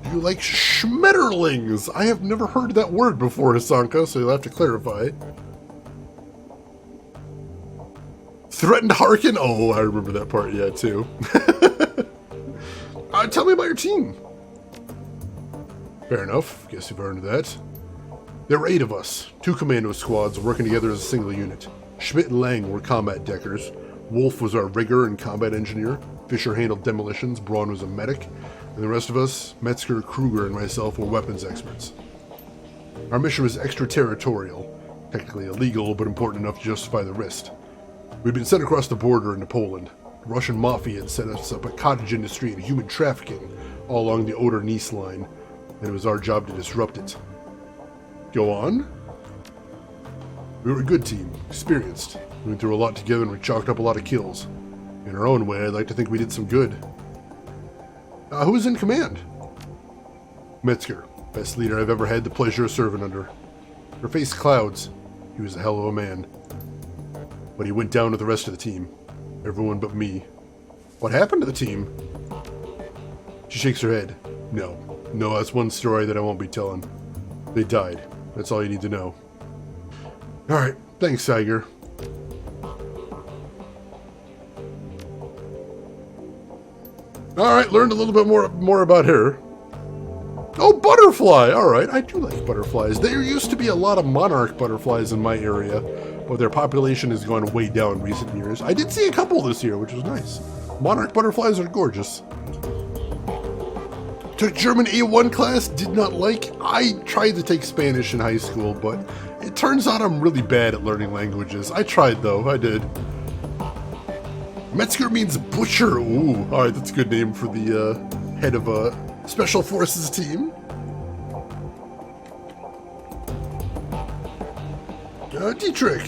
Speaker 1: Do you like schmetterlings? I have never heard that word before, Hasanka, so you'll have to clarify. Threatened Harkin? Oh, I remember that part, yeah, too. Tell me about your team. Fair enough. Guess you've earned that. There were 8 of us. 2 commando squads working together as a single unit. Schmidt and Lang were combat deckers. Wolf was our rigger and combat engineer. Fisher handled demolitions. Braun was a medic. And the rest of us, Metzger, Kruger, and myself, were weapons experts. Our mission was extraterritorial, technically illegal, but important enough to justify the risk. We'd been sent across the border into Poland. The Russian mafia had set us up a cottage industry and human trafficking all along the Oder-Neisse line, and it was our job to disrupt it. Go on. We were a good team, experienced. We went through a lot together and we chalked up a lot of kills. In our own way, I'd like to think we did some good. Who was in command? Metzger, best leader I've ever had the pleasure of serving under. Her face clouds. He was a hell of a man. But he went down with the rest of the team. Everyone but me. What happened to the team? She shakes her head. No, that's one story that I won't be telling. They died. That's all you need to know. Alright, thanks, Iger. Alright, learned a little bit more about her. Oh, butterfly! Alright, I do like butterflies. There used to be a lot of monarch butterflies in my area, but their population has gone way down in recent years. I did see a couple this year, which was nice. Monarch butterflies are gorgeous. Took German A1 class, did not like. I tried to take Spanish in high school, but it turns out I'm really bad at learning languages. I tried though, I did. Metzger means butcher. Ooh, alright, that's a good name for the head of a special forces team. Dietrich.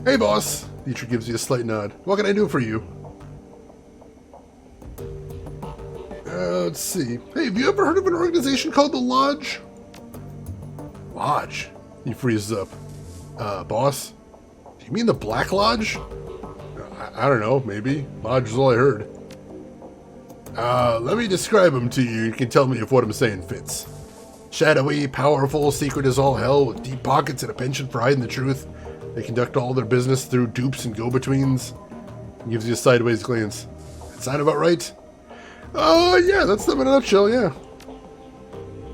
Speaker 1: Hey, boss. Dietrich gives you a slight nod. What can I do for you? Let's see. Hey, have you ever heard of an organization called the Lodge? Lodge? He freezes up. Boss? Do you mean the Black Lodge? I don't know, maybe. Lodge is all I heard. Let me describe them to you. You can tell me if what I'm saying fits. Shadowy, powerful, secret as all hell, with deep pockets and a penchant for hiding the truth. They conduct all their business through dupes and go-betweens. He gives you a sideways glance. Sound about right? Oh, yeah, that's them in a nutshell, yeah.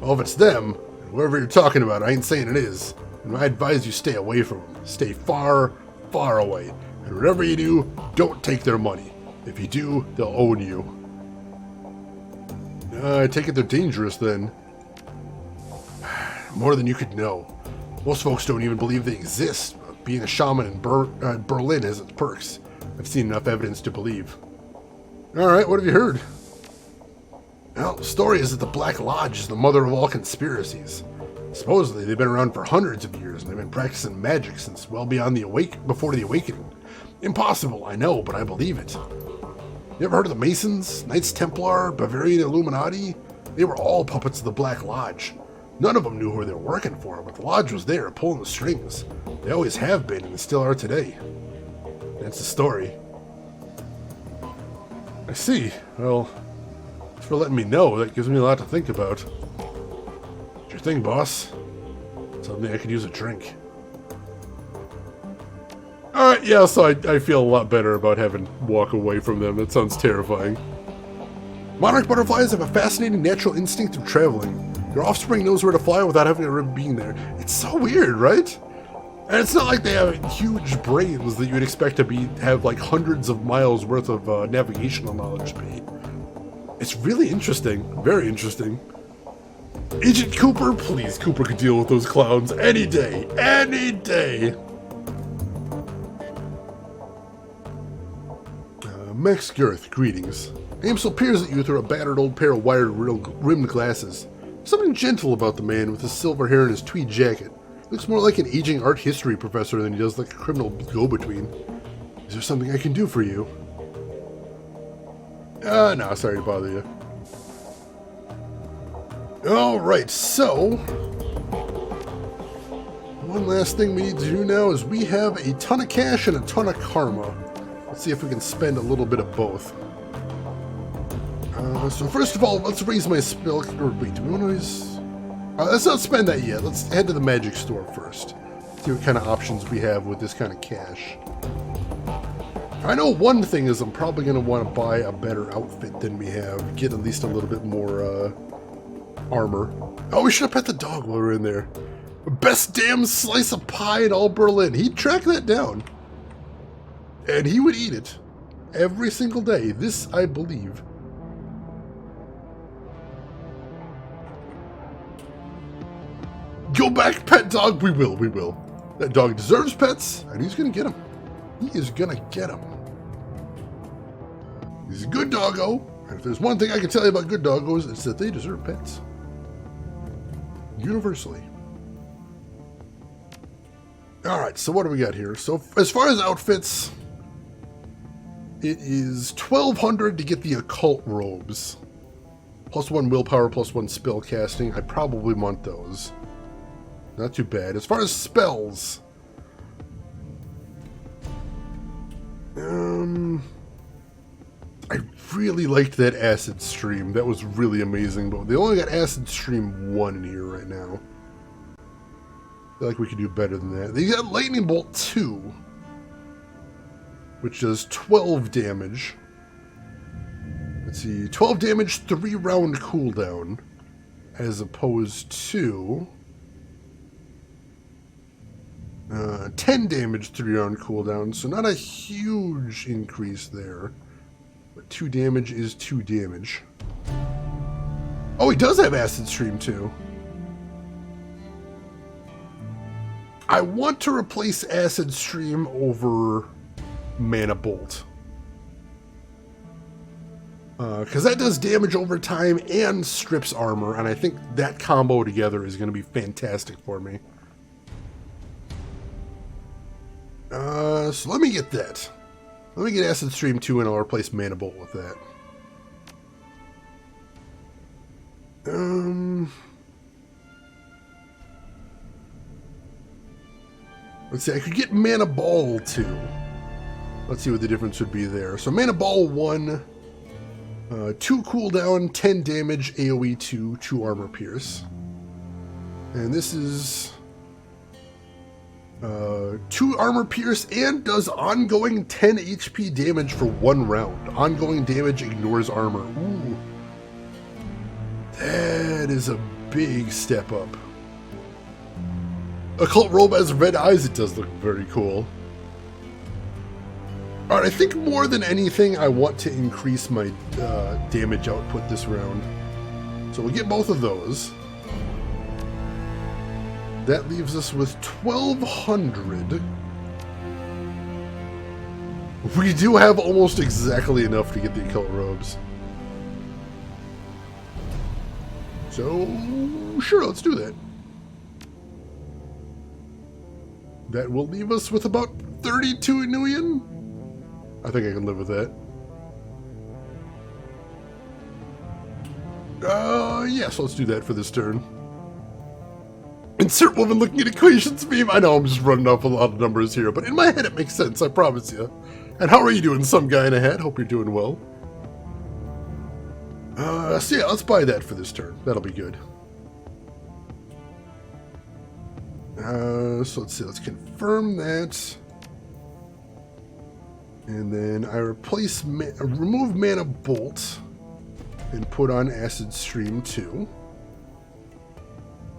Speaker 1: Well, if it's them, whoever you're talking about, I ain't saying it is. And I advise you stay away from them. Stay far, far away. And whatever you do, don't take their money. If you do, they'll own you. I take it they're dangerous, then. More than you could know. Most folks don't even believe they exist. Being a shaman in Berlin has its perks. I've seen enough evidence to believe. Alright, what have you heard? Well, the story is that the Black Lodge is the mother of all conspiracies. Supposedly, they've been around for hundreds of years, and they've been practicing magic since well beyond before the Awakening. Impossible, I know, but I believe it. You ever heard of the Masons, Knights Templar, Bavarian Illuminati? They were all puppets of the Black Lodge. None of them knew who they were working for, but the Lodge was there, pulling the strings. They always have been, and still are today. That's the story. I see. Well, thanks for letting me know. That gives me a lot to think about. What's your thing, boss? Something I could use a drink. Alright, yeah, so I feel a lot better about having walk away from them. That sounds terrifying. Monarch butterflies have a fascinating natural instinct of traveling. Your offspring knows where to fly without having to being there. It's so weird, right? And it's not like they have huge brains that you would expect to have like hundreds of miles worth of navigational knowledge be. It's really interesting. Very interesting. Agent Cooper, please, Cooper could deal with those clowns any day. Any day! Max Girth, greetings. Amsel peers at you through a battered old pair of wire-rimmed glasses. Something gentle about the man with his silver hair and his tweed jacket. Looks more like an aging art history professor than he does like a criminal go-between. Is there something I can do for you? No, sorry to bother you. Alright, so... one last thing we need to do now is we have a ton of cash and a ton of karma. Let's see if we can spend a little bit of both. So first of all, let's raise my spell... or wait, do we want to raise... let's not spend that yet. Let's head to the magic store first. See what kind of options we have with this kind of cash. I know one thing is I'm probably going to want to buy a better outfit than we have. Get at least a little bit more armor. Oh, we should have pet the dog while we're in there. Best damn slice of pie in all Berlin. He'd track that down. And he would eat it. Every single day. This, I believe. Go back, pet dog. We will, we will. That dog deserves pets, and he's going to get them. He is going to get them. He's a good doggo, and if there's one thing I can tell you about good doggos, it's that they deserve pets. Universally. Alright, so what do we got here? So, as far as outfits, it is 1,200 to get the occult robes. Plus 1 willpower, plus 1 spell casting. I probably want those. Not too bad. As far as spells... I really liked that Acid Stream. That was really amazing, but they only got Acid Stream 1 in here right now. I feel like we could do better than that. They got Lightning Bolt 2, which does 12 damage. Let's see, 12 damage, 3-round cooldown, as opposed to 10 damage, 3-round cooldown, so not a huge increase there. But 2 damage is 2 damage. Oh, he does have Acid Stream too. I want to replace Acid Stream over Mana Bolt. Because that does damage over time and strips armor, and I think that combo together is going to be fantastic for me. So let me get that. Let me get Acid Stream 2 and I'll replace Mana Bolt with that. Let's see, I could get Mana Ball 2. Let's see what the difference would be there. So Mana Ball 1, 2 cooldown, 10 damage, AoE 2, 2 armor pierce. And this is 2 armor pierce and does ongoing 10 HP damage for 1 round. Ongoing damage ignores armor. Ooh. That is a big step up. Occult robe has red eyes. It does look very cool. Alright, I think more than anything, I want to increase my damage output this round. So we'll get both of those. That leaves us with 1,200. We do have almost exactly enough to get the occult robes. So, sure, let's do that. That will leave us with about 32 Inuian. I think I can live with that. Yes, let's do that for this turn. Insert woman looking at equations meme. I know I'm just running off a lot of numbers here, but in my head it makes sense, I promise you. And how are you doing, some guy in a hat? Hope you're doing well. So yeah, let's buy that for this turn. That'll be good. So let's see, let's confirm that. And then I remove Mana Bolt and put on Acid Stream 2.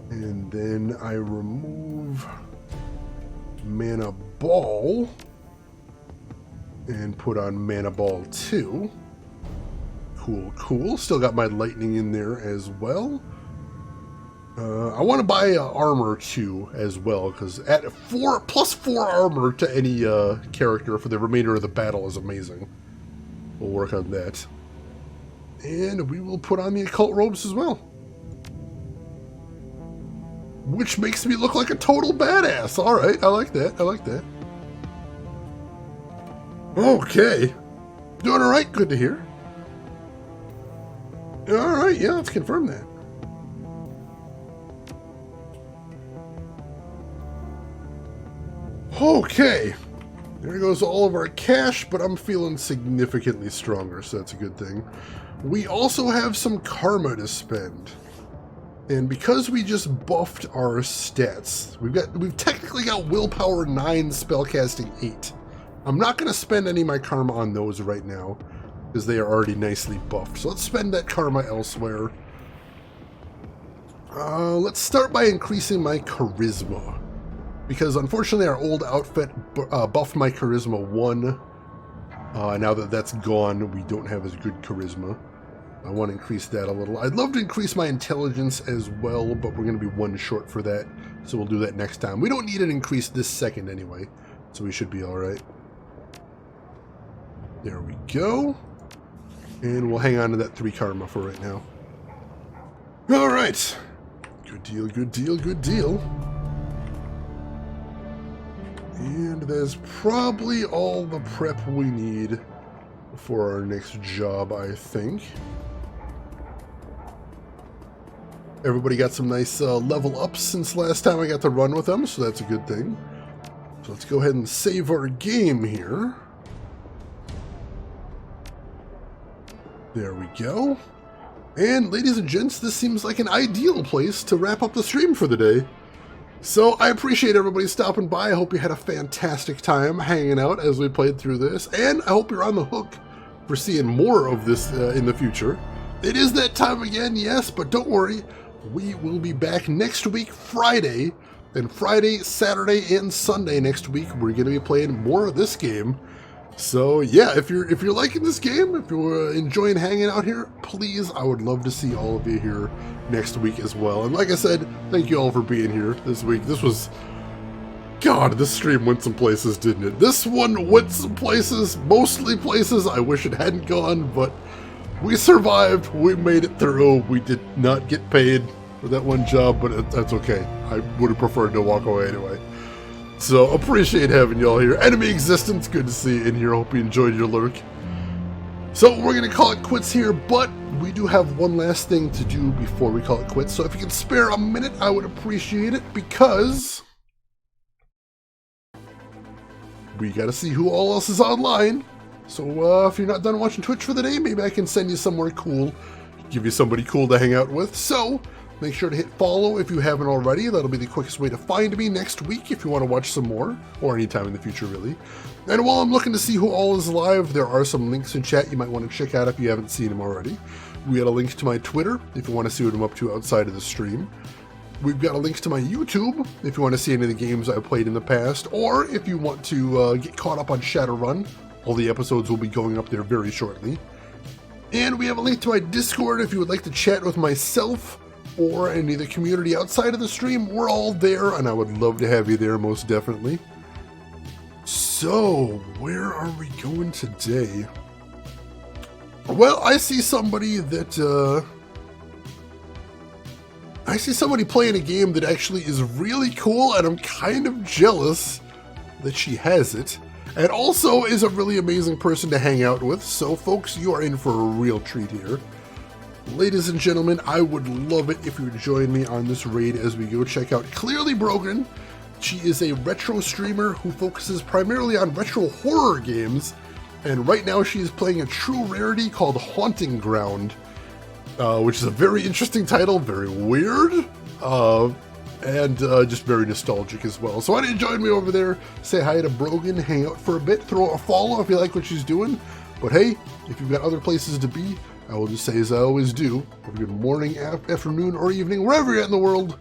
Speaker 1: And then I remove Mana Ball and put on Mana Ball 2. Cool, cool. Still got my Lightning in there as well. I want to buy Armor 2 as well, because at +4 armor to any character for the remainder of the battle is amazing. We'll work on that. And we will put on the occult robes as well. Which makes me look like a total badass. Alright, I like that. I like that. Okay. Doing alright, good to hear. Alright, yeah, let's confirm that. Okay. There goes all of our cash, but I'm feeling significantly stronger, so that's a good thing. We also have some karma to spend. And because we just buffed our stats, we've technically got willpower 9, spellcasting 8. I'm not going to spend any of my karma on those right now, because they are already nicely buffed. So let's spend that karma elsewhere. Let's start by increasing my charisma. Because unfortunately our old outfit buffed my charisma 1. Now that that's gone, we don't have as good charisma. I want to increase that a little. I'd love to increase my intelligence as well, but we're going to be 1 short for that. So we'll do that next time. We don't need an increase this second anyway, so we should be alright. There we go. And we'll hang on to that 3 karma for right now. Alright. Good deal, good deal, good deal. And that's probably all the prep we need for our next job, I think. Everybody got some nice level ups since last time I got to run with them, so that's a good thing. So let's go ahead and save our game here. There we go. And ladies and gents, this seems like an ideal place to wrap up the stream for the day. So I appreciate everybody stopping by. I hope you had a fantastic time hanging out as we played through this. And I hope you're on the hook for seeing more of this in the future. It is that time again, yes, but don't worry. We will be back next week, Friday. And Friday, Saturday, and Sunday next week, we're going to be playing more of this game. So yeah, if you're liking this game, if you're enjoying hanging out here, please, I would love to see all of you here next week as well. And like I said, thank you all for being here this week. This was, God, this stream went some places, didn't it? This one went some places, mostly places I wish it hadn't gone, but we survived, we made it through. We did not get paid for that one job, but that's okay. I would have preferred to walk away anyway. So, appreciate having y'all here. Enemy Existence, good to see you in here. Hope you enjoyed your lurk. So, we're going to call it quits here, but we do have one last thing to do before we call it quits. So, if you can spare a minute, I would appreciate it, because we got to see who all else is online. So, if you're not done watching Twitch for the day, maybe I can send you somewhere cool, give you somebody cool to hang out with. So, Make sure to hit follow if you haven't already. That'll be the quickest way to find me next week if you want to watch some more, or anytime in the future, really. And while I'm looking to see who all is live, there are some links in chat you might want to check out if you haven't seen them already. We got a link to my Twitter if you want to see what I'm up to outside of the stream. We've got a link to my YouTube if you want to see any of the games I've played in the past, or if you want to get caught up on Shadowrun. All the episodes will be going up there very shortly. And we have a link to my Discord if you would like to chat with myself or any of the community outside of the stream. We're all there, and I would love to have you there, most definitely. So, where are we going today? Well, I see somebody that, I see somebody playing a game that actually is really cool, and I'm kind of jealous that she has it, and also is a really amazing person to hang out with. So, folks, you are in for a real treat here. Ladies and gentlemen, I would love it if you would join me on this raid as we go check out Clearly Broken. She is a retro streamer who focuses primarily on retro horror games, and right now she is playing a true rarity called Haunting Ground. Which is a very interesting title, very weird, and just very nostalgic as well. So why don't you join me over there, say hi to Brogan, hang out for a bit, throw a follow if you like what she's doing. But hey, if you've got other places to be, I will just say as I always do, have a good morning, afternoon, or evening, wherever you're at in the world.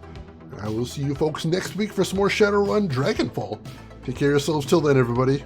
Speaker 1: And I will see you folks next week for some more Shadowrun Dragonfall. Take care of yourselves till then, everybody.